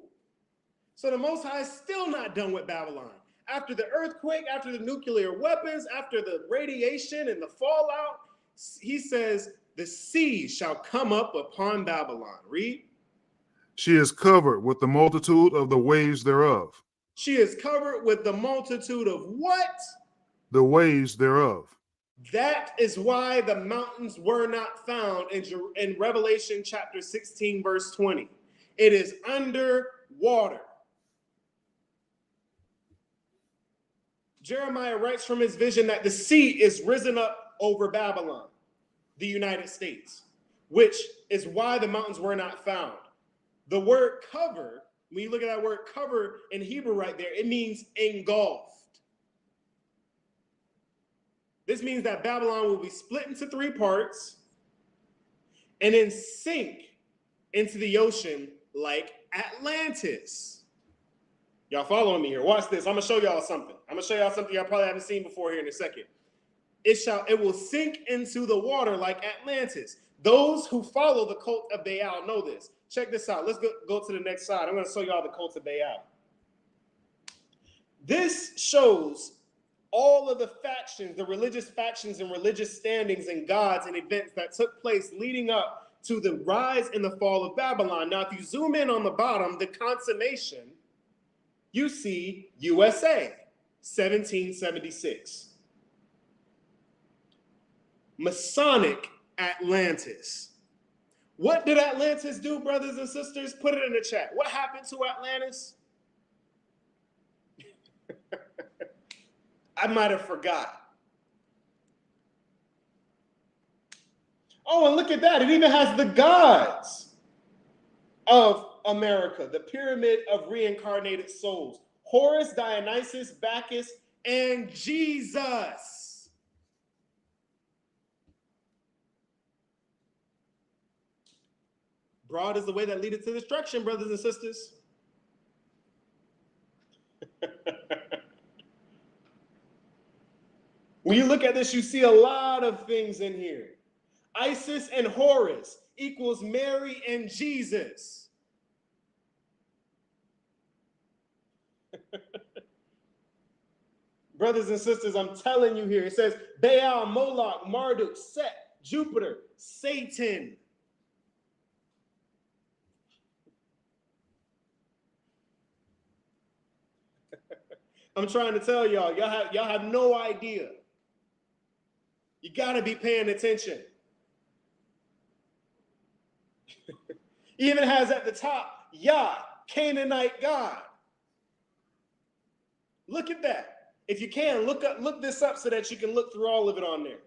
So the Most High is still not done with Babylon. After the earthquake, after the nuclear weapons, after the radiation and the fallout, he says, the sea shall come up upon Babylon. Read. She is covered with the multitude of the waves thereof. She is covered with the multitude of what? The waves thereof. That is why the mountains were not found in Revelation chapter 16, verse 20. It is under water. Jeremiah writes from his vision that the sea is risen up over Babylon, the United States, which is why the mountains were not found. The word cover, when you look at that word cover in Hebrew right there, it means engulfed. This means that Babylon will be split into three parts and then sink into the ocean like Atlantis. Y'all following me here? Watch this. I'm going to show y'all something. I'm going to show y'all something y'all probably haven't seen before here in a second. It will sink into the water like Atlantis. Those who follow the cult of Baal know this. Check this out. Let's go to the next slide. I'm going to show y'all the cult of Baal. This shows all of the factions, the religious factions and religious standings and gods and events that took place leading up to the rise and the fall of Babylon. Now, if you zoom in on the bottom, the consummation, you see USA, 1776. Masonic Atlantis. What did Atlantis do, brothers and sisters? Put it in the chat. What happened to Atlantis? I might have forgot. Oh, and look at that. It even has the gods of America, the pyramid of reincarnated souls. Horus, Dionysus, Bacchus, and Jesus. Broad is the way that leadeth to destruction, brothers and sisters. When you look at this, you see a lot of things in here. Isis and Horus equals Mary and Jesus. Brothers and sisters, I'm telling you here, it says Baal, Moloch, Marduk, Set, Jupiter, Satan. I'm trying to tell y'all, y'all have no idea. You got to be paying attention. Even has at the top, Yah, Canaanite God. Look at that. If you can, look this up so that you can look through all of it on there.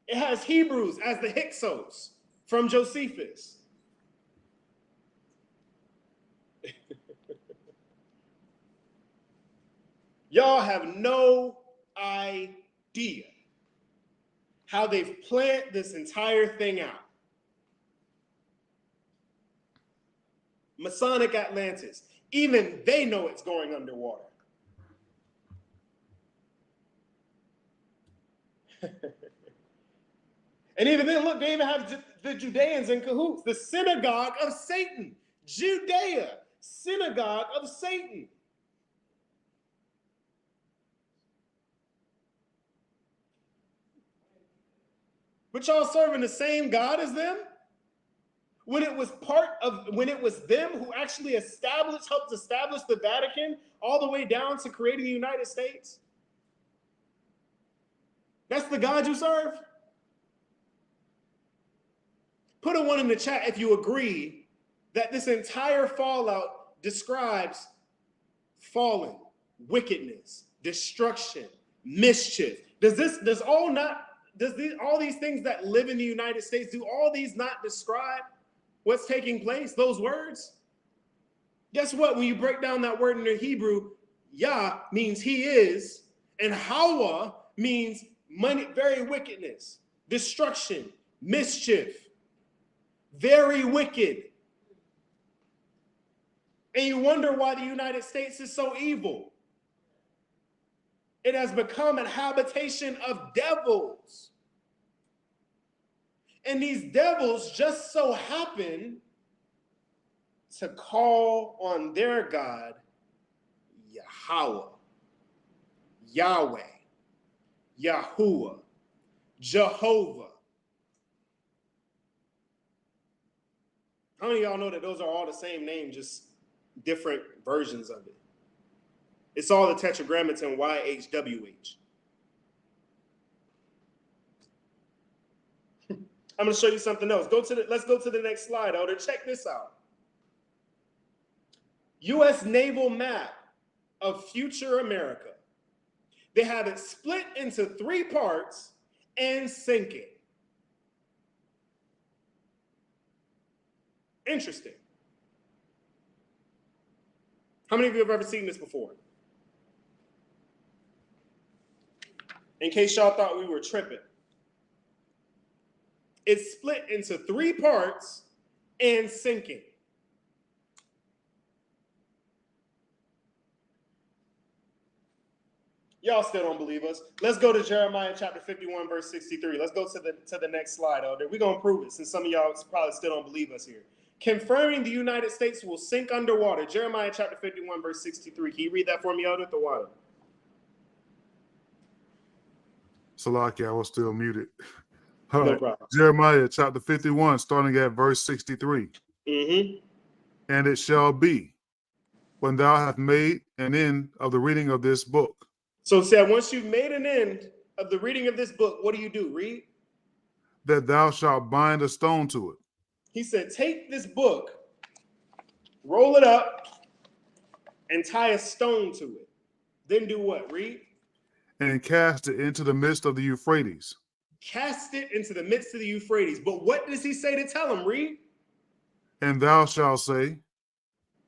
It has Hebrews as the Hyksos from Josephus. Y'all have no idea how they've planned this entire thing out. Masonic Atlantis. Even they know it's going underwater. And even then, look, they even have the Judeans in cahoots. The synagogue of Satan. Judea, synagogue of Satan. But y'all serving the same God as them? When it was them who actually helped establish the Vatican all the way down to creating the United States? That's the God you serve? Put a 1 in the chat if you agree that this entire fallout describes fallen, wickedness, destruction, mischief. All these things that live in the United States, do all these not describe what's taking place, those words? Guess what? When you break down that word in the Hebrew, Yah means he is, and Hawa means very wickedness, destruction, mischief, very wicked. And you wonder why the United States is so evil. It has become a habitation of devils. And these devils just so happen to call on their God, Yahweh, Yahweh, Yahuwah, Jehovah. How many of y'all know that those are all the same name, just different versions of it? It's all the tetragrammaton YHWH. I'm going to show you something else. Let's go to the next slide, Elder. Check this out. U.S. naval map of future America. They have it split into 3 parts and sinking. Interesting. How many of you have ever seen this before? In case y'all thought we were tripping. It's split into 3 parts and sinking. Y'all still don't believe us. Let's go to Jeremiah chapter 51, verse 63. Let's go to the next slide, Elder. We're going to prove it since some of y'all probably still don't believe us here. Confirming the United States will sink underwater. Jeremiah chapter 51, verse 63. Can you read that for me, Elder? The water. Salaki, I was still muted. No problem. Jeremiah chapter 51, starting at verse 63. And it shall be, when thou hast made an end of the reading of this book. So it said, once you've made an end of the reading of this book, what do? Read. That thou shalt bind a stone to it. He said, take this book, roll it up, and tie a stone to it. Then do what? Read. And cast it into the midst of the Euphrates. Cast it into the midst of the Euphrates. But what does he say to tell him? Read. And thou shalt say,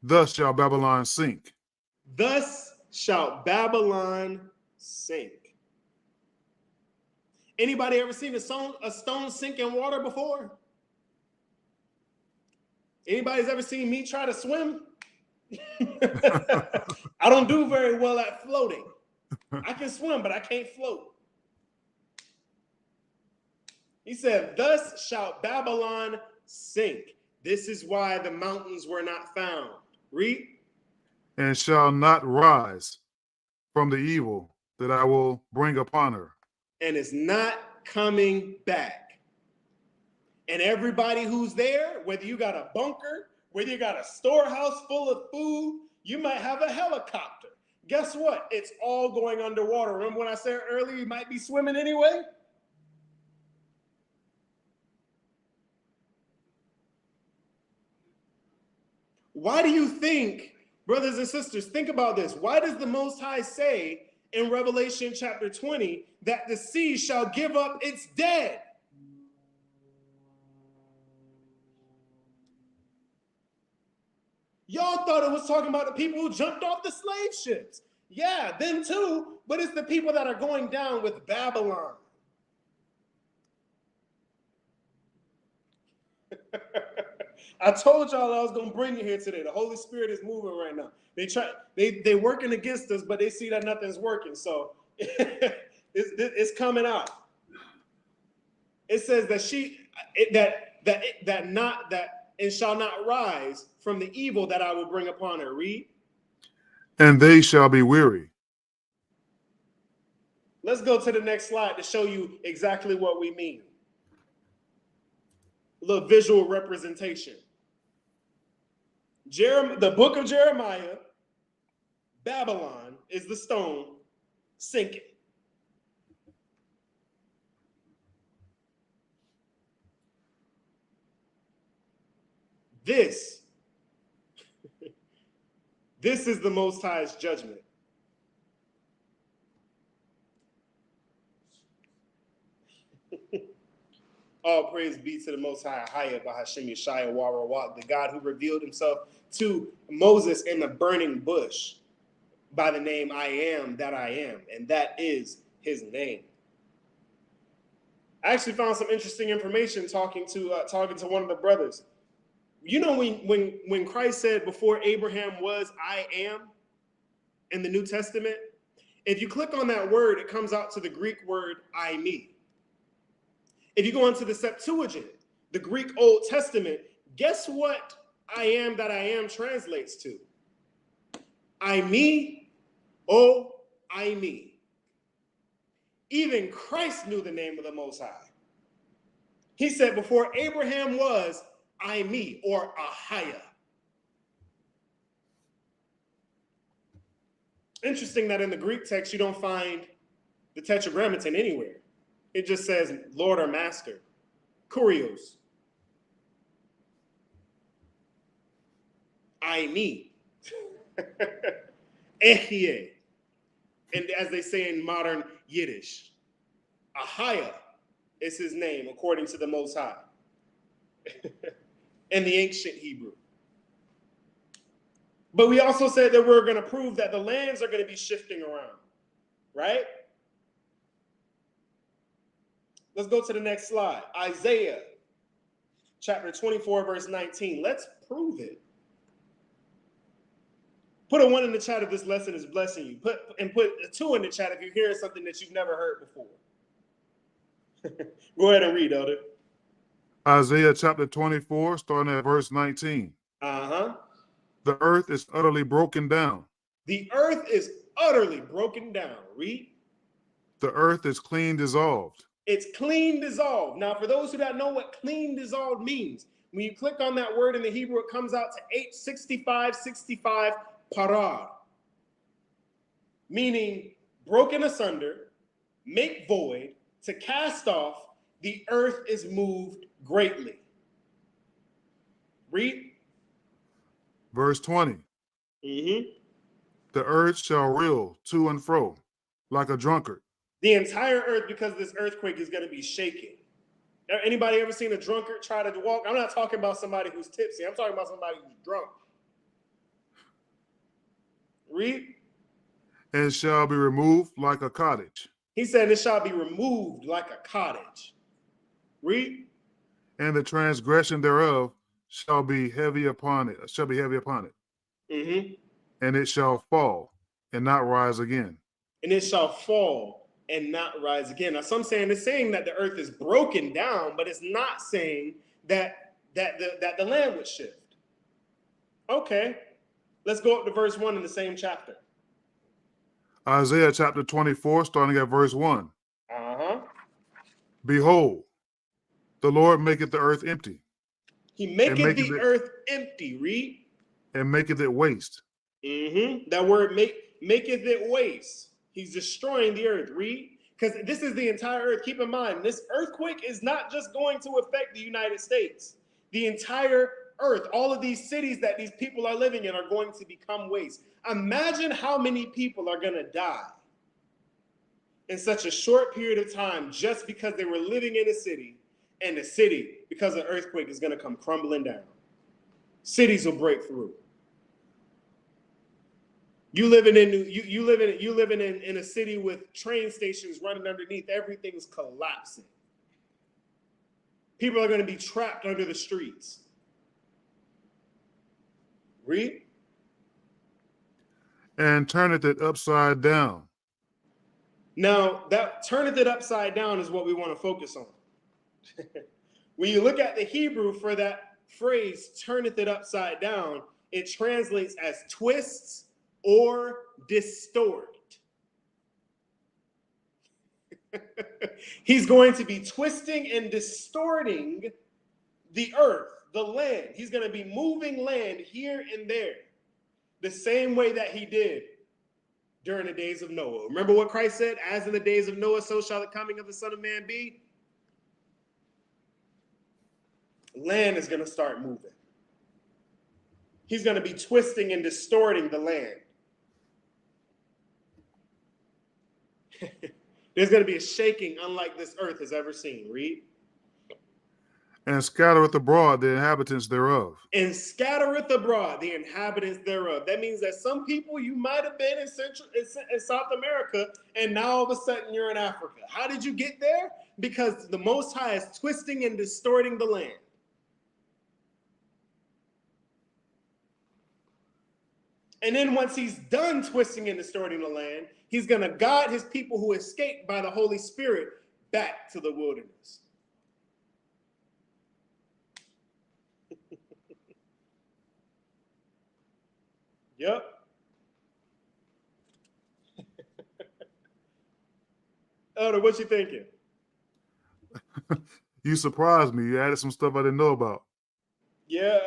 thus shall Babylon sink. Thus shall Babylon sink. Anybody ever seen a stone sink in water before? Anybody's ever seen me try to swim? I don't do very well at floating. I can swim, but I can't float. He said, thus shall Babylon sink. This is why the mountains were not found. Read. And shall not rise from the evil that I will bring upon her. And is not coming back. And everybody who's there, whether you got a bunker, whether you got a storehouse full of food, you might have a helicopter. Guess what? It's all going underwater. Remember when I said earlier you might be swimming anyway? Why do you think, brothers and sisters, think about this. Why does the Most High say in Revelation chapter 20 that the sea shall give up its dead? Y'all thought it was talking about the people who jumped off the slave ships. Yeah, them too, but it's the people that are going down with Babylon. I told y'all I was gonna bring you here today. The Holy Spirit is moving right now. They working against us, but they see that nothing's working. So it's coming out. It says that and shall not rise from the evil that I will bring upon her. Read. And they shall be weary. Let's go to the next slide to show you exactly what we mean. A little visual representation. The book of Jeremiah, Babylon is the stone sinking. This is the Most High's judgment. All praise be to the Most High, Hayah Bahashim Yeshaya Warawak, the God who revealed himself to Moses in the burning bush by the name I am that I am, and that is his name. I actually found some interesting information talking to one of the brothers. You know, when Christ said, before Abraham was, I am, in the New Testament, if you click on that word, it comes out to the Greek word I me. If you go into the Septuagint, the Greek Old Testament, guess what I am that I am translates to? I me, oh, I me. Even Christ knew the name of the Most High. He said, before Abraham was, I me, or Ahaya. Interesting that in the Greek text, you don't find the Tetragrammaton anywhere. It just says Lord or Master. Kurios. I me. Ehye. And as they say in modern Yiddish, Ahaya is his name according to the Most High. In the ancient Hebrew. But we also said that we're going to prove that the lands are going to be shifting around, right? Let's go to the next slide. Isaiah chapter 24, verse 19. Let's prove it. Put a 1 in the chat if this lesson is blessing you. Put a 2 in the chat if you're hearing something that you've never heard before. Go ahead and read, Elder. Isaiah chapter 24, starting at verse 19. Uh-huh. The earth is utterly broken down. The earth is utterly broken down. Read. The earth is clean dissolved. It's clean dissolved. Now, for those who don't know what clean dissolved means, when you click on that word in the Hebrew, it comes out to 86565 parar, meaning broken asunder, make void, to cast off, the earth is moved greatly. Read. Verse 20. Mm-hmm. The earth shall reel to and fro like a drunkard. The entire earth, because this earthquake is going to be shaking. Anybody ever seen a drunkard try to walk? I'm not talking about somebody who's tipsy. I'm talking about somebody who's drunk. Read. And shall be removed like a cottage. He said it shall be removed like a cottage. Read. And the transgression thereof shall be heavy upon it. Mm-hmm. And it shall fall and not rise again. And it shall fall and not rise again. Now, some saying it's saying that the earth is broken down, but it's not saying that the land would shift. Okay, let's go up to verse 1 in the same chapter. Isaiah chapter 24, starting at verse 1. Uh-huh. Behold, the Lord maketh the earth empty. He maketh the earth empty. Read. And maketh it waste. Mm-hmm. That word maketh it waste. He's destroying the earth. Read. Because this is the entire earth. Keep in mind, this earthquake is not just going to affect the United States. The entire earth, all of these cities that these people are living in are going to become waste. Imagine how many people are going to die in such a short period of time just because they were living in a city, and the city, because of earthquake, is going to come crumbling down. Cities will break through. You living in a city with train stations running underneath, everything's collapsing. People are going to be trapped under the streets. Read. And turneth it upside down. Now, that turneth it upside down is what we want to focus on. When you look at the Hebrew for that phrase, turneth it upside down, it translates as twists or distort. He's going to be twisting and distorting the earth, the land. He's going to be moving land here and there, the same way that he did during the days of Noah. Remember what Christ said? As in the days of Noah, so shall the coming of the Son of Man be. Land is going to start moving. He's going to be twisting and distorting the land. There's going to be a shaking unlike this earth has ever seen. Read. And scattereth abroad the inhabitants thereof. And scattereth abroad the inhabitants thereof. That means that some people you might have been in South America, and now all of a sudden you're in Africa. How did you get there? Because the Most High is twisting and distorting the land. And then once he's done twisting and distorting the land, he's going to guide his people who escaped by the Holy Spirit back to the wilderness. Yep. Elder, what you thinking? You surprised me. You added some stuff I didn't know about. Yeah,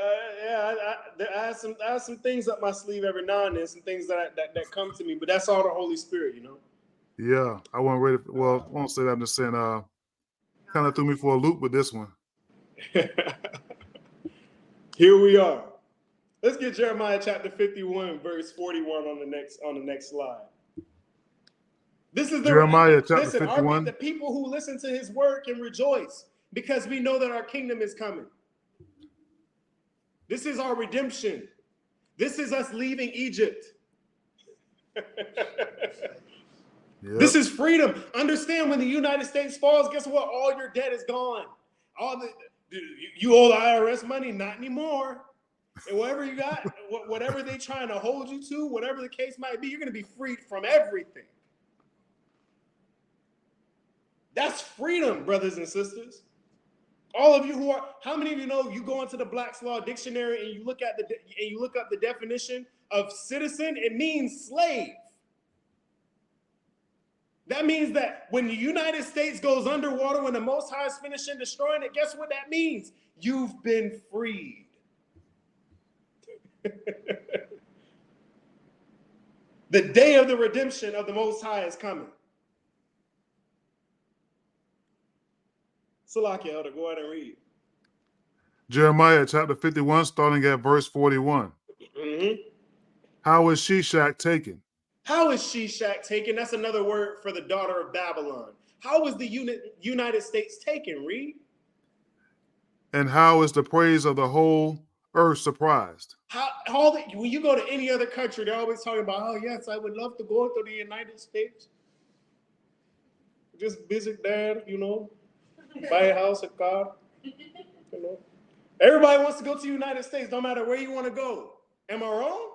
I have some things up my sleeve every now and then, some things that come to me, but that's all the Holy Spirit, you know. Yeah, I wasn't ready. Well, I won't say that. I'm just saying, kind of threw me for a loop with this one. Here we are. Let's get Jeremiah chapter 51, verse 41 on the next slide. This is the Jeremiah chapter 51. The people who listen to his word can rejoice because we know that our kingdom is coming. This is our redemption. This is us leaving Egypt. Yep. This is freedom. Understand, when the United States falls, guess what? All your debt is gone. You owe the IRS money, not anymore. And whatever you got, whatever they're trying to hold you to, whatever the case might be, you're going to be freed from everything. That's freedom, brothers and sisters. All of you how many of you know you go into the Black's Law Dictionary and you look up the definition of citizen? It means slave. That means that when the United States goes underwater, when the Most High is finishing destroying it, guess what that means? You've been freed. The day of the redemption of the Most High is coming. Salakia, Elder, go ahead and read. Jeremiah chapter 51, starting at verse 41. Mm-hmm. How is Shishak taken? How is Shishak taken? That's another word for the daughter of Babylon. How is the United States taken? Read. And how is the praise of the whole earth surprised? When you go to any other country, they're always talking about, oh, yes, I would love to go to the United States. Just visit there, you know. Buy a house, a car, you know. Everybody wants to go to the United States, no matter where you want to go. Am I wrong?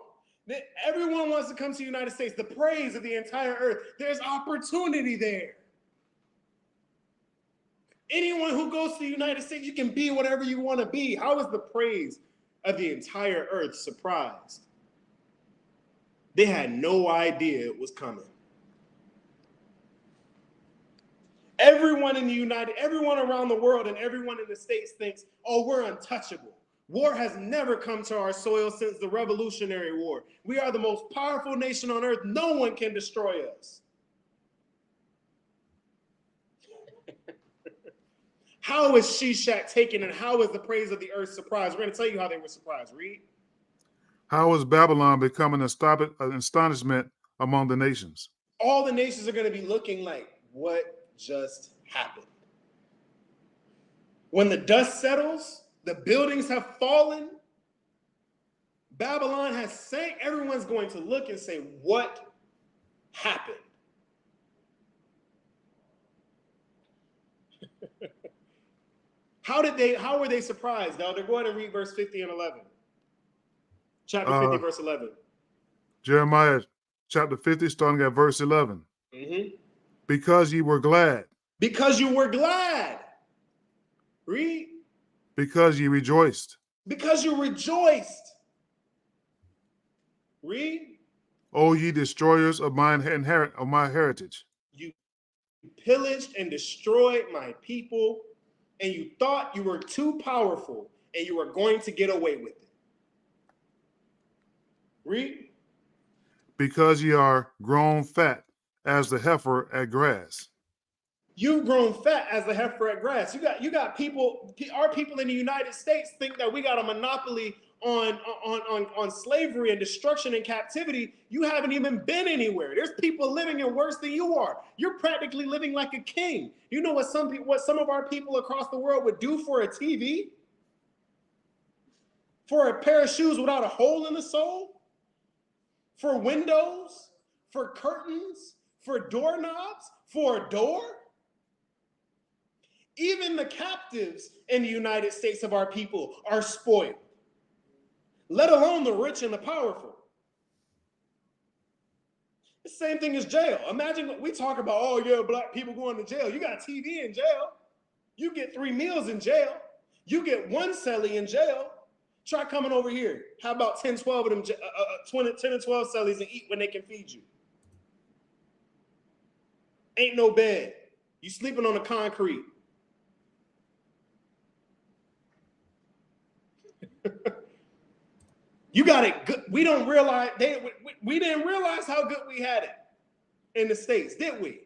Everyone wants to come to the United States. The praise of the entire earth. There's opportunity there. Anyone who goes to the United States, you can be whatever you want to be. How is the praise of the entire earth surprised? They had no idea it was coming. Everyone around the world and everyone in the States thinks, oh, we're untouchable. War has never come to our soil since the Revolutionary War. We are the most powerful nation on earth. No one can destroy us. How is Shishak taken and how is the praise of the earth surprised? We're going to tell you how they were surprised. Read. How is Babylon becoming an astonishment among the nations? All the nations are going to be looking like, what just happened? When the dust settles, the buildings have fallen, Babylon has sank, everyone's going to look and say, what happened? How were they surprised? Now they're going to read verse 50 and 11. Chapter 50, verse 11. Jeremiah chapter 50, starting at verse 11. Mm-hmm. Because you were glad. Because you were glad. Read. Because ye rejoiced. Because you rejoiced. Read. O ye destroyers of my heritage. You pillaged and destroyed my people, and you thought you were too powerful and you were going to get away with it. Read. Because ye are grown fat as the heifer at grass. You've grown fat as the heifer at grass. You got people, our people in the United States think that we got a monopoly on slavery and destruction and captivity. You haven't even been anywhere. There's people living in worse than you are. You're practically living like a king. You know what some of our people across the world would do for a TV? For a pair of shoes without a hole in the sole? For windows? For curtains? For doorknobs? For a door? Even the captives in the United States of our people are spoiled, let alone the rich and the powerful. The same thing as jail. Imagine we talk about, oh yeah, black people going to jail. You got TV in jail. You get 3 meals in jail. You get 1 celly in jail. Try coming over here. How about 10, 12 of them, 10 or 12 cellies and eat when they can feed you? Ain't no bed. You sleeping on the concrete. You got it good. We don't realize we didn't realize how good we had it in the States, did we?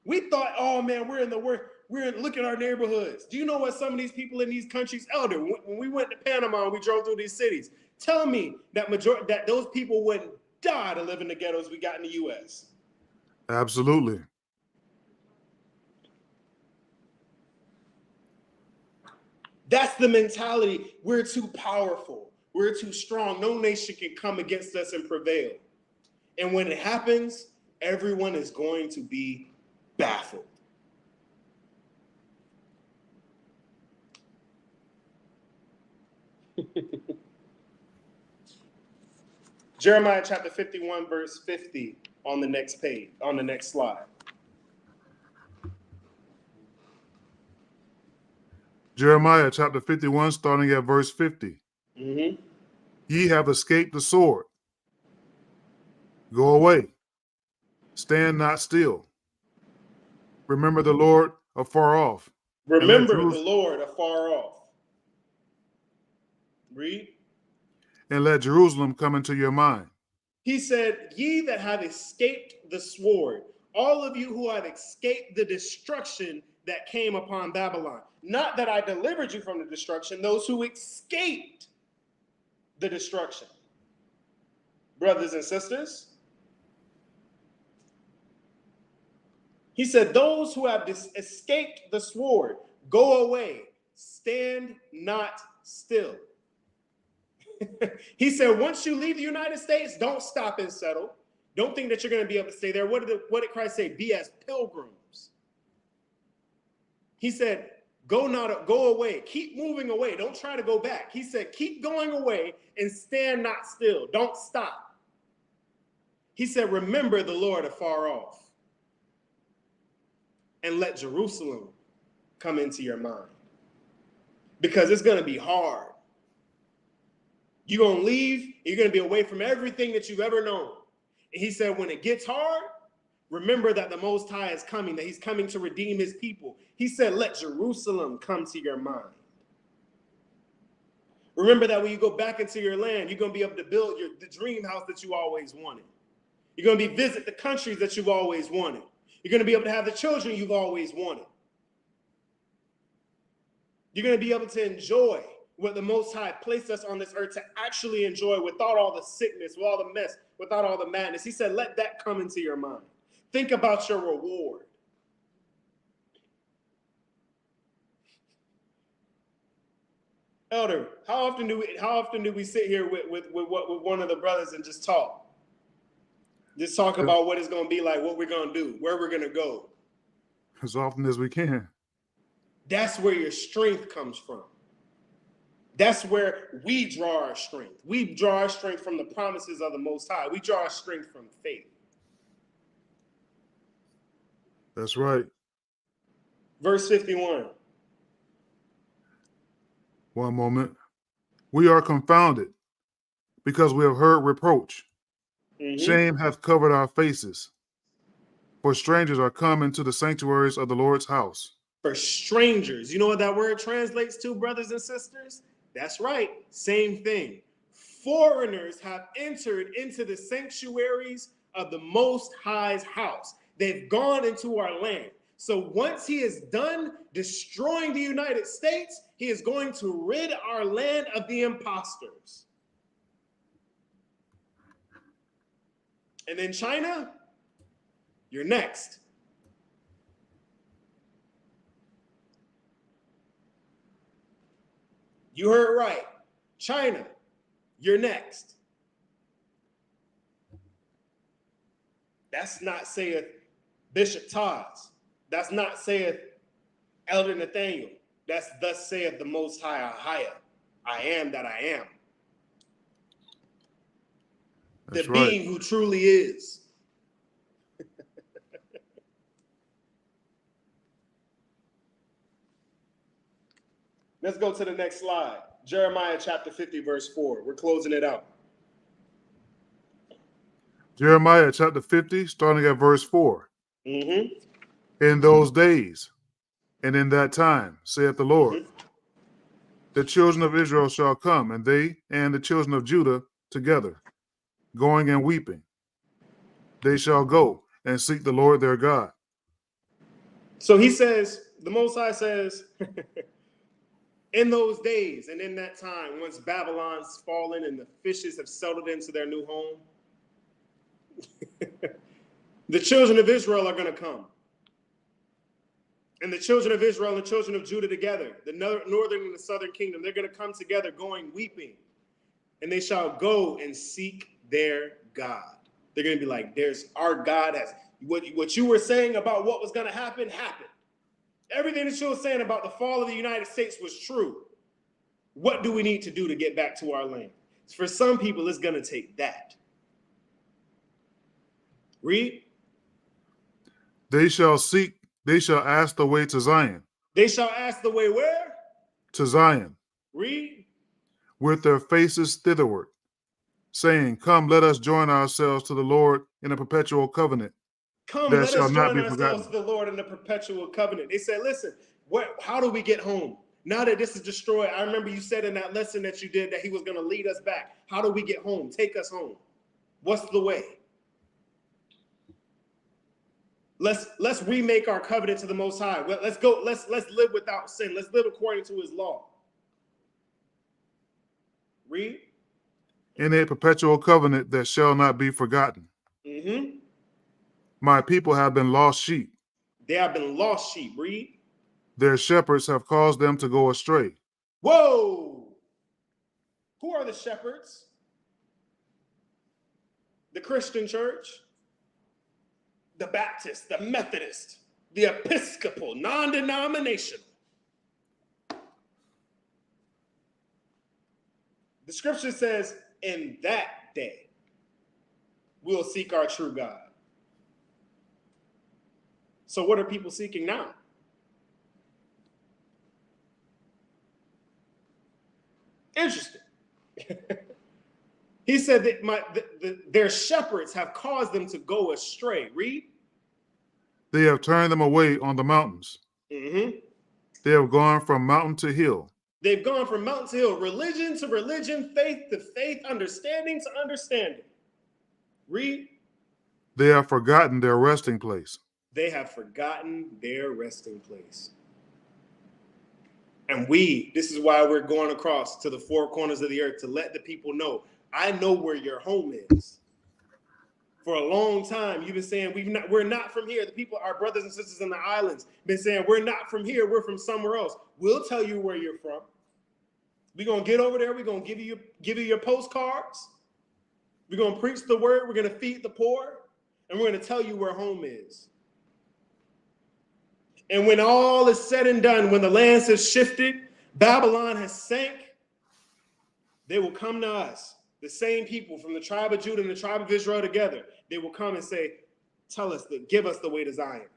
We thought, oh man, look at our neighborhoods. Do you know what some of these people in these countries, Elder, when we went to Panama and we drove through these cities, tell me that those people wouldn't die to live in the ghettos we got in the US. Absolutely. That's the mentality. We're too powerful. We're too strong. No nation can come against us and prevail. And when it happens, everyone is going to be baffled. Jeremiah chapter 51, verse 50 on the next page, on the next slide. Jeremiah chapter 51, starting at verse 50. Mm-hmm. Ye have escaped the sword. Go away. Stand not still. Remember the Lord afar off. Remember the Lord afar off. Read. And let Jerusalem come into your mind. He said, ye that have escaped the sword, all of you who have escaped the destruction that came upon Babylon. Not that I delivered you from the destruction, those who escaped the destruction. Brothers and sisters, he said, those who have escaped the sword, go away, stand not still. He said, once you leave the United States, don't stop and settle. Don't think that you're going to be able to stay there. What did Christ say? Be as pilgrims. He said, go away. Keep moving away. Don't try to go back. He said, keep going away and stand not still. Don't stop. He said, remember the Lord afar off. And let Jerusalem come into your mind. Because it's going to be hard. You're going to leave. You're going to be away from everything that you've ever known. And he said, when it gets hard, remember that the Most High is coming, that he's coming to redeem his people. He said, let Jerusalem come to your mind. Remember that when you go back into your land, you're going to be able to build the dream house that you always wanted. You're going to visit the countries that you've always wanted. You're going to be able to have the children you've always wanted. You're going to be able to enjoy what the Most High placed us on this earth to actually enjoy without all the sickness, with all the mess, without all the madness. He said, let that come into your mind. Think about your reward. Elder, how often do we sit here with one of the brothers and just talk? Just talk about what it's going to be like, what we're going to do, where we're going to go. As often as we can. That's where your strength comes from. That's where we draw our strength. We draw our strength from the promises of the Most High. We draw our strength from faith. That's right. Verse 51. One moment. We are confounded because we have heard reproach. Shame hath covered our faces. For strangers are come into the sanctuaries of the Lord's house. For strangers. You know what that word translates to, brothers and sisters? That's right. Same thing. Foreigners have entered into the sanctuaries of the Most High's house. They've gone into our land. So once he is done destroying the United States, he is going to rid our land of the imposters. And then China, you're next. You heard right. China, you're next. That's not saith Bishop Taz. That's not saith Elder Nathaniel. That's thus saith the Most High Ahia. I am that I am. That's the right. being who truly is. Let's go to the next slide. Jeremiah chapter 50, verse 4. We're closing it out. Jeremiah chapter 50, starting at verse 4. In those days and in that time, saith the Lord, the children of Israel shall come, and they and the children of Judah together, going and weeping. They shall go and seek the Lord their God. So he says, the Most High says, in those days and in that time, once Babylon's fallen and the fishes have settled into their new home, the children of Israel are going to come. And the children of Israel and the children of Judah together, the northern and the southern kingdom, they're going to come together going weeping. And they shall go and seek their God. They're going to be like, there's our God has, what you were saying about what was going to happen, happened. Everything that you were saying about the fall of the United States was true. What do we need to do to get back to our land? For some people, it's going to take that. Read. They shall ask the way to Zion. They shall ask the way where? To Zion. Read. With their faces thitherward, saying, come, let us join ourselves to the Lord in a perpetual covenant. Come, let us join ourselves to the Lord in the perpetual covenant. They said, listen, how do we get home? Now that this is destroyed, I remember you said in that lesson that you did that he was going to lead us back. How do we get home? Take us home. What's the way? Let's remake our covenant to the Most High. Let's go. Let's live without sin. Let's live according to his law. Read. In a perpetual covenant that shall not be forgotten. My people have been lost sheep. They have been lost sheep. Read. Their shepherds have caused them to go astray. Whoa! Who are the shepherds? The Christian church, the Baptist, the Methodist, the Episcopal, non-denominational. The scripture says, in that day, we'll seek our true God. So what are people seeking now? Interesting. He said that their shepherds have caused them to go astray. Read. They have turned them away on the mountains. They have gone from mountain to hill. They've gone from mountain to hill, religion to religion, faith to faith, understanding to understanding. Read. They have forgotten their resting place. They have forgotten their resting place. And this is why we're going across to the four corners of the earth to let the people know, I know where your home is. For a long time, you've been saying we're not from here. The people, our brothers and sisters in the islands, been saying we're not from here. We're from somewhere else. We'll tell you where you're from. We're gonna get over there. We're gonna give you your postcards. We're gonna preach the word. We're gonna feed the poor, and we're gonna tell you where home is. And when all is said and done, when the lands have shifted, Babylon has sank, they will come to us. The same people from the tribe of Judah and the tribe of Israel together, they will come and say, give us the way to Zion.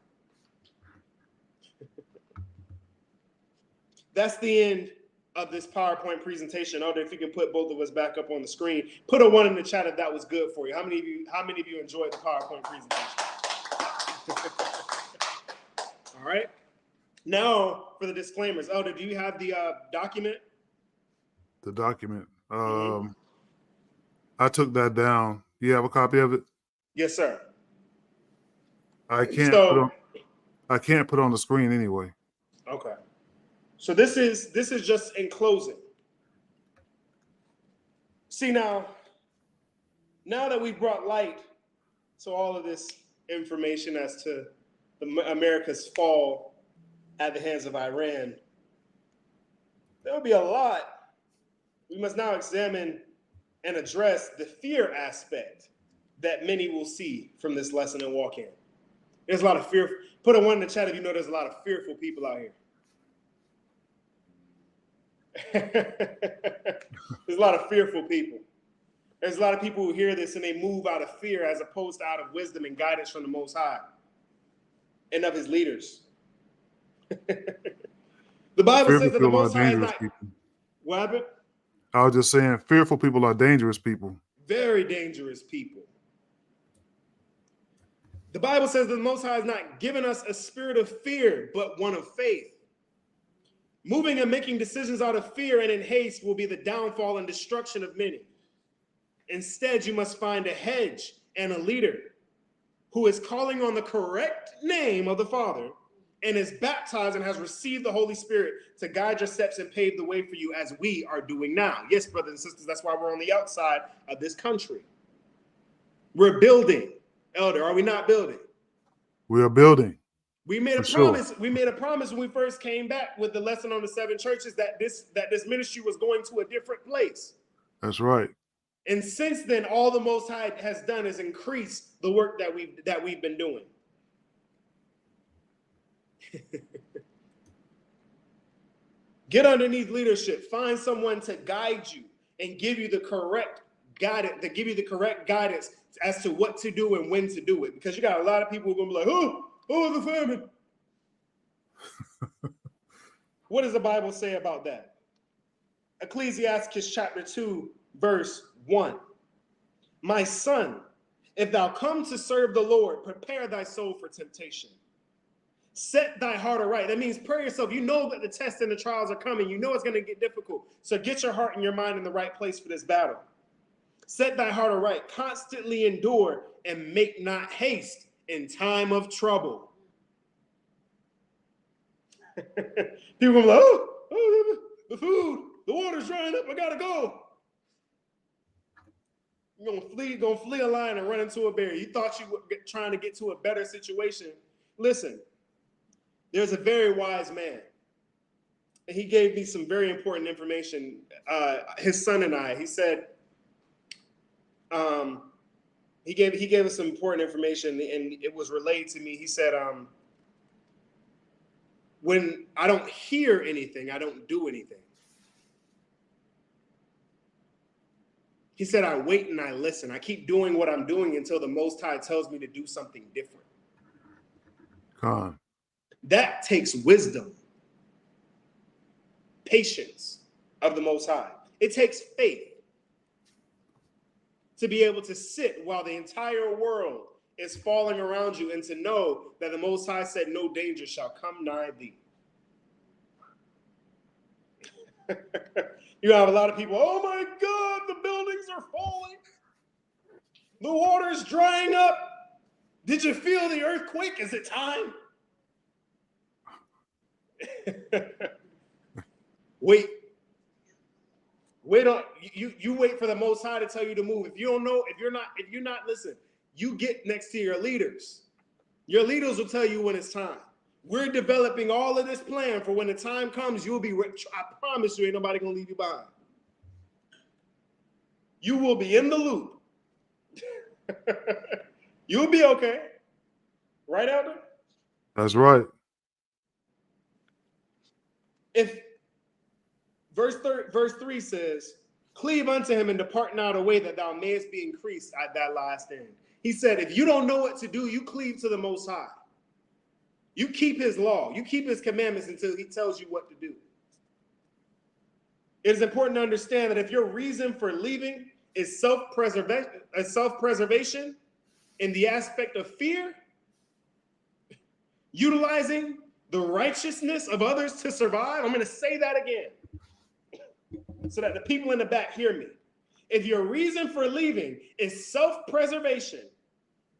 That's the end of this PowerPoint presentation. Elder, if you can put both of us back up on the screen, put a 1 in the chat if that was good for you. How many of you enjoyed the PowerPoint presentation? All right. Now for the disclaimers. Elder, do you have the document? The document. I took that down. You have a copy of it? Yes, sir. I can't put on the screen anyway. Okay. So this is just in closing. See, now that we've brought light to all of this information as to America's fall at the hands of Iran, there will be a lot. We must now examine and address the fear aspect that many will see from this lesson and walk in. There's a lot of fear. Put a 1 in the chat if you know there's a lot of fearful people out here. There's a lot of fearful people. There's a lot of people who hear this and they move out of fear as opposed to out of wisdom and guidance from the Most High and of his leaders. The Bible says that the Most High is not... What happened? I was just saying, fearful people are dangerous people. Very dangerous people. The Bible says that the Most High has not given us a spirit of fear, but one of faith. Moving and making decisions out of fear and in haste will be the downfall and destruction of many. Instead, you must find a hedge and a leader who is calling on the correct name of the Father and is baptized and has received the Holy Spirit to guide your steps and pave the way for you as we are doing now. Yes, brothers and sisters, that's why we're on the outside of this country. We're building. Elder, are we not building? We are building. We made a promise. Sure. We made a promise when we first came back with the lesson on the 7 churches that this ministry was going to a different place. That's right. And since then, all the Most High has done is increase the work that we've been doing. Get underneath leadership. Find someone to guide you and give you the correct guidance, as to what to do and when to do it. Because you got a lot of people who are going to be like, oh, the famine. What does the Bible say about that? Ecclesiastes chapter 2, verse 1. My son, if thou come to serve the Lord, prepare thy soul for temptation. Set thy heart aright. That means prepare yourself. You know that the tests and the trials are coming. You know it's going to get difficult. So get your heart and your mind in the right place for this battle. Set thy heart aright. Constantly endure and make not haste in time of trouble. People are like, oh, the food, the water's drying up. I got to go. You're going to flee a lion and run into a bear. You thought you were trying to get to a better situation. Listen. There's a very wise man, and he gave me some very important information. His son and I, he said, he gave us some important information, and it was relayed to me. He said, when I don't hear anything, I don't do anything. He said, I wait and I listen. I keep doing what I'm doing until the Most High tells me to do something different. That takes wisdom, patience of the Most High. It takes faith to be able to sit while the entire world is falling around you and to know that the Most High said, no danger shall come nigh thee. You have a lot of people, oh my God, the buildings are falling. The water's drying up. Did you feel the earthquake? Is it time? Wait on you wait for the Most High to tell you to move. If you don't know, if you're not listen, you get next to your leaders. Your leaders will tell you when it's time. We're developing all of this plan for when the time comes, you'll be rich. I promise you, ain't nobody gonna leave you behind. You will be in the loop. You'll be okay. Right, Elder? That's right. If verse 3 says, cleave unto him and depart not away that thou mayest be increased at that last end. He said, if you don't know what to do, you cleave to the Most High. You keep his law. You keep his commandments until he tells you what to do. It is important to understand that if your reason for leaving is self-preservation in the aspect of fear, utilizing the righteousness of others to survive, I'm going to say that again so that the people in the back hear me. If your reason for leaving is self-preservation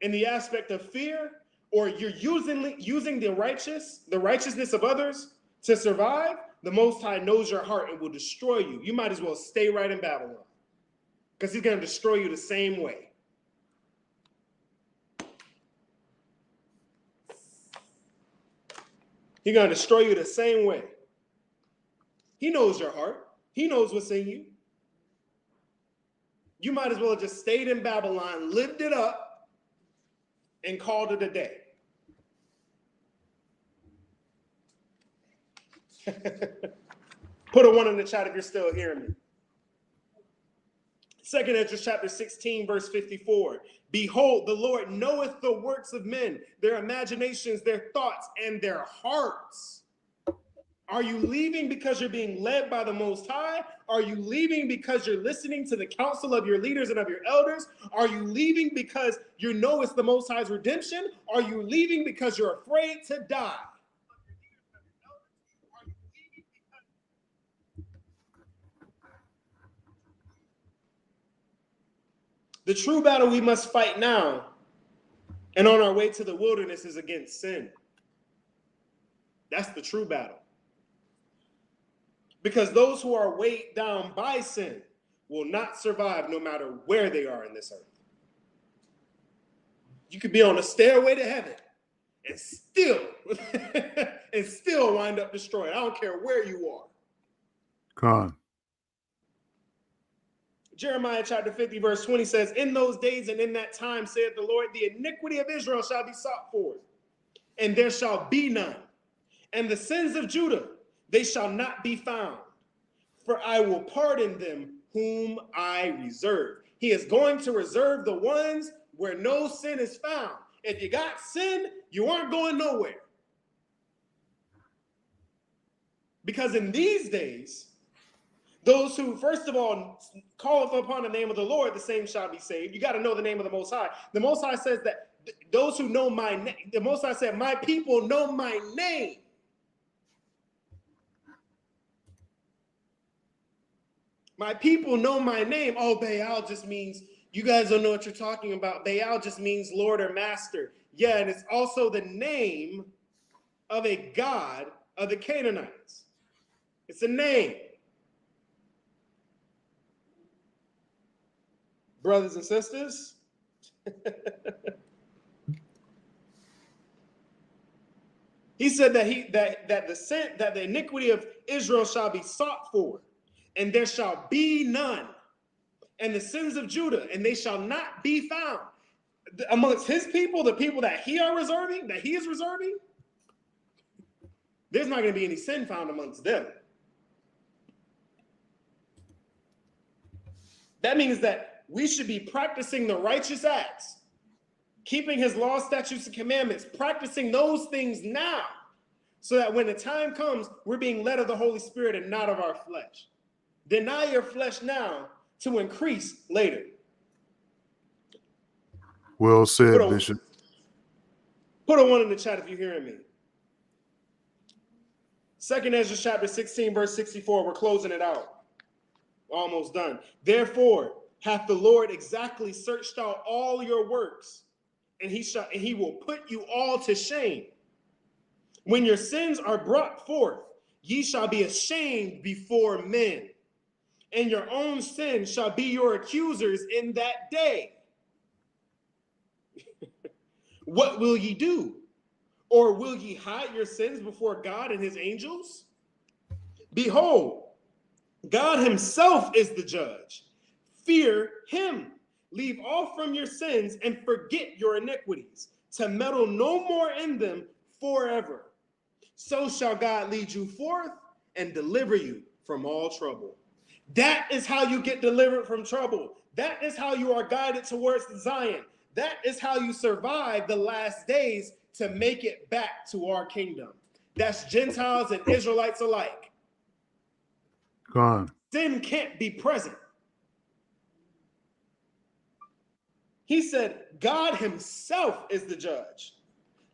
in the aspect of fear, or you're using the righteousness of others to survive, the Most High knows your heart and will destroy you. You might as well stay right in Babylon, because he's going to destroy you the same way. He's going to destroy you the same way. He knows your heart. He knows what's in you. You might as well have just stayed in Babylon, lived it up, and called it a day. Put a 1 in the chat if you're still hearing me. 2nd Ezra chapter 16, verse 54. Behold, the Lord knoweth the works of men, their imaginations, their thoughts, and their hearts. Are you leaving because you're being led by the Most High? Are you leaving because you're listening to the counsel of your leaders and of your elders? Are you leaving because you know it's the Most High's redemption? Are you leaving because you're afraid to die? The true battle we must fight now and on our way to the wilderness is against sin. That's the true battle. Because those who are weighed down by sin will not survive no matter where they are in this earth. You could be on a stairway to heaven and still wind up destroyed. I don't care where you are. Con. Jeremiah chapter 50, verse 20 says, in those days and in that time, saith the Lord, the iniquity of Israel shall be sought for, and there shall be none. And the sins of Judah, they shall not be found. For I will pardon them whom I reserve. He is going to reserve the ones where no sin is found. If you got sin, you aren't going nowhere. Because in these days, those who, first of all, calleth upon the name of the Lord, the same shall be saved. You got to know the name of the Most High. The Most High says that those who know my name, the Most High said, my people know my name. My people know my name. Oh, Baal just means, you guys don't know what you're talking about. Baal just means Lord or Master. Yeah, and it's also the name of a god of the Canaanites. It's a name. Brothers and sisters, he said that the iniquity of Israel shall be sought for, and there shall be none, and the sins of Judah, and they shall not be found. Amongst his people, the people that he is reserving, there's not going to be any sin found amongst them. That means that we should be practicing the righteous acts, keeping his law, statutes, and commandments, practicing those things now, so that when the time comes, we're being led of the Holy Spirit and not of our flesh. Deny your flesh now to increase later. Well said, Bishop. Put a 1 in the chat if you're hearing me. 2nd Ezra chapter 16, verse 64. We're closing it out. Almost done. Therefore, hath the Lord exactly searched out all your works, and he will put you all to shame. When your sins are brought forth, ye shall be ashamed before men, and your own sins shall be your accusers in that day. What will ye do? Or will ye hide your sins before God and his angels? Behold, God himself is the judge. Fear him. Leave off from your sins and forget your iniquities, to meddle no more in them forever. So shall God lead you forth and deliver you from all trouble. That is how you get delivered from trouble. That is how you are guided towards Zion. That is how you survive the last days to make it back to our kingdom. That's Gentiles and Israelites alike. Gone. sin can't be present. He said, God himself is the judge.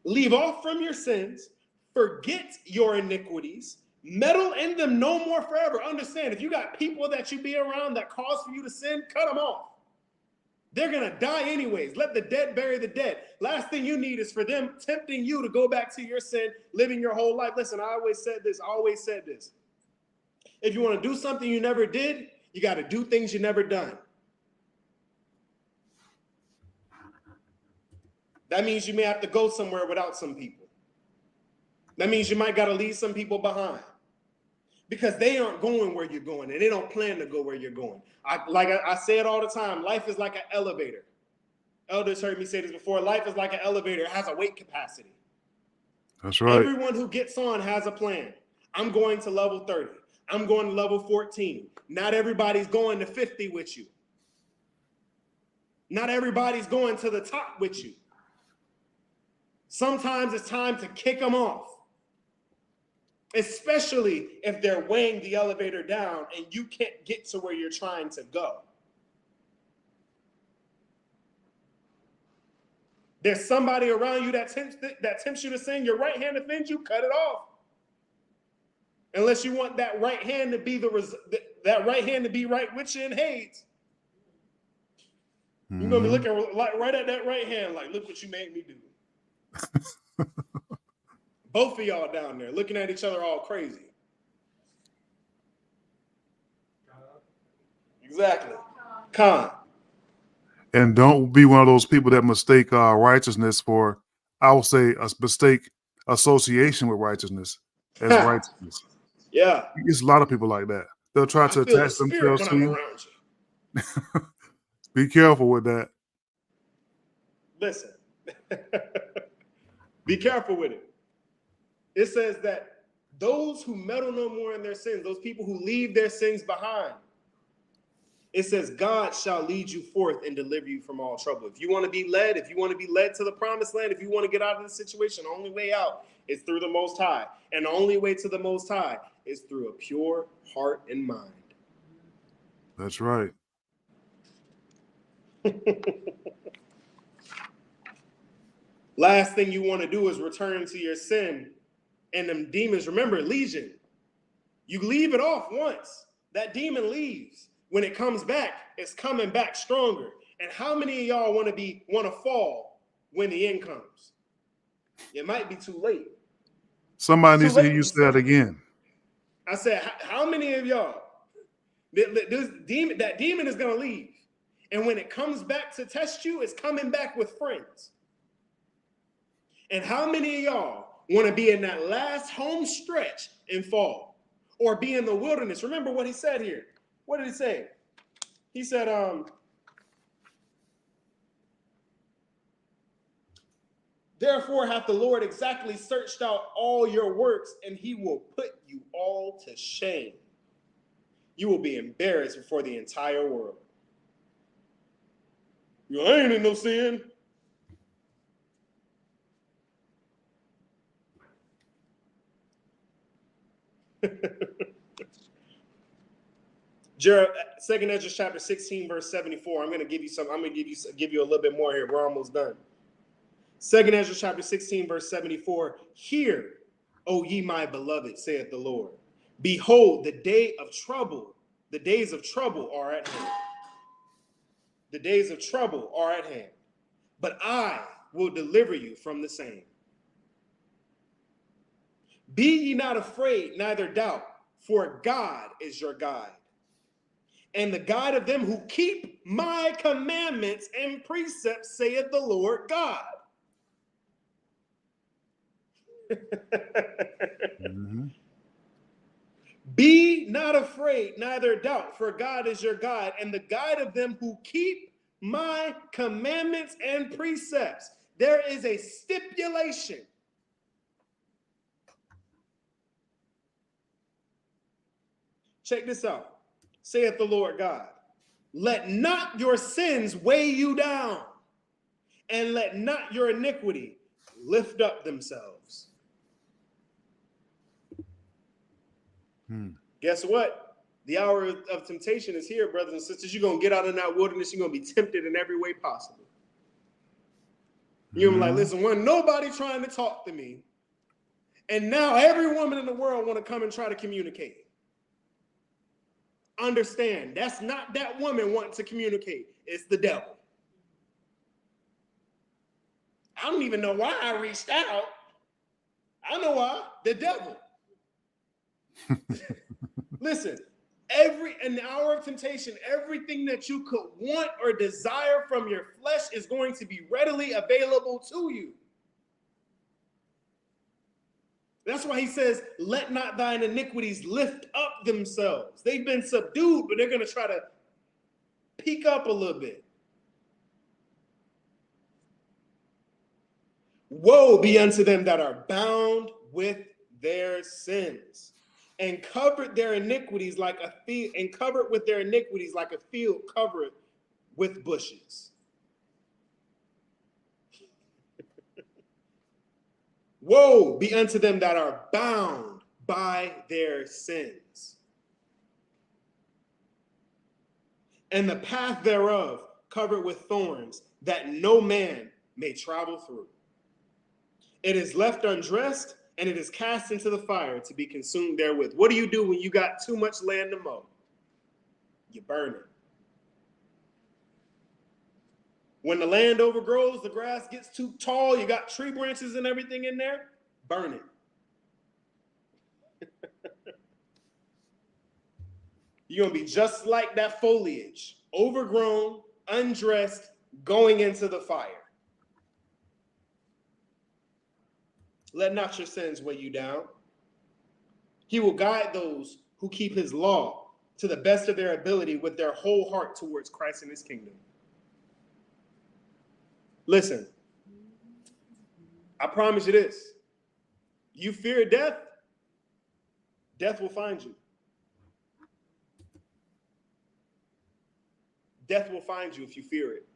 Leave off from your sins, forget your iniquities, meddle in them no more forever. Understand, if you got people that you be around that cause for you to sin, cut them off. They're going to die anyways. Let the dead bury the dead. Last thing you need is for them tempting you to go back to your sin, living your whole life. Listen, I always said this. If you want to do something you never did, you got to do things you never done. That means you may have to go somewhere without some people. That means you might got to leave some people behind because they aren't going where you're going and they don't plan to go where you're going. I say it all the time. Life is like an elevator. Elders heard me say this before. Life is like an elevator. It has a weight capacity. That's right. Everyone who gets on has a plan. I'm going to level 30. I'm going to level 14. Not everybody's going to 50 with you. Not everybody's going to the top with you. Sometimes it's time to kick them off, especially if they're weighing the elevator down and you can't get to where you're trying to go. There's somebody around you that tempts you to sin. Your right hand offends you, cut it off. Unless you want that right hand to be right with you in Hades. You're gonna be looking right at that right hand, like, look what you made me do. Both of y'all down there looking at each other all crazy. Exactly. Con. And don't be one of those people that mistake righteousness for, I will say, a mistake association with righteousness as righteousness. Yeah. There's a lot of people like that. They'll try to attach themselves to you. Be careful with that. Listen. Be careful with it. It says that those who meddle no more in their sins, those people who leave their sins behind, it says God shall lead you forth and deliver you from all trouble. If you want to be led to the promised land, if you want to get out of the situation, the only way out is through the Most High. And the only way to the Most High is through a pure heart and mind. That's right. Last thing you want to do is return to your sin and them demons. Remember, legion. You leave it off once. That demon leaves. When it comes back, it's coming back stronger. And how many of y'all want to fall when the end comes? It might be too late. Somebody needs to hear you say that again. I said, how many of y'all? That demon is going to leave. And when it comes back to test you, it's coming back with friends. And how many of y'all want to be in that last home stretch and fall? Or be in the wilderness? Remember what he said here. What did he say? He said, therefore hath the Lord exactly searched out all your works, and he will put you all to shame. You will be embarrassed before the entire world. I ain't in no sin. Second Ezra chapter 16, verse 74. I'm going to give you a little bit more here. We're almost done. Second Ezra chapter 16, verse 74. Hear, O ye my beloved, saith the Lord. Behold, the days of trouble are at hand. The days of trouble are at hand. But I will deliver you from the same. Be ye not afraid, neither doubt, for God is your guide, and the guide of them who keep my commandments and precepts, saith the Lord God. Be not afraid, neither doubt, for God is your guide, and the guide of them who keep my commandments and precepts. There is a stipulation. Check this out. Saith the Lord God, let not your sins weigh you down, and let not your iniquity lift up themselves. Guess what? The hour of temptation is here, brothers and sisters. You're going to get out in that wilderness. You're going to be tempted in every way possible. You're going to be like, listen, when nobody trying to talk to me, and now every woman in the world want to come and try to communicate. Understand, that's not that woman wanting to communicate. It's the devil. I don't even know why I reached out. I know why. The devil. Listen, in the hour of temptation, everything that you could want or desire from your flesh is going to be readily available to you. That's why he says, let not thine iniquities lift up themselves. They've been subdued, but they're going to try to peek up a little bit. Woe be unto them that are bound with their sins, and covered their iniquities like a field, and covered with their iniquities like a field covered with bushes. Woe be unto them that are bound by their sins, and the path thereof covered with thorns, that no man may travel through. It is left undressed, and it is cast into the fire to be consumed therewith. What do you do when you got too much land to mow? You burn it. When the land overgrows, the grass gets too tall, you got tree branches and everything in there, burn it. You're going to be just like that foliage, overgrown, undressed, going into the fire. Let not your sins weigh you down. He will guide those who keep his law to the best of their ability with their whole heart towards Christ and his kingdom. Listen, I promise you this. You fear death, death will find you. Death will find you if you fear it.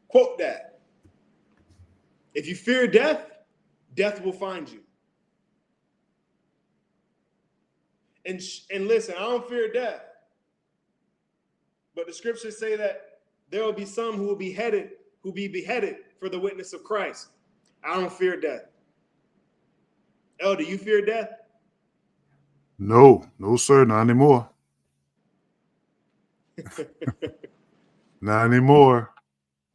Quote that. If you fear death, death will find you. And listen, I don't fear death. But the scriptures say that there will be some who will be beheaded for the witness of Christ. I don't fear death. Elder, you fear death? No, sir, not anymore. Not anymore.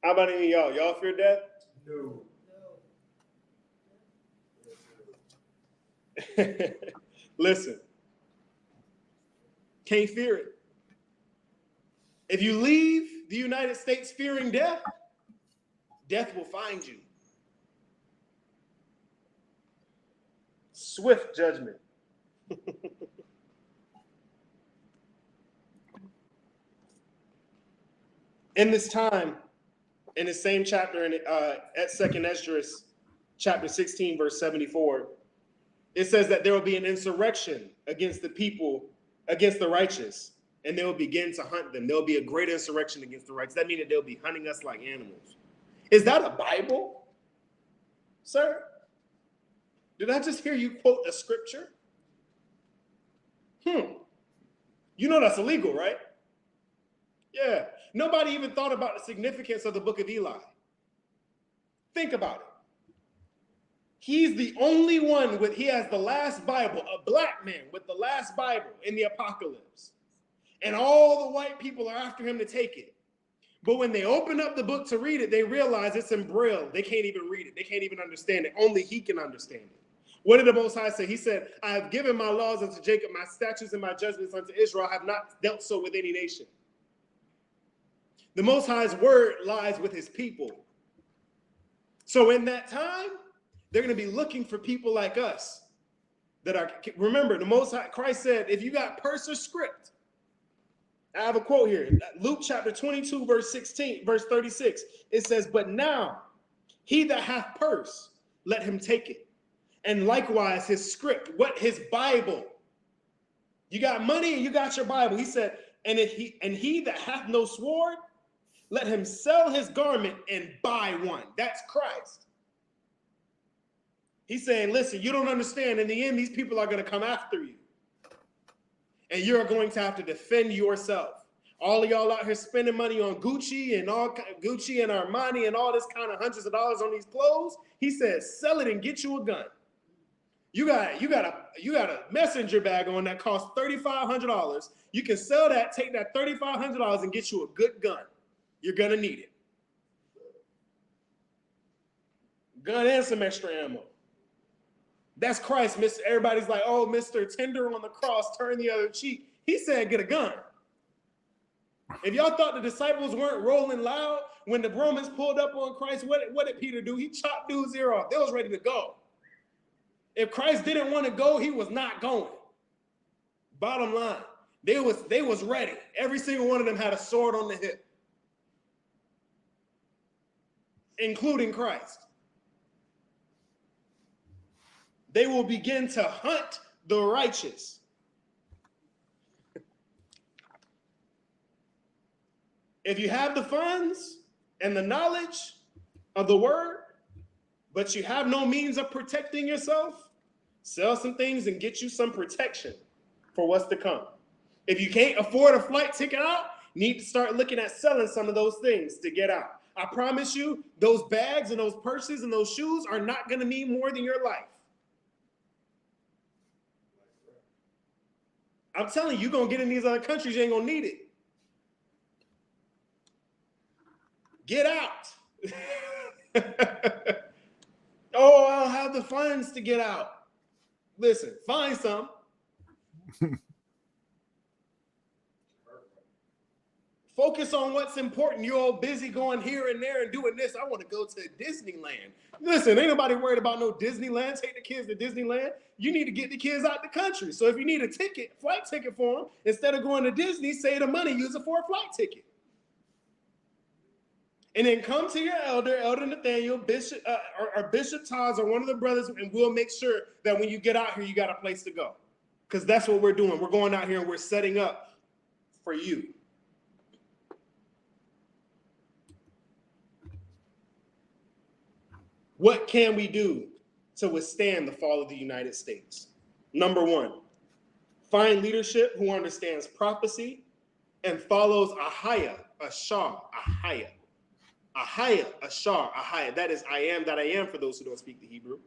How about any of y'all? Y'all fear death? No. Listen, can't fear it. If you leave the United States fearing death, death will find you. Swift judgment. In this time, in the same chapter at 2nd Esdras, chapter 16, verse 74, it says that there will be an insurrection against the people, against the righteous, and they will begin to hunt them. There will be a great insurrection against the righteous. That means that they'll be hunting us like animals. Is that a Bible, sir? Did I just hear you quote a scripture? You know that's illegal, right? Yeah. Nobody even thought about the significance of the book of Eli. Think about it. He's the only one he has the last Bible, a black man with the last Bible in the apocalypse. And all the white people are after him to take it. But when they open up the book to read it, they realize it's in Braille. They can't even read it. They can't even understand it. Only he can understand it. What did the Most High say? He said, I have given my laws unto Jacob, my statutes and my judgments unto Israel. I have not dealt so with any nation. The Most High's word lies with his people. So in that time, they're going to be looking for people like us that are, remember, the Most High, Christ said, if you got purse or script, I have a quote here, Luke chapter 22, verse 36. It says, but now he that hath purse, let him take it. And likewise his script, his Bible. You got money and you got your Bible. He said, and he that hath no sword, let him sell his garment and buy one. That's Christ. He's saying, listen, you don't understand. In the end, these people are going to come after you. And you're going to have to defend yourself. All of y'all out here spending money on Gucci and Gucci and Armani and all this kind of hundreds of dollars on these clothes. He says, sell it and get you a gun. You got a messenger bag on that costs $3,500. You can sell that, take that $3,500 and get you a good gun. You're gonna need it. Gun and some extra ammo. That's Christ, Mr. Everybody's like, oh, Mr. Tender on the cross, turn the other cheek. He said, get a gun. If y'all thought the disciples weren't rolling loud when the Romans pulled up on Christ, what did Peter do? He chopped dude's ear off. They was ready to go. If Christ didn't want to go, he was not going. Bottom line, they was ready. Every single one of them had a sword on the hip, including Christ. They will begin to hunt the righteous. If you have the funds and the knowledge of the word, but you have no means of protecting yourself, sell some things and get you some protection for what's to come. If you can't afford a flight ticket out, you need to start looking at selling some of those things to get out. I promise you, those bags and those purses and those shoes are not going to mean more than your life. I'm telling you, you're going to get in these other countries, you ain't going to need it. Get out. Oh, I don't have the funds to get out. Listen, find some. Focus on what's important. You're all busy going here and there and doing this. I want to go to Disneyland. Listen, ain't nobody worried about no Disneyland. Take the kids to Disneyland. You need to get the kids out the country. So if you need a ticket, flight ticket for them, instead of going to Disney, save the money, use it for a flight ticket. And then come to your Elder Nathaniel, Bishop, or Bishop Todd, or one of the brothers, and we'll make sure that when you get out here, you got a place to go. Because that's what we're doing. We're going out here and we're setting up for you. What can we do to withstand the fall of the United States? Number one, find leadership who understands prophecy and follows Ahaya, Ashar, Ahaya. Ahaya, Ashar, Ahaya. That is I am that I am for those who don't speak the Hebrew.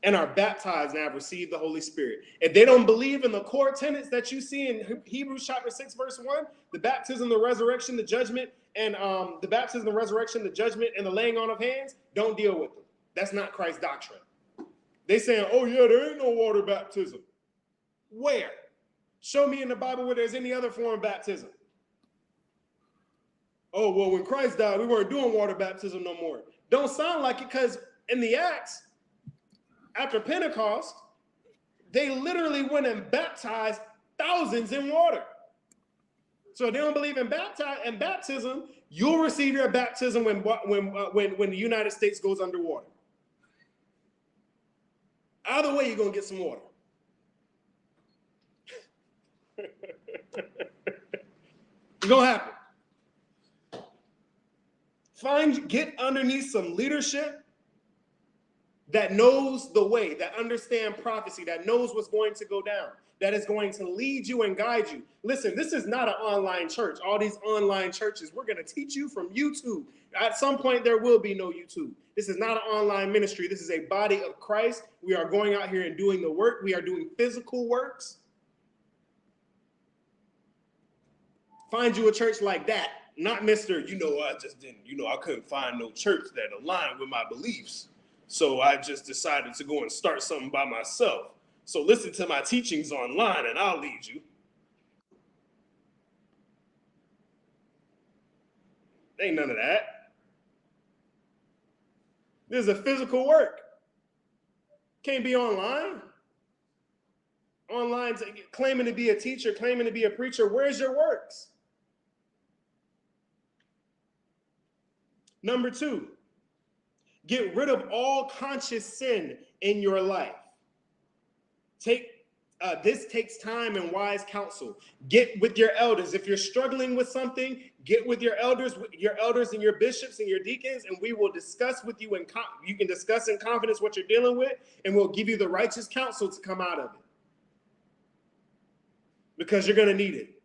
And are baptized and have received the Holy Spirit. If they don't believe in the core tenets that you see in Hebrews chapter 6, verse 1, the baptism, the resurrection, the judgment, and the baptism, the resurrection, the judgment, and the laying on of hands, don't deal with them. That's not Christ's doctrine. They saying, oh yeah, there ain't no water baptism. Where? Show me in the Bible where there's any other form of baptism. Oh, well, when Christ died, we weren't doing water baptism no more. Don't sound like it, because in the Acts, after Pentecost, they literally went and baptized thousands in water. So if they don't believe in baptism, you'll receive your baptism when the United States goes underwater. Either way, you're going to get some water. It's going to happen. Get underneath some leadership that knows the way, that understand prophecy, that knows what's going to go down, that is going to lead you and guide you. Listen, this is not an online church. All these online churches, we're going to teach you from YouTube. At some point, there will be no YouTube. This is not an online ministry. This is a body of Christ. We are going out here and doing the work. We are doing physical works. Find you a church like that, not Mr. I just didn't, I couldn't find no church that aligned with my beliefs. So I just decided to go and start something by myself. So listen to my teachings online and I'll lead you. Ain't none of that. This is a physical work. Can't be online. Online, claiming to be a teacher, claiming to be a preacher. Where's your works? Number two, get rid of all conscious sin in your life. This takes time and wise counsel. Get with your elders. If you're struggling with something, get with your elders and your bishops and your deacons, and we will discuss with you. And you can discuss in confidence what you're dealing with, and we'll give you the righteous counsel to come out of it. Because you're going to need it.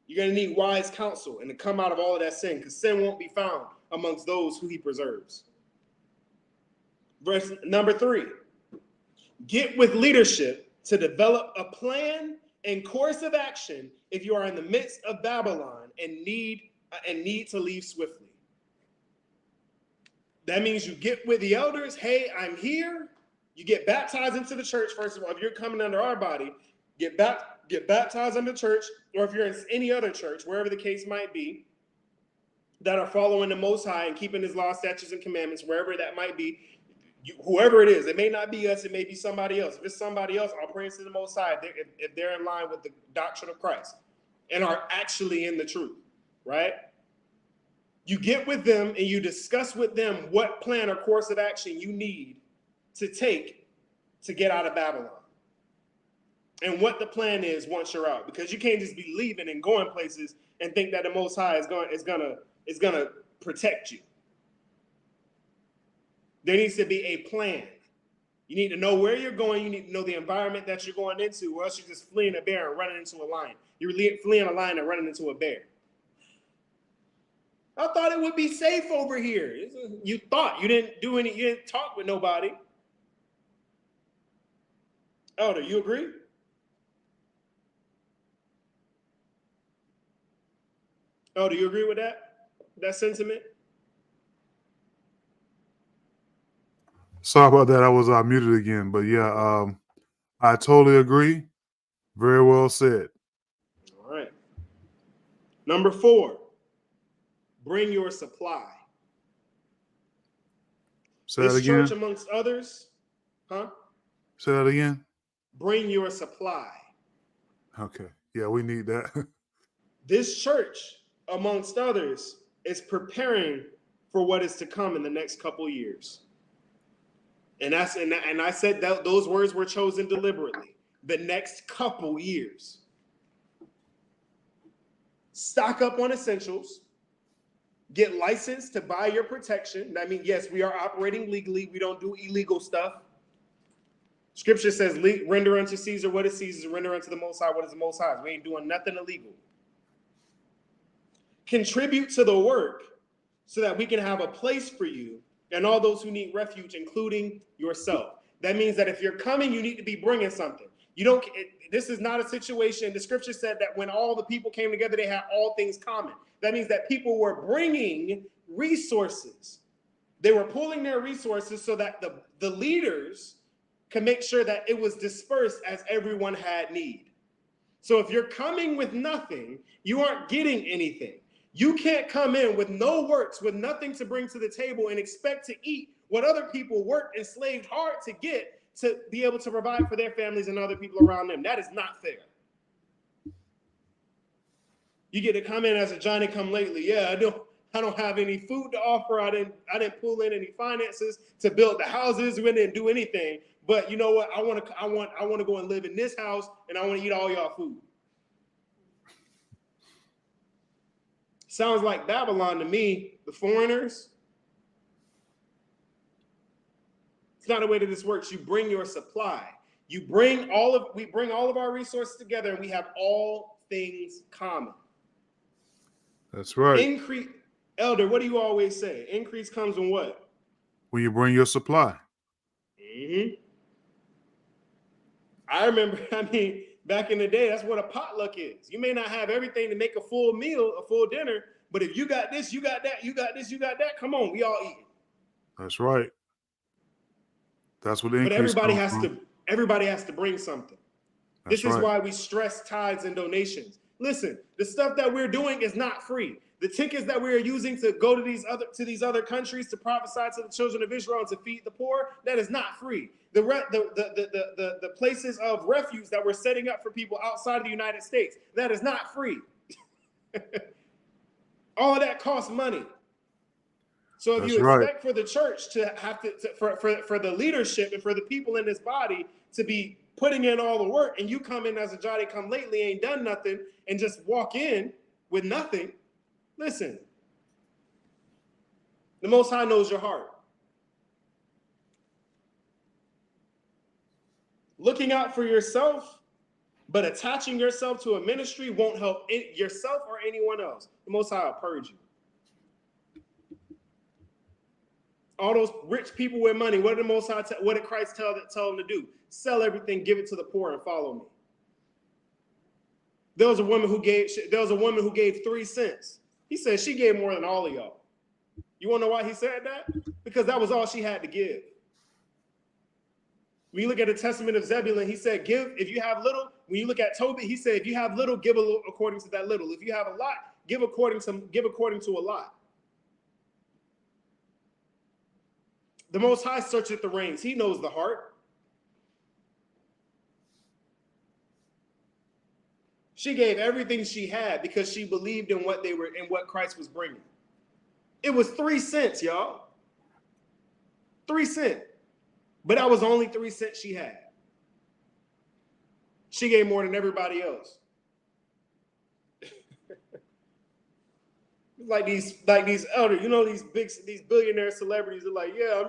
You're going to need wise counsel and to come out of all of that sin, because sin won't be found amongst those who he preserves. Verse number 3. Get with leadership to develop a plan and course of action if you are in the midst of Babylon and need to leave swiftly. That means you get with the elders. Hey, I'm here. You get baptized into the church, first of all. If you're coming under our body, get baptized in the church, or if you're in any other church, wherever the case might be, that are following the Most High and keeping his law, statutes, and commandments, wherever that might be. Whoever it is, it may not be us, it may be somebody else. If it's somebody else, I'll praise to the Most High if they're in line with the doctrine of Christ and are actually in the truth, right? You get with them and you discuss with them what plan or course of action you need to take to get out of Babylon, and what the plan is once you're out, because you can't just be leaving and going places and think that the Most High is gonna protect you. There needs to be a plan. You need to know where you're going. You need to know the environment that you're going into, or else you're just fleeing a bear and running into a lion. You're fleeing a lion and running into a bear. I thought it would be safe over here. You thought. You didn't talk with nobody. Elder, you agree? Oh, do you agree with that sentiment? Sorry about that. I was muted again, but yeah, I totally agree. Very well said. All right. Number 4, bring your supply. Say that again. This church, amongst others, Say that again. Bring your supply. Okay. Yeah, we need that. This church, amongst others, is preparing for what is to come in the next couple years. And I said that those words were chosen deliberately. The next couple years. Stock up on essentials. Get licensed to buy your protection. I mean, yes, we are operating legally. We don't do illegal stuff. Scripture says, render unto Caesar what is Caesar's, render unto the Most High what is the Most High's. We ain't doing nothing illegal. Contribute to the work so that we can have a place for you and all those who need refuge, including yourself. That means that if you're coming, you need to be bringing something. This is not a situation. The scripture said that when all the people came together, they had all things common. That means that people were bringing resources. They were pulling their resources so that the leaders can make sure that it was dispersed as everyone had need. So if you're coming with nothing, you aren't getting anything. You can't come in with no works, with nothing to bring to the table and expect to eat what other people worked and slaved hard to get to be able to provide for their families and other people around them. That is not fair. You get to come in as a Johnny come lately. Yeah, I don't have any food to offer. I didn't pull in any finances to build the houses. We didn't do anything. But you know what? I want to go and live in this house, and I want to eat all y'all food. Sounds like Babylon to me, the foreigners. It's not the way that this works. You bring your supply. We bring all of our resources together, and we have all things common. That's right. Increase, Elder, what do you always say? Increase comes from what? When you bring your supply. Mm-hmm. I remember, back in the day, that's what a potluck is. You may not have everything to make a full meal, a full dinner, but if you got this, you got that, you got this, you got that, come on, we all eat. That's right. That's what the increase. But everybody has to bring something. This is why we stress tithes and donations. Listen, the stuff that we're doing is not free. The tickets that we are using to go to these other countries to prophesy to the children of Israel and to feed the poor, that is not free. The places of refuge that we're setting up for people outside of the United States, that is not free. All of that costs money. So if That's you right. expect for the church to have for the leadership and for the people in this body to be putting in all the work, and you come in as a Johnny come lately, ain't done nothing, and just walk in with nothing, listen, the Most High knows your heart. Looking out for yourself, but attaching yourself to a ministry won't help yourself or anyone else. The Most High will purge you. All those rich people with money, what did the Most High what did Christ tell them to do? Sell everything, give it to the poor, and follow me. There was a woman who gave 3 cents. He said she gave more than all of y'all. You want to know why he said that? Because that was all she had to give. When you look at the testament of Zebulun, he said, give if you have little. When you look at Tobit, he said, if you have little, give a little according to that little. If you have a lot, give according to a lot. The Most High searcheth the reins. He knows the heart. She gave everything she had because she believed in what Christ was bringing. It was 3 cents, y'all. 3 cents. But that was only 3 cents she had. She gave more than everybody else. like these elder, these billionaire celebrities are like, yeah,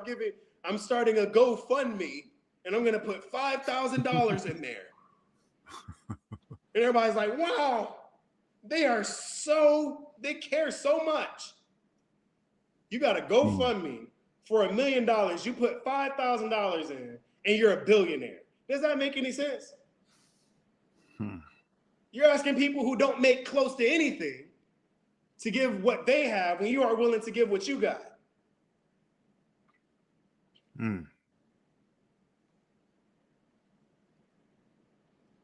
I'm starting a GoFundMe and I'm gonna put $5,000 in there. And everybody's like, wow, they care so much. You got a GoFundMe for $1 million. You put $5,000 in and you're a billionaire. Does that make any sense? You're asking people who don't make close to anything to give what they have when you are willing to give what you got.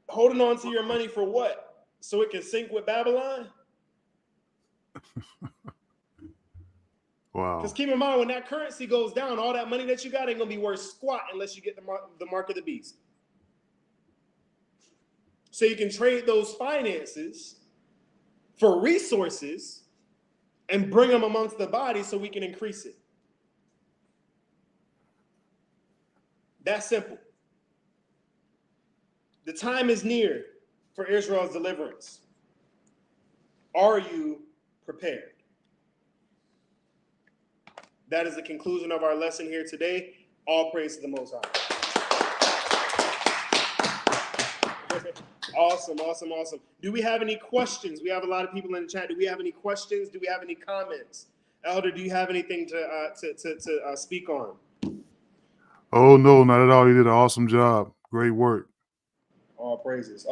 Holding on to your money for what? So it can sink with Babylon? Wow. Because keep in mind, when that currency goes down, all that money that you got ain't going to be worth squat unless you get the mark of the beast. So you can trade those finances for resources and bring them amongst the body so we can increase it. That's simple. The time is near for Israel's deliverance. Are you prepared? That is the conclusion of our lesson here today. All praise to the Most High. Awesome. Do we have any questions? We have a lot of people in the chat. Do we have any questions? Do we have any comments? Elder, do you have anything to speak on? Oh, no, not at all. You did an awesome job. Great work. All praises.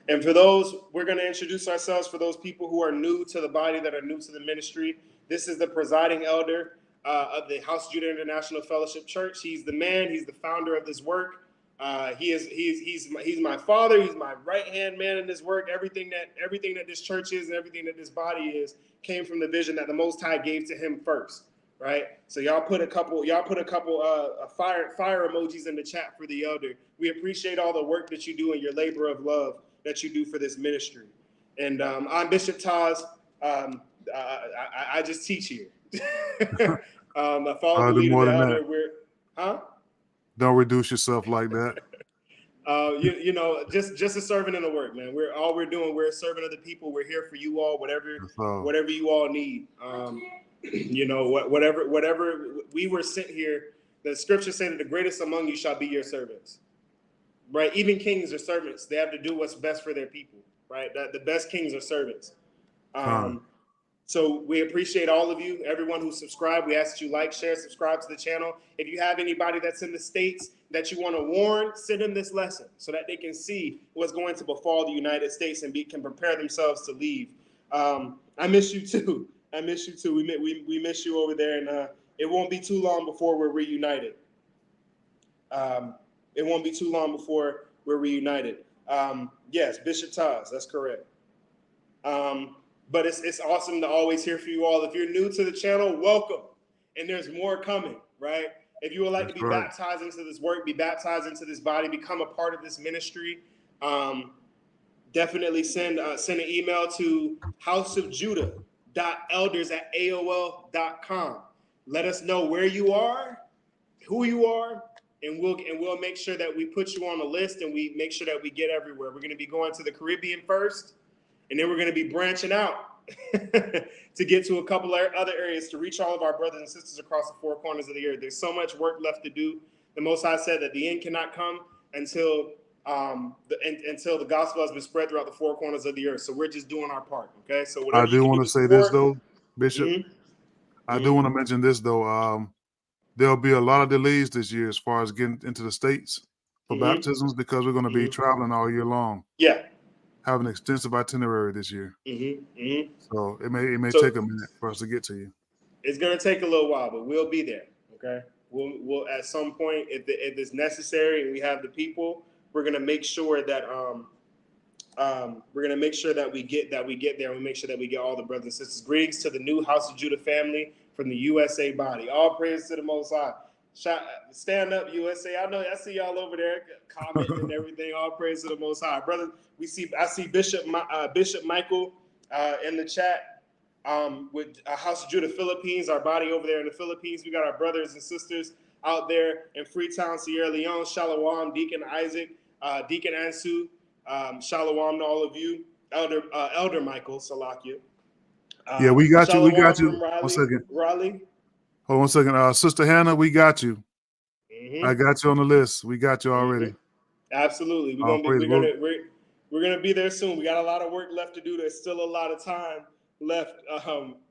And for those, we're going to introduce ourselves for those people who are new to the body, that are new to the ministry. This is the presiding elder of the House of Judah International Fellowship Church. He's the man. He's the founder of this work. He's my father. He's my right-hand man in this work. Everything that this church is and everything that this body is came from the vision that the Most High gave to him first, right? So y'all put a couple fire emojis in the chat for the elder. We appreciate all the work that you do and your labor of love that you do for this ministry. And I'm Bishop Taz. I just teach here. I follow the leader, the elder. Don't reduce yourself like that. Just a servant in the work, man. We're a servant of the people. We're here for you all, whatever you all need. Whatever we were sent here. The scriptures say that the greatest among you shall be your servants, right? Even kings are servants. They have to do what's best for their people, right? The best kings are servants. So we appreciate all of you, everyone who subscribed. We ask that you like, share, subscribe to the channel. If you have anybody that's in the States that you want to warn, send them this lesson so that they can see what's going to befall the United States and can prepare themselves to leave. I miss you too. We miss you over there, and it won't be too long before we're reunited. Yes, Bishop Taz, that's correct. But it's awesome to always hear from you all. If you're new to the channel, welcome. And there's more coming, right? If you would like to be baptized into this work, be baptized into this body, become a part of this ministry, definitely send an email to houseofjudah.elders@aol.com. let us know where you are, who you are, and we'll make sure that we put you on the list, and we make sure that we get everywhere. We're going to be going to the Caribbean first, and then we're going to be branching out to get to a couple of other areas to reach all of our brothers and sisters across the four corners of the earth. There's so much work left to do. The Most High said that the end cannot come until the gospel has been spread throughout the four corners of the earth. So we're just doing our part. Okay. So whatever I do want to say this though, Bishop. Mm-hmm. I do want to mention this though. There'll be a lot of delays this year as far as getting into the States for baptisms, because we're going to be traveling all year long. Yeah. Have an extensive itinerary this year. So it may take a minute for us to get to you. It's going to take a little while, but we'll be there. Okay. We'll at some point, if it's necessary and we have the people, we're going to make sure that we get there, and we make sure that we get all the brothers and sisters. Greetings to the new House of Judah family from the USA body. All praise to the Most High. Stand up, USA. I see y'all over there commenting and everything. All praise to the Most High, brother. I see Bishop Michael in the chat with House of Judah Philippines, our body over there in the Philippines. We got our brothers and sisters out there in Freetown, Sierra Leone. Shalom, Deacon Isaac, Deacon Ansu. Shalom to all of you, Elder Michael Salakia. Yeah, we got you. We got you. Raleigh, 1 second. Raleigh. Hold on 1 second. Sister Hannah, we got you. I got you on the list. We got you already. Absolutely. We're gonna be there soon. We got a lot of work left to do. There's still a lot of time left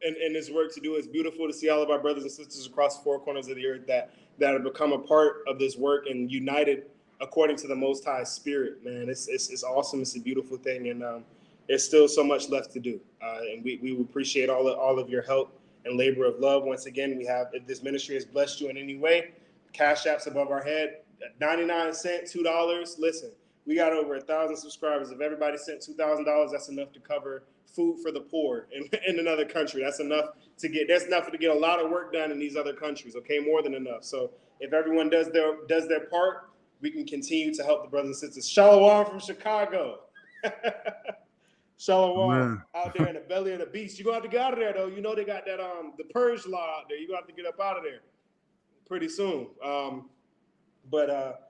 in this work to do. It's beautiful to see all of our brothers and sisters across the four corners of the earth that have become a part of this work and united according to the Most High Spirit. Man, it's awesome. It's a beautiful thing, and there's still so much left to do. And we appreciate all of your help and labor of love. Once again, if this ministry has blessed you in any way, Cash App's above our head, 99 cents, $2. Listen, we got over 1,000 subscribers. If everybody sent $2,000, that's enough to cover food for the poor in another country. That's enough to get a lot of work done in these other countries. Okay, more than enough. So if everyone does their part, we can continue to help the brothers and sisters. Shalom from Chicago. Shalom out there in the belly of the beast. You're going to have to get out of there, though. You know they got that the purge law out there. You're going to have to get up out of there pretty soon. But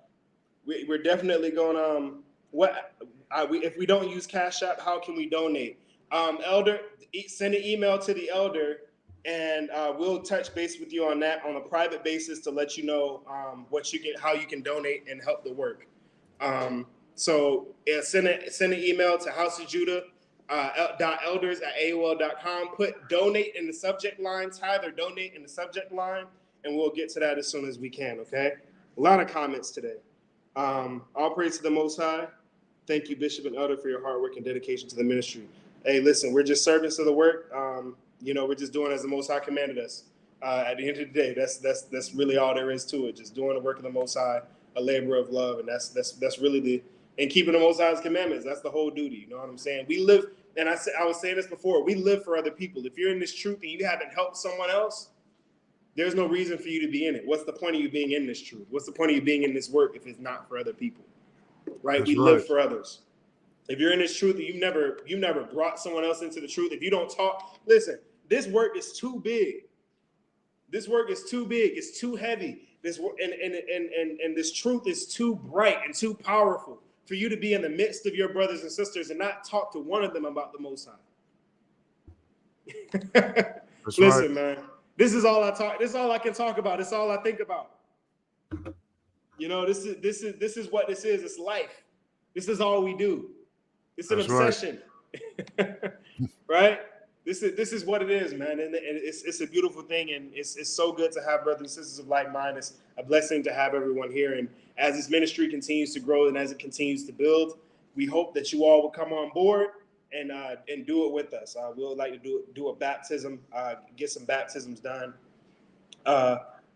we're definitely going if we don't use Cash App, how can we donate? Elder, send an email to the elder, and we'll touch base with you on that on a private basis to let you know how you can donate and help the work. So send an email to House of Judah .elders@aol.com. Put donate in the subject line, tithe or donate in the subject line, and we'll get to that as soon as we can. Okay. A lot of comments today. All praise to the Most High. Thank you, Bishop and Elder, for your hard work and dedication to the ministry. Hey, listen, we're just servants of the work. We're just doing as the Most High commanded us. At the end of the day, that's really all there is to it. Just doing the work of the Most High, a labor of love, and that's really and keeping the Most High's commandments. That's the whole duty. You know what I'm saying? We live, and I was saying this before. We live for other people. If you're in this truth and you haven't helped someone else, there's no reason for you to be in it. What's the point of you being in this truth? What's the point of you being in this work if it's not for other people? Right? That's we right. live for others. If you're in this truth and you've never brought someone else into the truth, if you don't talk, listen, this work is too big. This work is too big. It's too heavy. This work and this truth is too bright and too powerful for you to be in the midst of your brothers and sisters and not talk to one of them about the Most High. Listen, man, this is all I talk. This is all I can talk about. This is all I think about. You know, this is what this is. It's life. This is all we do. It's an obsession, right? This is what it is, man, and it's a beautiful thing, and it's so good to have brothers and sisters of like mind. It's a blessing to have everyone here, and as this ministry continues to grow and as it continues to build, we hope that you all will come on board and do it with us. We would like to do a baptism, get some baptisms done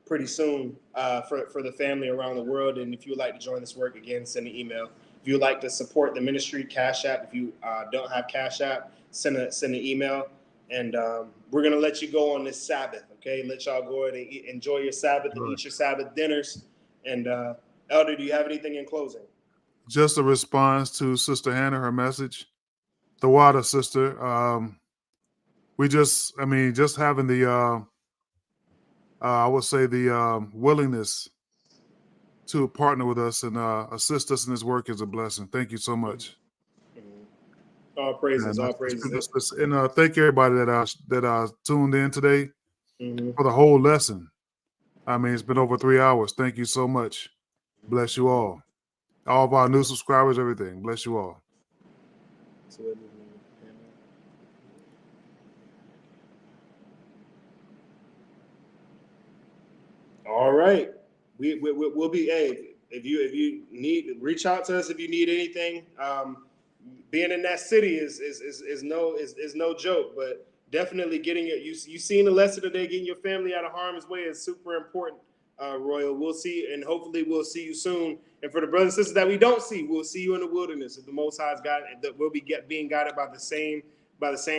pretty soon for the family around the world. And if you would like to join this work, again, send an email. If you would like to support the ministry, Cash App. If you don't have Cash App, send an email. And we're going to let you go on this Sabbath, okay? Let y'all go and enjoy your Sabbath and eat your Sabbath dinners. And Elder, do you have anything in closing? Just a response to Sister Hannah, her message. The water, sister. Just having the I would say the willingness to partner with us and assist us in this work is a blessing. Thank you so much. All praises, And, all praises. thank you everybody that tuned in today Mm-hmm. for the whole lesson. I mean, it's been over 3 hours. Thank you so much. Bless you all. All of our new subscribers, everything. Bless you all. All right, we'll be. Hey, if you need, reach out to us if you need anything. Being in that city is no joke, but definitely getting you seen the lesson today. Getting your family out of harm's way is super important. Royal, we'll see, and hopefully we'll see you soon. And for the brothers and sisters that we don't see, we'll see you in the wilderness. If the Most High's God, that we'll be being guided by the same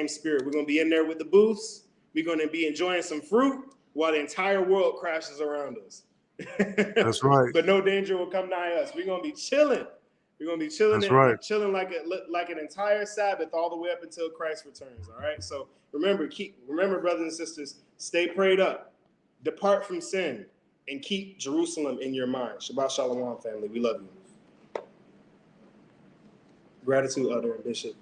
Spirit. We're gonna be in there with the booths. We're gonna be enjoying some fruit while the entire world crashes around us. That's right. But no danger will come nigh us. We're gonna be chilling. We're gonna be chilling. That's right. Chilling like an entire Sabbath all the way up until Christ returns. All right. So remember, brothers and sisters, stay prayed up, depart from sin, and keep Jerusalem in your mind. Shabbat Shalom, family. We love you. Gratitude, Elder and Bishop.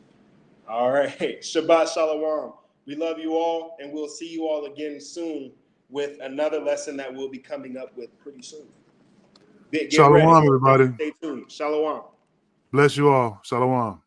All right. Shabbat Shalom. We love you all, and we'll see you all again soon with another lesson that we'll be coming up with pretty soon. Get Shalom, ready. everybody. Stay tuned. Shalom. Bless you all. Shalom.